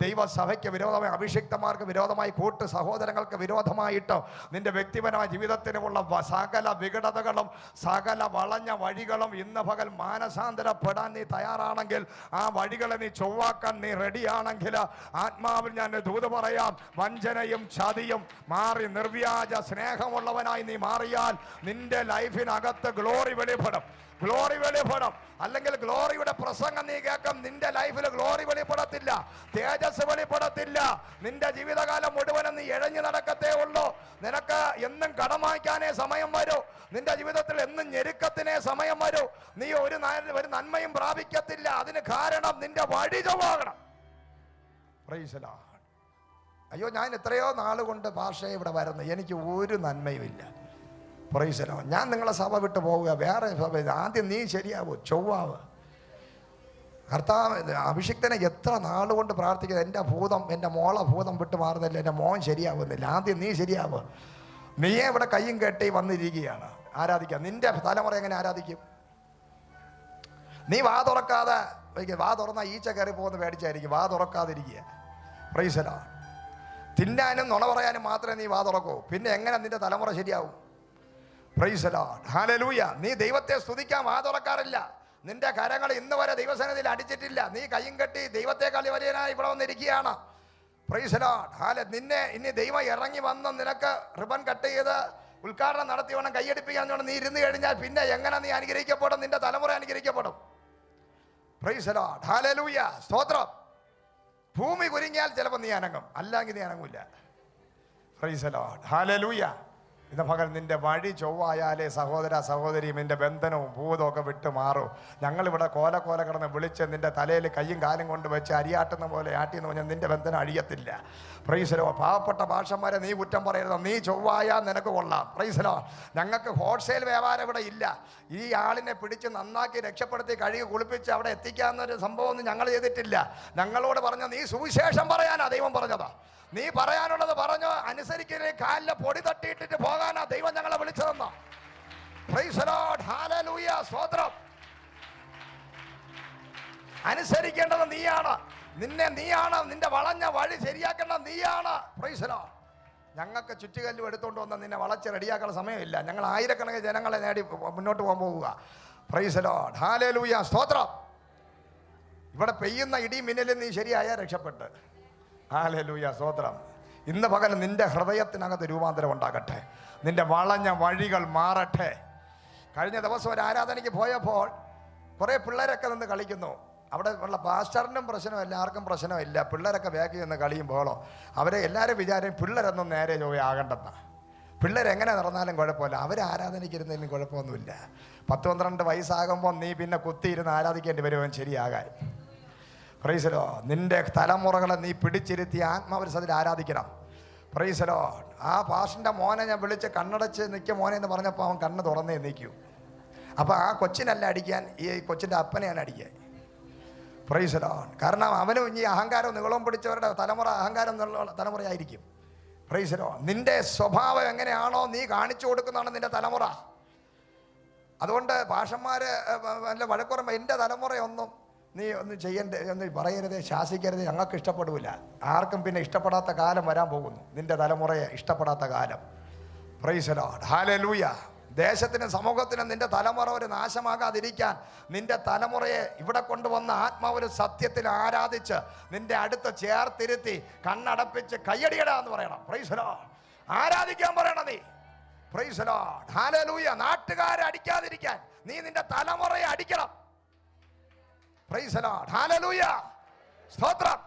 Speaker 1: ദൈവസഭയ്ക്ക് വിരോധമായി, അഭിഷിക്തന്മാർക്ക് വിരോധമായി, കൂട്ട് സഹോദരങ്ങൾക്ക് വിരോധമായിട്ട് നിന്റെ വ്യക്തിപരമായ ജീവിതത്തിനുമുള്ള സകല വികടതകളും സകല വളഞ്ഞ വഴികളും ഇന്ന് പകൽ മാനസാന്തരപ്പെടാൻ നീ തയ്യാറാണെങ്കിൽ, ആ വഴികളെ നീ ചൊവ്വാക്കാൻ നീ റെഡിയാണെങ്കിൽ, ആത്മാവിൽ ഞാൻ ദൂത് പറയാം, വഞ്ചനയും ചതിയും മാറി നിർവ്യാജ സ്നേഹമുള്ളവനായി നീ മാറിയാൽ നിന്റെ ലൈഫിനകത്ത് ഗ്ലോറി വെളിപ്പെടും. ഗ്ലോറി വെളിപ്പെടും. അല്ലെങ്കിൽ ഗ്ലോറിയുടെ പ്രസംഗം നീ കേൾക്കും. നിന്റെ ലൈഫിൽ ഗ്ലോറി വെളിപ്പെടത്തില്ല, തേജസ് വെളിപ്പെടത്തില്ല. നിന്റെ ജീവിതകാലം മുഴുവനും നീ എഴഞ്ഞു നടക്കത്തേ ഉള്ളൂ. നിനക്ക് എന്നും കടമാക്കാനേ സമയം വരൂ. നിന്റെ ജീവിതത്തിൽ എന്നും ഞെരുക്കത്തിനേ സമയം വരൂ. നീ ഒരു നന്മയും പ്രാപിക്കത്തില്ല. അതിന് കാരണം നിന്റെ വഴി ചൊവ്വാകണം. Price the Lord. അയ്യോ, ഞാൻ എത്രയോ നാളുകൊണ്ട് ഭാഷയെ ഇവിടെ വരുന്നു, എനിക്ക് ഒരു നന്മയുമില്ല. Price the Lord. ഞാൻ നിങ്ങളെ സഭ വിട്ട് പോവുക, വേറെ സഭ. ആദ്യം നീ ശരിയാവൂ, ചൊവ്വാവ്. കർത്താവ് അഭിഷിക്തനെ എത്ര നാളുകൊണ്ട് പ്രാർത്ഥിക്കുന്നത്, എൻ്റെ ഭൂതം, എൻ്റെ മോളെ ഭൂതം വിട്ട് മാറുന്നില്ല, എൻ്റെ മോൻ ശരിയാവുന്നില്ല. ആദ്യം നീ ശരിയാവ്. നീയെ ഇവിടെ കയ്യും കെട്ടി വന്നിരിക്കുകയാണ് ആരാധിക്കുക. നിന്റെ തലമുറ എങ്ങനെ ആരാധിക്കും? നീ വാ തുറക്കാതെ, വാ തുറന്നാൽ ഈച്ച കയറി പോകുന്ന പേടിച്ചായിരിക്കും. വാ തുറക്കാതിരിക്കുക. Price the Lord. തിന്നാനും നുണ പറയാനും മാത്രമേ നീ വാ തുറക്കൂ. പിന്നെ എങ്ങനെ നിന്റെ തലമുറ ശരിയാവും? Price the Lord. ഹല്ലേലൂയ. നീ ദൈവത്തെ സ്തുതിക്കാൻ വാ തുറക്കാറില്ല. നിന്റെ കരങ്ങൾ ഇന്ന് വരെ ദൈവസന്നിധിയിൽ അടിച്ചിട്ടില്ല. നീ കയ്യും കെട്ടി ദൈവത്തെക്കാൾ വലിയനായി ഇവിടെ വന്നിരിക്കുകയാണ്. Price the Lord. നിന്നെ ഇനി ദൈവം ഇറങ്ങി വന്ന് നിനക്ക് റിബൺ കട്ട് ചെയ്ത് ഉദ്ഘാടനം നടത്തി വേണം കൈയടിപ്പിക്കാൻ നീ ഇരുന്ന് കഴിഞ്ഞാൽ പിന്നെ എങ്ങനെ നീ അനുഗ്രഹിക്കപ്പെടും? നിന്റെ തലമുറ അനുഗ്രഹിക്കപ്പെടും. Praise the Lord. ഹല്ലേലൂയ. സ്തോത്രം. ഭൂമി കുലുങ്ങിയാൽ ചിലപ്പോൾ നീ അനങ്ങും, അല്ലെങ്കിൽ നീ അനങ്ങില്ല. Praise the Lord. ഹല്ലേലൂയ. ഇന്ന് പകൽ നിന്റെ വഴി ചൊവ്വായാലേ സഹോദര സഹോദരി നിന്റെ ബന്ധനവും ഭൂതവും ഒക്കെ വിട്ടു മാറും. ഞങ്ങളിവിടെ കോല കിടന്ന് വിളിച്ച് നിന്റെ തലയിൽ കയ്യും കാലും കൊണ്ട് വെച്ച് അരിയാട്ടുന്ന പോലെ ആട്ടിയെന്ന് പറഞ്ഞാൽ നിന്റെ ബന്ധനം അഴിയത്തില്ല. Price the Lord. പാവപ്പെട്ട ഭാഷന്മാരെ നീ കുറ്റം പറയരുത്. നീ ചൊവ്വായാൽ നിനക്ക് കൊള്ളാം. Price the Lord. ഞങ്ങൾക്ക് ഹോൾസെയിൽ വ്യാപാരം ഇവിടെ ഇല്ല. ഈ ആളിനെ പിടിച്ച് നന്നാക്കി രക്ഷപ്പെടുത്തി കഴുകി കുളിപ്പിച്ച് അവിടെ എത്തിക്കാവുന്നൊരു സംഭവമൊന്നും ഞങ്ങൾ ചെയ്തിട്ടില്ല. ഞങ്ങളോട് പറഞ്ഞ നീ സുവിശേഷം പറയാനാ ദൈവം പറഞ്ഞതാ. നീ പറയാനുള്ളത് പറഞ്ഞോ, അനുസരിക്കുന്ന കാലിലെ പൊടി തട്ടിയിട്ടിട്ട് പോകാനാ ദൈവം ഞങ്ങളെ വിളിച്ചതെന്നാ. Praise the Lord. ഹല്ലേലൂയ. സ്തോത്രം. അനുസരിക്കേണ്ടത് നീയാണ്. നീയാണ് നിന്റെ വളഞ്ഞ വഴി ശരിയാക്കേണ്ടത് നീയാണ്. Praise the Lord. ഞങ്ങൾക്ക് ചുറ്റുകല്ലും എടുത്തുകൊണ്ട് വന്ന് നിന്നെ വളച്ച് റെഡിയാക്കാനുള്ള സമയമില്ല. ഞങ്ങൾ ആയിരക്കണക്കിന് ജനങ്ങളെ നേടി മുന്നോട്ട് പോകാൻ പോവുക. Price the Lord. ഹല്ലേലൂയ. സ്തോത്രം. ഇവിടെ പെയ്യുന്ന ഇടി മിന്നലും നീ ശരിയായാൽ രക്ഷപ്പെട്ട്. ഹല്ലേലൂയ. സ്തോത്രം. ഇന്ന് പകൽ നിന്റെ ഹൃദയത്തിനകത്ത് രൂപാന്തരം ഉണ്ടാകട്ടെ. നിന്റെ വളഞ്ഞ വഴികൾ മാറട്ടെ. കഴിഞ്ഞ ദിവസം ഒരു ആരാധനയ്ക്ക് പോയപ്പോൾ കുറേ പിള്ളേരൊക്കെ നിന്ന് കളിക്കുന്നു. അവിടെ ഉള്ള പാസ്റ്ററിനും പ്രശ്നമില്ല, ആർക്കും പ്രശ്നമില്ല. പിള്ളേരൊക്കെ ബാക്കിൽ നിന്ന് കളിയുമ്പോഴോ അവരെ എല്ലാവരും വിചാരം പിള്ളേരൊന്നും നേരെ ആകണ്ടെന്ന. പിള്ളേരെങ്ങനെ നടന്നാലും കുഴപ്പമില്ല, അവർ ആരാധനയ്ക്കിരുന്നതിലും കുഴപ്പമൊന്നുമില്ല. 10-12 വയസ്സാകുമ്പോൾ നീ പിന്നെ കുത്തിയിരുന്ന് ആരാധിക്കേണ്ടി വരുവാൻ ശരിയാകാൻ. Price the Lord. നിന്റെ തലമുറകളെ നീ പിടിച്ചിരുത്തി ആത്മാവരസത്തിൽ ആരാധിക്കണം. Praise the Lord. ആ പാസ്റ്ററിൻ്റെ മോനെ ഞാൻ വിളിച്ച് കണ്ണടച്ച് നിൽക്കുക മോനെ എന്ന് പറഞ്ഞപ്പോൾ അവൻ കണ്ണ് തുറന്നേ നിൽക്കൂ. അപ്പോൾ ആ കൊച്ചിനല്ല അടിക്കാൻ, ഈ കൊച്ചിൻ്റെ അപ്പനെയാണ് അടിക്കാൻ. Price the Lord. കാരണം അവനും ഈ അഹങ്കാരം നിങ്ങളും പിടിച്ചവരുടെ തലമുറ അഹങ്കാരം എന്നുള്ള തലമുറയായിരിക്കും. Price the Lord. നിന്റെ സ്വഭാവം എങ്ങനെയാണോ നീ കാണിച്ചു കൊടുക്കുന്നതാണ് നിന്റെ തലമുറ. അതുകൊണ്ട് ഭാഷന്മാര് നല്ല വഴക്കുറമ്പ എൻ്റെ തലമുറയൊന്നും നീ ഒന്നും ചെയ്യണ്ടേ, ഒന്ന് പറയരുതേ, ശാസിക്കരുത്, ഞങ്ങൾക്ക് ഇഷ്ടപ്പെടില്ല. ആർക്കും പിന്നെ ഇഷ്ടപ്പെടാത്ത കാലം വരാൻ പോകുന്നു, നിന്റെ തലമുറയെ ഇഷ്ടപ്പെടാത്ത കാലം. Price the Lord. ഹല്ലേലൂയ. ദേശത്തിനും സമൂഹത്തിനും നിന്റെ തലമുറ ഒരു നാശമാകാതിരിക്കാൻ നിന്റെ തലമുറയെ ഇവിടെ കൊണ്ടുവന്ന ആത്മാവിന് സത്യത്തിൽ ആരാധിച്ച് നിന്റെ അടുത്ത് ചേർത്തിരുത്തി കണ്ണടപ്പിച്ച് കയ്യടിയടാന്ന് പറയണം. Price the Lord. ആരാധിക്കാൻ പറയണം നീ. Price the Lord. ഹല്ലേലൂയ. നാട്ടുകാരെ അടിക്കാതിരിക്കാൻ നീ നിന്റെ തലമുറയെ അടിക്കണം. Price the Lord. ഹല്ലേലൂയ. സ്തോത്രം.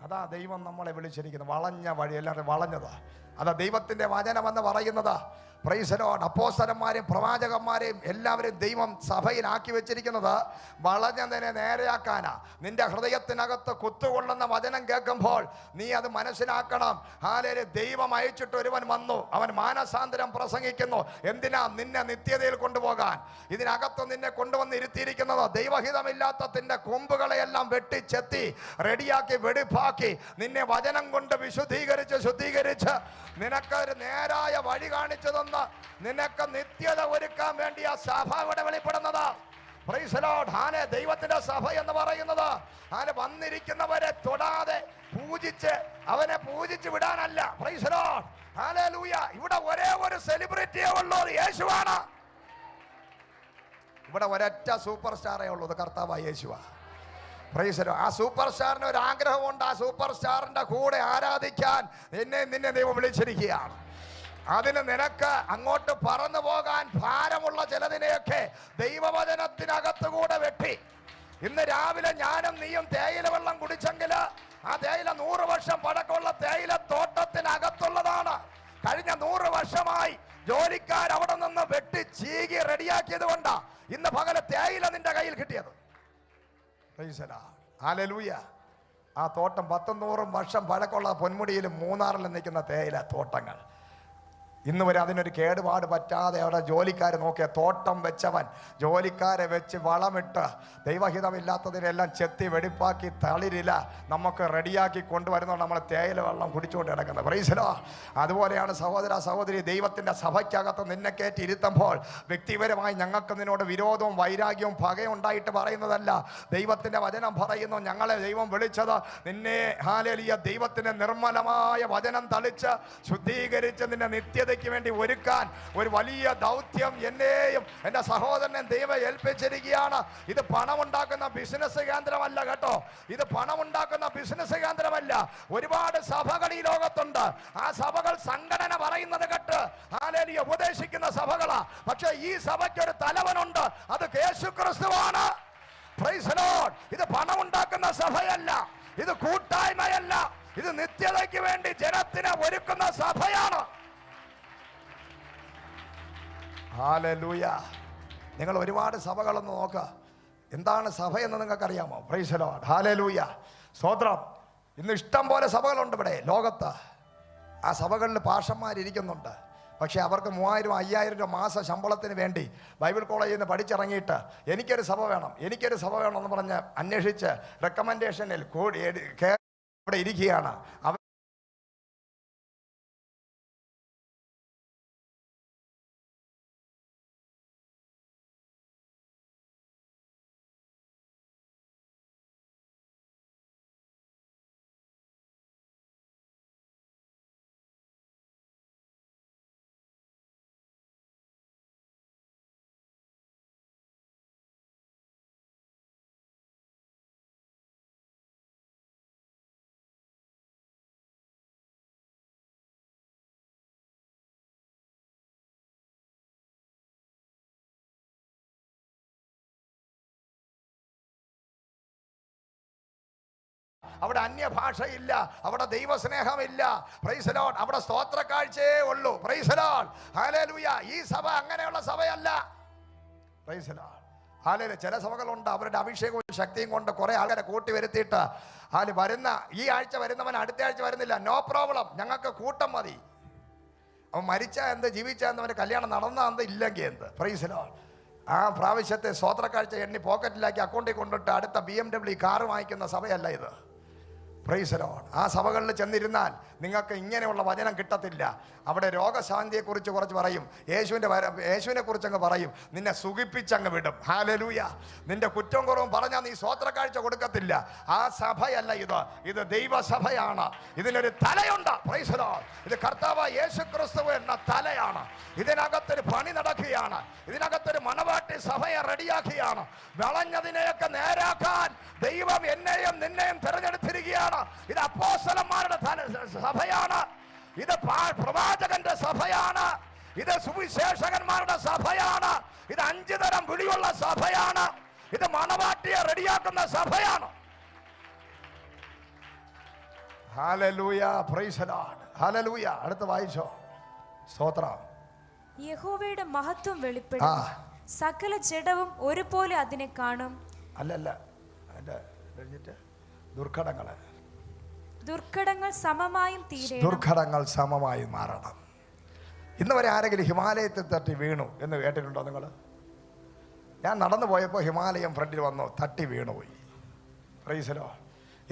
Speaker 1: അതാ ദൈവം നമ്മളെ വിളിച്ചിരിക്കുന്നത്. വളഞ്ഞ വഴി, എല്ലാവരും വളഞ്ഞതാ. അതാ ദൈവത്തിന്റെ വചനമെന്ന് പറയുന്നത്. Praise the Lord. അപ്പോസ്തലന്മാരെയും പ്രവാചകന്മാരെയും എല്ലാവരും ദൈവം സഭയിലാക്കി വെച്ചിരിക്കുന്നത് വളഞ്ഞതിനെ നേരെയാക്കാനാ. നിന്റെ ഹൃദയത്തിനകത്ത് കുത്തുകൊള്ളുന്ന വചനം കേൾക്കുമ്പോൾ നീ അത് മനസ്സിലാക്കണം. ഹാലേലൂയ. ദൈവം അയച്ചിട്ട് ഒരുവൻ വന്നു, അവൻ മാനസാന്തരം പ്രസംഗിക്കുന്നു. എന്തിനാ? നിന്നെ നിത്യതയിൽ കൊണ്ടുപോകാൻ. ഇതിനകത്ത് നിന്നെ കൊണ്ടുവന്ന് ഇരുത്തിയിരിക്കുന്നത് ദൈവഹിതമില്ലാത്ത നിന്റെ കൊമ്പുകളെയെല്ലാം വെട്ടിച്ചെത്തി റെഡിയാക്കി വെടിപ്പാക്കി നിന്നെ വചനം കൊണ്ട് വിശുദ്ധീകരിച്ച് ശുദ്ധീകരിച്ച് നിനക്കൊരു നേരായ വഴി കാണിച്ചു തന്ന നിനക്ക് നിത്യത ഒരുക്കാൻ വേണ്ടി ആ സഭ ഇവിടെ വെളിപ്പെടുന്നത്. Praise the Lord. ഹാലെ. ദൈവത്തിന്റെ സഭ എന്ന് പറയുന്നത് ഹാലെ വന്നിരിക്കുന്നവരെ തൊടാതെ പൂജിച്ച് അവനെ പൂജിച്ച് വിടാനല്ല. Praise the Lord. ഹല്ലേലൂയ. ഇവിടെ ഒരേ ഒരു സെലിബ്രിറ്റിയേ ഉള്ളൂ, യേശുവാണ്. ഇവിടെ ഒരൊറ്റ സൂപ്പർ സ്റ്റാറേ ഉള്ളൂ, കർത്താവായ യേശുവാ. Praise the Lord. ആ സൂപ്പർ സ്റ്റാറിന് ഒരു ആഗ്രഹമുണ്ട്. ആ സൂപ്പർ സ്റ്റാറിന്റെ കൂടെ ആരാധിക്കാൻ നിന്നെ ദൈവം വിളിച്ചിരിക്കുകയാണ്. അതിന് നിനക്ക് അങ്ങോട്ട് പറന്നു പോകാൻ ഭാരമുള്ള ചിലതിനെയൊക്കെ ദൈവവചനത്തിനകത്ത് കൂടെ വെട്ടി. ഇന്ന് രാവിലെ ഞാനും നീയും തേയില വെള്ളം കുടിച്ചെങ്കിൽ ആ തേയില 100 വർഷം പഴക്കമുള്ള തേയില തോട്ടത്തിനകത്തുള്ളതാണ്. കഴിഞ്ഞ 100 വർഷമായി ജോലിക്കാർ അവിടെ നിന്ന് വെട്ടി ചീകി റെഡിയാക്കിയത് കൊണ്ടാ ഇന്ന് പകല് തേയില നിന്റെ കയ്യിൽ കിട്ടിയത്. ഹല്ലേലൂയ. ആ തോട്ടം 100-100 വർഷം പഴക്കമുള്ള പൊന്മുടിയിലും മൂന്നാറിലും നിൽക്കുന്ന തേയില തോട്ടങ്ങൾ ഇന്ന് വരെ അതിനൊരു കേടുപാട് പറ്റാതെ അവിടെ ജോലിക്കാർ നോക്കിയ തോട്ടം വെച്ചവൻ ജോലിക്കാരെ വെച്ച് വളമിട്ട് ദൈവഹിതമില്ലാത്തതിനെല്ലാം ചെത്തി വെടിപ്പാക്കി തളിരില നമുക്ക് റെഡിയാക്കി കൊണ്ടുവരുന്നതാണ് നമ്മൾ തേയില വെള്ളം കുടിച്ചുകൊണ്ട് കിടക്കുന്നത്. Price the Lord. അതുപോലെയാണ് സഹോദര സഹോദരി, ദൈവത്തിൻ്റെ സഭയ്ക്കകത്ത് നിന്നെ കയറ്റി ഇരുത്തുമ്പോൾ വ്യക്തിപരമായി ഞങ്ങൾക്ക് നിന്നോട് വിരോധവും വൈരാഗ്യവും പകയും ഉണ്ടായിട്ട് പറയുന്നതല്ല. ദൈവത്തിൻ്റെ വചനം പറയുന്നു, ഞങ്ങളെ ദൈവം വിളിച്ചത് നിന്നെ ഹല്ലേലൂയ ദൈവത്തിൻ്റെ നിർമ്മലമായ വചനം തളിച്ച് ശുദ്ധീകരിച്ച് നിന്നെ നിത്യത വേണ്ടി ഒരുക്കാൻ ഒരു വലിയ ദൗത്യം എന്നെയും എന്റെ സഹോദരനെ ദൈവം ഏൽപ്പിച്ചിരിക്കുകയാണ്. ഇത് പണമുണ്ടാക്കുന്ന ബിസിനസ് കേന്ദ്രമല്ല കേട്ടോ. ഇത് പണമുണ്ടാക്കുന്ന ബിസിനസ് കേന്ദ്രമല്ല. ഒരുപാട് സഭകൾ ഈ ലോകത്തുണ്ട്. ആ സഭകൾ സംഘടന പറയുന്നത് കേട്ട് ഹല്ലേലൂയ ഉപദേശിക്കുന്ന സഭകളാ. പക്ഷെ ഈ സഭയ്ക്കൊരു തലവനുണ്ട്, അത് യേശുക്രിസ്തുവാണ്. Price the Lord. ഇത് പണമുണ്ടാക്കുന്ന സഭയല്ല, ഇത് കൂട്ടായ്മയല്ല, ഇത് നിത്യതയ്ക്ക് വേണ്ടി ജനത്തിനെ ഒരുക്കുന്ന സഭയാണ്. ഹല്ലേലൂയ. നിങ്ങൾ ഒരുപാട് സഭകളൊന്ന് നോക്കുക. എന്താണ് സഭയെന്ന് നിങ്ങൾക്കറിയാമോ? Price the Lord. ഹല്ലേലൂയ. സ്തോത്രം. ഇന്ന് ഇഷ്ടം പോലെ സഭകളുണ്ട് ഇവിടെ ലോകത്ത്. ആ സഭകളിൽ പാഷന്മാരിയ്ക്കുന്നുണ്ട്. പക്ഷേ അവർക്ക് 3000-5000 രൂപ മാസ ശമ്പളത്തിന് വേണ്ടി ബൈബിൾ കോളേജിൽ നിന്ന് പഠിച്ചിറങ്ങിയിട്ട് എനിക്കൊരു സഭ വേണം എന്ന് പറഞ്ഞ് അന്വേഷിച്ച് റെക്കമെൻഡേഷനിൽ കൂടി ഇവിടെ ഇരിക്കുകയാണ്. അവിടെ അന്യഭാഷയില്ല, അവിടെ ദൈവസ്നേഹമില്ല. Price the Lord. അവിടെ സ്തോത്ര കാഴ്ചയേ ഉള്ളൂ. Praise the Lord. ഹല്ലേലൂയ. ഈ സഭ അങ്ങനെയുള്ള സഭയല്ല. Praise the Lord. ഹല്ലേലൂയ. ചില സഭകളുണ്ട്, അവരുടെ അഭിഷേകവും ശക്തിയും കൊണ്ട് കുറെ ആൾക്കാരെ കൂട്ടി വരുത്തിയിട്ട് വരുന്ന ഈ ആഴ്ച വരുന്നവൻ അടുത്ത ആഴ്ച വരുന്നില്ല, നോ പ്രോബ്ലം, ഞങ്ങൾക്ക് കൂട്ടം മതി. അവൻ മരിച്ചാ എന്ത്, ജീവിച്ചാൽ എന്ത്, അവൻ്റെ കല്യാണം നടന്നാ എന്ത്, ഇല്ലെങ്കിൽ എന്ത്. Price the Lord. ആ പ്രാവശ്യത്തെ സ്തോത്ര കാഴ്ച എണ്ണി പോക്കറ്റിലാക്കി അക്കൗണ്ടിൽ കൊണ്ടിട്ട് അടുത്ത BMW കാറ് വാങ്ങിക്കുന്ന സഭയല്ല ഇത്. Price the Lord. ആ സഭകളിൽ ചെന്നിരുന്നാൽ നിങ്ങൾക്ക് ഇങ്ങനെയുള്ള വചനം കിട്ടത്തില്ല. അവിടെ രോഗശാന്തിയെക്കുറിച്ച് കുറച്ച് പറയും, യേശുവിനെ കുറിച്ച് അങ്ങ് പറയും, നിന്നെ സുഖിപ്പിച്ചങ്ങ് വിടും. ഹല്ലേലൂയ. നിന്റെ കുറ്റം കുറവും പറഞ്ഞാൽ നീ സ്വോത്രക്കാഴ്ച കൊടുക്കത്തില്ല. ആ സഭയല്ല ഇത് ദൈവസഭയാണ്. ഇതിനൊരു തലയുണ്ട്. Price the Lord. ഇത് കർത്താവായ യേശു ക്രിസ്തു എന്ന തലയാണ്. ഇതിനകത്തൊരു പണി നടക്കുകയാണ്. ഇതിനകത്തൊരു മണവാട്ടി സഭയെ റെഡിയാക്കിയാണ്. വളഞ്ഞതിനെയൊക്കെ നേരാക്കാൻ ദൈവം എന്നെയും നിന്നെയും തിരഞ്ഞെടുത്തിരിക്കുകയാണ്. ഇത് അപ്പോസ്തലന്മാരുടെ സഭയാണ്. ഇത് പ്രവാചകന്റെ സഭയാണ്. ഇത് സുവിശേഷകന്മാരുടെ സഭയാണ്. ഇത് 5 തരം വിളിയുള്ള സഭയാണ്. ഇത് മണവാട്ടിയെ റെഡിയാക്കുന്ന സഭയാണ്. Hallelujah. Praise the Lord. Hallelujah. അടുത്ത വായിച്ചോ. സ്തോത്രം.
Speaker 2: യഹോവയുടെ മഹത്വം വെളിപ്പെടും, സകല ജഡവും ഒരുപോലെ അതിനെ കാണും.
Speaker 1: അല്ലല്ല,
Speaker 2: ദുർഘടങ്ങൾ സമമായും തീരെ
Speaker 1: ദുർഘടങ്ങൾ സമമായി മാറണം. ഇന്ന് വരെ ആരെങ്കിലും ഹിമാലയത്തിൽ തട്ടി വീണു എന്ന് കേട്ടിട്ടുണ്ടോ നിങ്ങൾ? ഞാൻ നടന്നു പോയപ്പോൾ ഹിമാലയം ഫ്രണ്ടിൽ വന്നു, തട്ടി വീണുപോയി. Price the Lord.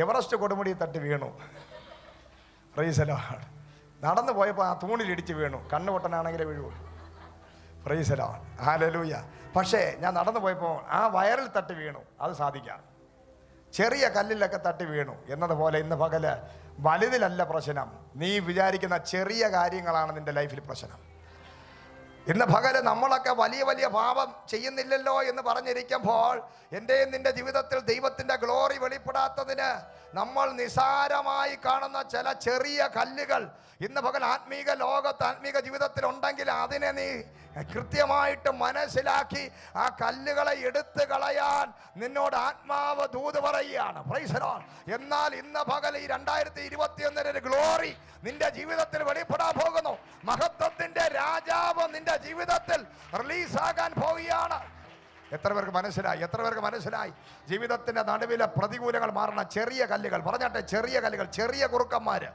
Speaker 1: എവറസ്റ്റ് കൊടുമുടി തട്ടി വീണു. Praise the Lord. നടന്നു പോയപ്പോൾ ആ തൂണിലിടിച്ച് വീണു. കണ്ണു പൊട്ടനാണെങ്കിലേ വീഴൂ. Praise the Lord. ഹല്ലേലൂയ. പക്ഷേ ഞാൻ നടന്നു പോയപ്പോൾ ആ വയറിൽ തട്ടി വീണു. അത് സാധിക്കാം. ചെറിയ കല്ലിലൊക്കെ തട്ടി വീണു എന്നതുപോലെ ഇന്ന് പകല് വലുതിലല്ല പ്രശ്നം. നീ വിചാരിക്കുന്ന ചെറിയ കാര്യങ്ങളാണ് നിന്റെ ലൈഫിൽ പ്രശ്നം. ഇന്ന് പകല് നമ്മളൊക്കെ വലിയ വലിയ പാപം ചെയ്യുന്നില്ലല്ലോ എന്ന് പറഞ്ഞിരിക്കുമ്പോൾ എൻ്റെയും നിന്റെ ജീവിതത്തിൽ ദൈവത്തിൻ്റെ ഗ്ലോറി വെളിപ്പെടാത്തതിന് നമ്മൾ നിസാരമായി കാണുന്ന ചില ചെറിയ കല്ലുകൾ ഇന്ന് പകൽ ആത്മീക ലോകത്ത് ആത്മീക ജീവിതത്തിൽ ഉണ്ടെങ്കിൽ അതിനെ നീ കൃത്യമായിട്ട് മനസ്സിലാക്കി ആ കല്ലുകളെ എടുത്തു കളയാൻ നിന്നോട് ആത്മാവ് ദൂത് പറയുകയാണ്. Price the Lord. എന്നാൽ ഇന്ന് പകൽ ഈ 2021 ഗ്ലോറി നിന്റെ ജീവിതത്തിൽ വെളിപ്പെടാൻ പോകുന്നു. മഹത്വത്തിന്റെ രാജാവ് നിന്റെ ജീവിതത്തിൽ റിലീസാകാൻ പോവുകയാണ്. എത്ര പേർക്ക് മനസ്സിലായി? എത്ര പേർക്ക് മനസ്സിലായി? ജീവിതത്തിന്റെ നടുവിലെ പ്രതികൂലങ്ങൾ മാറണ ചെറിയ കല്ലുകൾ. പറഞ്ഞാട്ടെ, ചെറിയ കല്ലുകൾ, ചെറിയ കുറുക്കന്മാര്,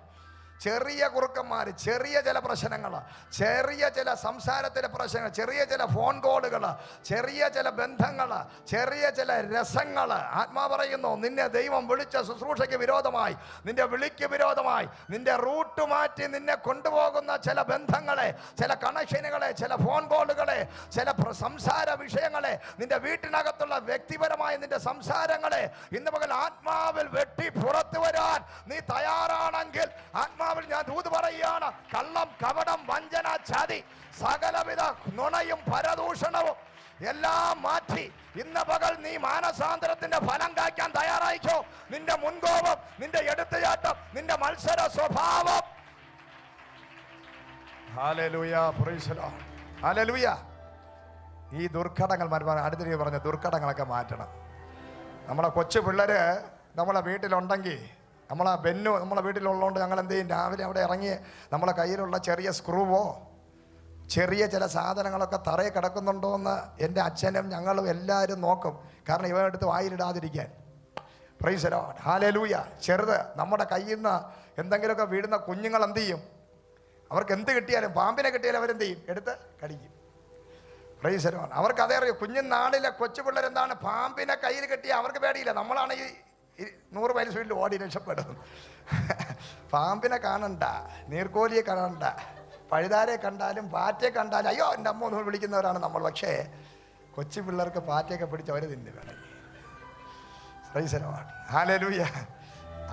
Speaker 1: ചെറിയ ചില പ്രശ്നങ്ങൾ, ചെറിയ ചില സംസാരത്തിലെ പ്രശ്നങ്ങൾ, ചെറിയ ചില ഫോൺ കോളുകൾ, ചെറിയ ചില ബന്ധങ്ങൾ, ചെറിയ ചില രസങ്ങൾ. ആത്മാ പറയുന്നു, നിന്നെ ദൈവം വിളിച്ച ശുശ്രൂഷയ്ക്ക് വിരോധമായി, നിന്റെ വിളിക്ക് വിരോധമായി, നിന്റെ റൂട്ട് മാറ്റി നിന്നെ കൊണ്ടുപോകുന്ന ചില ബന്ധങ്ങളെ, ചില കണക്ഷനുകളെ, ചില ഫോൺ കോളുകളെ, ചില സംസാര വിഷയങ്ങളെ, നിന്റെ വീട്ടിനകത്തുള്ള വ്യക്തിപരമായ നിന്റെ സംസാരങ്ങളെ ഇന്ന് പകൽ ആത്മാവിൽ വെട്ടി പുറത്തു വരാൻ നീ തയ്യാറാണെങ്കിൽ ആത്മാവിൽ ഞാൻ ദൂത് പറയുകയാണ്. കള്ളം, കപടം, വഞ്ചന, ചതി, സകലവിധ നുണയും പരദൂഷണവും എല്ലാം മാറ്റി ഇന്ന് പകൽ നീ മാനസാന്തരത്തിന്റെ ഫലം കായ്ക്കാൻ തയ്യാറായിക്കോ. നിന്റെ മുൻകോപം, നിന്റെ എടുത്തുചാട്ടം, നിന്റെ മത്സര സ്വഭാവം. Hallelujah. Praise the Lord. Hallelujah. ഈ ദുർഘടങ്ങൾ അടുത്തിരി പറഞ്ഞ ദുർഘടങ്ങളൊക്കെ മാറ്റണം. നമ്മളെ കൊച്ചു പിള്ളേര് നമ്മളെ വീട്ടിലുണ്ടെങ്കിൽ, നമ്മളെ ബെന്നു നമ്മളെ വീട്ടിലുള്ളതുകൊണ്ട് ഞങ്ങൾ എന്ത് ചെയ്യും, രാവിലെ അവിടെ ഇറങ്ങി നമ്മളെ കയ്യിലുള്ള ചെറിയ സ്ക്രൂവോ ചെറിയ ചില സാധനങ്ങളൊക്കെ തറയിൽ കിടക്കുന്നുണ്ടോ എന്ന് എൻ്റെ അച്ഛനും ഞങ്ങളും എല്ലാവരും നോക്കും. കാരണം ഇവരെടുത്ത് വായിലിടാതിരിക്കാൻ. Praise the Lord. ഹല്ലേലൂയ. ചെറുത് നമ്മുടെ കയ്യിൽ നിന്ന് എന്തെങ്കിലുമൊക്കെ വീഴുന്ന കുഞ്ഞുങ്ങൾ എന്ത് ചെയ്യും? അവർക്ക് എന്ത് കിട്ടിയാലും, പാമ്പിനെ കിട്ടിയാലും അവരെന്ത് ചെയ്യും? എടുത്ത് കടിക്കും. Price the Lord. അവർക്ക് അതേ അറിയും. കുഞ്ഞുനാളിലെ കൊച്ചു പിള്ളേരെന്താണ്, പാമ്പിനെ കയ്യിൽ കിട്ടിയാൽ അവർക്ക് പേടിയില്ല. നമ്മളാണ് ഈ 100 മൈൽ സ്പീഡിൽ ഓടി രക്ഷപ്പെടും. പാമ്പിനെ കാണണ്ട, നീർക്കോലിയെ കാണണ്ട, പഴുതാരെ കണ്ടാലും പാറ്റയെ കണ്ടാലും അയ്യോ എൻ്റെ അമ്മ ഒന്ന് വിളിക്കുന്നവരാണ് നമ്മൾ. പക്ഷേ കൊച്ചു പിള്ളേർക്ക് പാറ്റയൊക്കെ പിടിച്ച് അവർ തിന്നു വേണം. Price the Lord. ഹല്ലേലൂയ.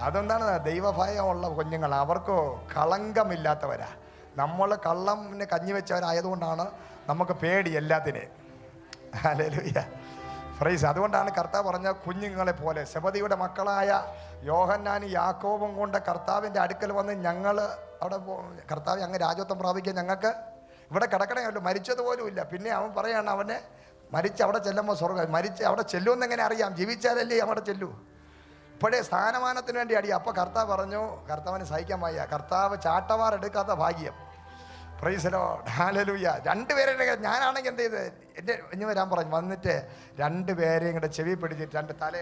Speaker 1: അതെന്താണ്? ദൈവഭയമുള്ള കുഞ്ഞുങ്ങൾ. അവർക്കോ കളങ്കമില്ലാത്തവരാ. നമ്മൾ കള്ളമിന് കഞ്ഞി വെച്ചവരായതുകൊണ്ടാണ് നമുക്ക് പേടി എല്ലാത്തിനെയും. ഹല്ലേലൂയ. ഫ്രൈസ്. അതുകൊണ്ടാണ് കർത്താവ് പറഞ്ഞ കുഞ്ഞുങ്ങളെ പോലെ സെബദിയുടെ മക്കളായ യോഹന്നാനും യാക്കോബും കൊണ്ട് കർത്താവിൻ്റെ അടുക്കൽ വന്ന് ഞങ്ങൾ അവിടെ കർത്താവ് അങ്ങ് രാജത്വം പ്രാപിക്കാൻ ഞങ്ങൾക്ക് ഇവിടെ കിടക്കണമല്ലോ, മരിച്ചതുപോലും ഇല്ല. പിന്നെ അവൻ പറയാണ് അവനെ മരിച്ച് അവിടെ ചെല്ലുമ്പോൾ സ്വർഗ്ഗം, മരിച്ച് അവിടെ ചെല്ലുമെന്ന് എങ്ങനെ അറിയാം? ജീവിച്ചാലല്ലേ അവിടെ ചെല്ലൂ. ഇപ്പോഴേ സ്ഥാനമാനത്തിന് വേണ്ടി അടി. അപ്പോൾ കർത്താവ് പറഞ്ഞു, കർത്താവിന് സഹിക്കാൻ വയ്യ, കർത്താവ് ചാട്ടവാർ എടുക്കാത്ത ഭാഗ്യം. Price the Lord. ഹല്ലേലൂയ. 2 പേരെ ഞാനാണെങ്കിൽ എന്ത് ചെയ്ത് എൻ്റെ ഇനി വരാൻ പറഞ്ഞു. വന്നിട്ട് 2 പേരെയും കൂടെ ചെവി പിടിച്ചിട്ട് 2 തല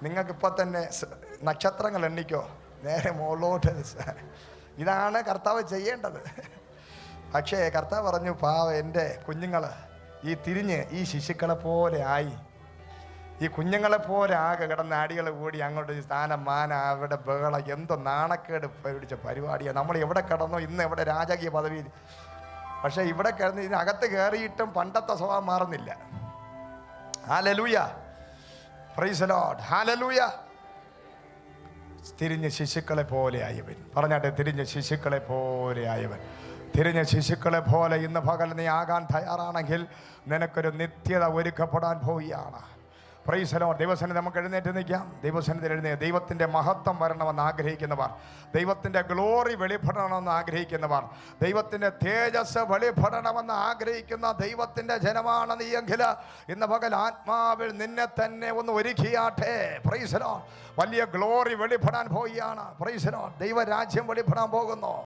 Speaker 1: നിങ്ങൾക്കിപ്പോൾ തന്നെ നക്ഷത്രങ്ങൾ എണ്ണിക്കോ, നേരെ മുകളിലോട്ട്. ഇതാണ് കർത്താവ് ചെയ്യേണ്ടത്. പക്ഷേ കർത്താവ് പറഞ്ഞു, പാവ എൻ്റെ കുഞ്ഞുങ്ങൾ ഈ തിരിഞ്ഞ് ഈ ശിശുക്കളെ പോലെ ആയി. ഈ കുഞ്ഞുങ്ങളെ പോലെ ആകെ കിടന്ന ആടികൾ കൂടി അങ്ങോട്ട് സ്ഥാനം മാന അവിടെ ബഹളം, എന്തോ നാണക്കേട് പിടിച്ച പരിപാടിയാണ്. നമ്മൾ എവിടെ കിടന്നോ, ഇന്ന് എവിടെ രാജകീയ പദവിയിൽ, പക്ഷേ ഇവിടെ കിടന്ന് ഇതിനകത്ത് കയറിയിട്ടും പണ്ടത്തെ സ്വഭാവം മാറുന്നില്ല. Hallelujah, praise the Lord, hallelujah. തിരിഞ്ഞ ശിശുക്കളെ പോലെ ആയവൻ, പറഞ്ഞാട്ടെ, തിരിഞ്ഞ ശിശുക്കളെ പോലെ ആയവൻ. തിരിഞ്ഞ ശിശുക്കളെ പോലെ ഇന്ന് പകൽ നീ ആകാൻ തയ്യാറാണെങ്കിൽ നിനക്കൊരു നിത്യത ഒരുക്കപ്പെടാൻ പോവുകയാണ്. Praise the Lord. ദൈവസന്നിധി നമുക്ക് എഴുന്നേറ്റ് നിൽക്കാം. ദൈവസന്നിധിയിൽ എഴുന്നേറ്റ് ദൈവത്തിൻ്റെ മഹത്വം വരണമെന്ന് ആഗ്രഹിക്കുന്നവർ, ദൈവത്തിൻ്റെ ഗ്ലോറി വെളിപ്പെടണമെന്ന് ആഗ്രഹിക്കുന്നവർ, ദൈവത്തിൻ്റെ തേജസ് വെളിപ്പെടണമെന്ന് ആഗ്രഹിക്കുന്ന ദൈവത്തിൻ്റെ ജനമാണ് നീ എങ്കിൽ ഇന്ന് പകൽ ആത്മാവിൽ നിന്നെ തന്നെ ഒന്ന് ഒരുക്കിയാട്ടെ. Praise the Lord. വലിയ ഗ്ലോറി വെളിപ്പെടാൻ പോവുകയാണ്. Praise the Lord. ദൈവരാജ്യം വെളിപ്പെടാൻ പോകുന്നു.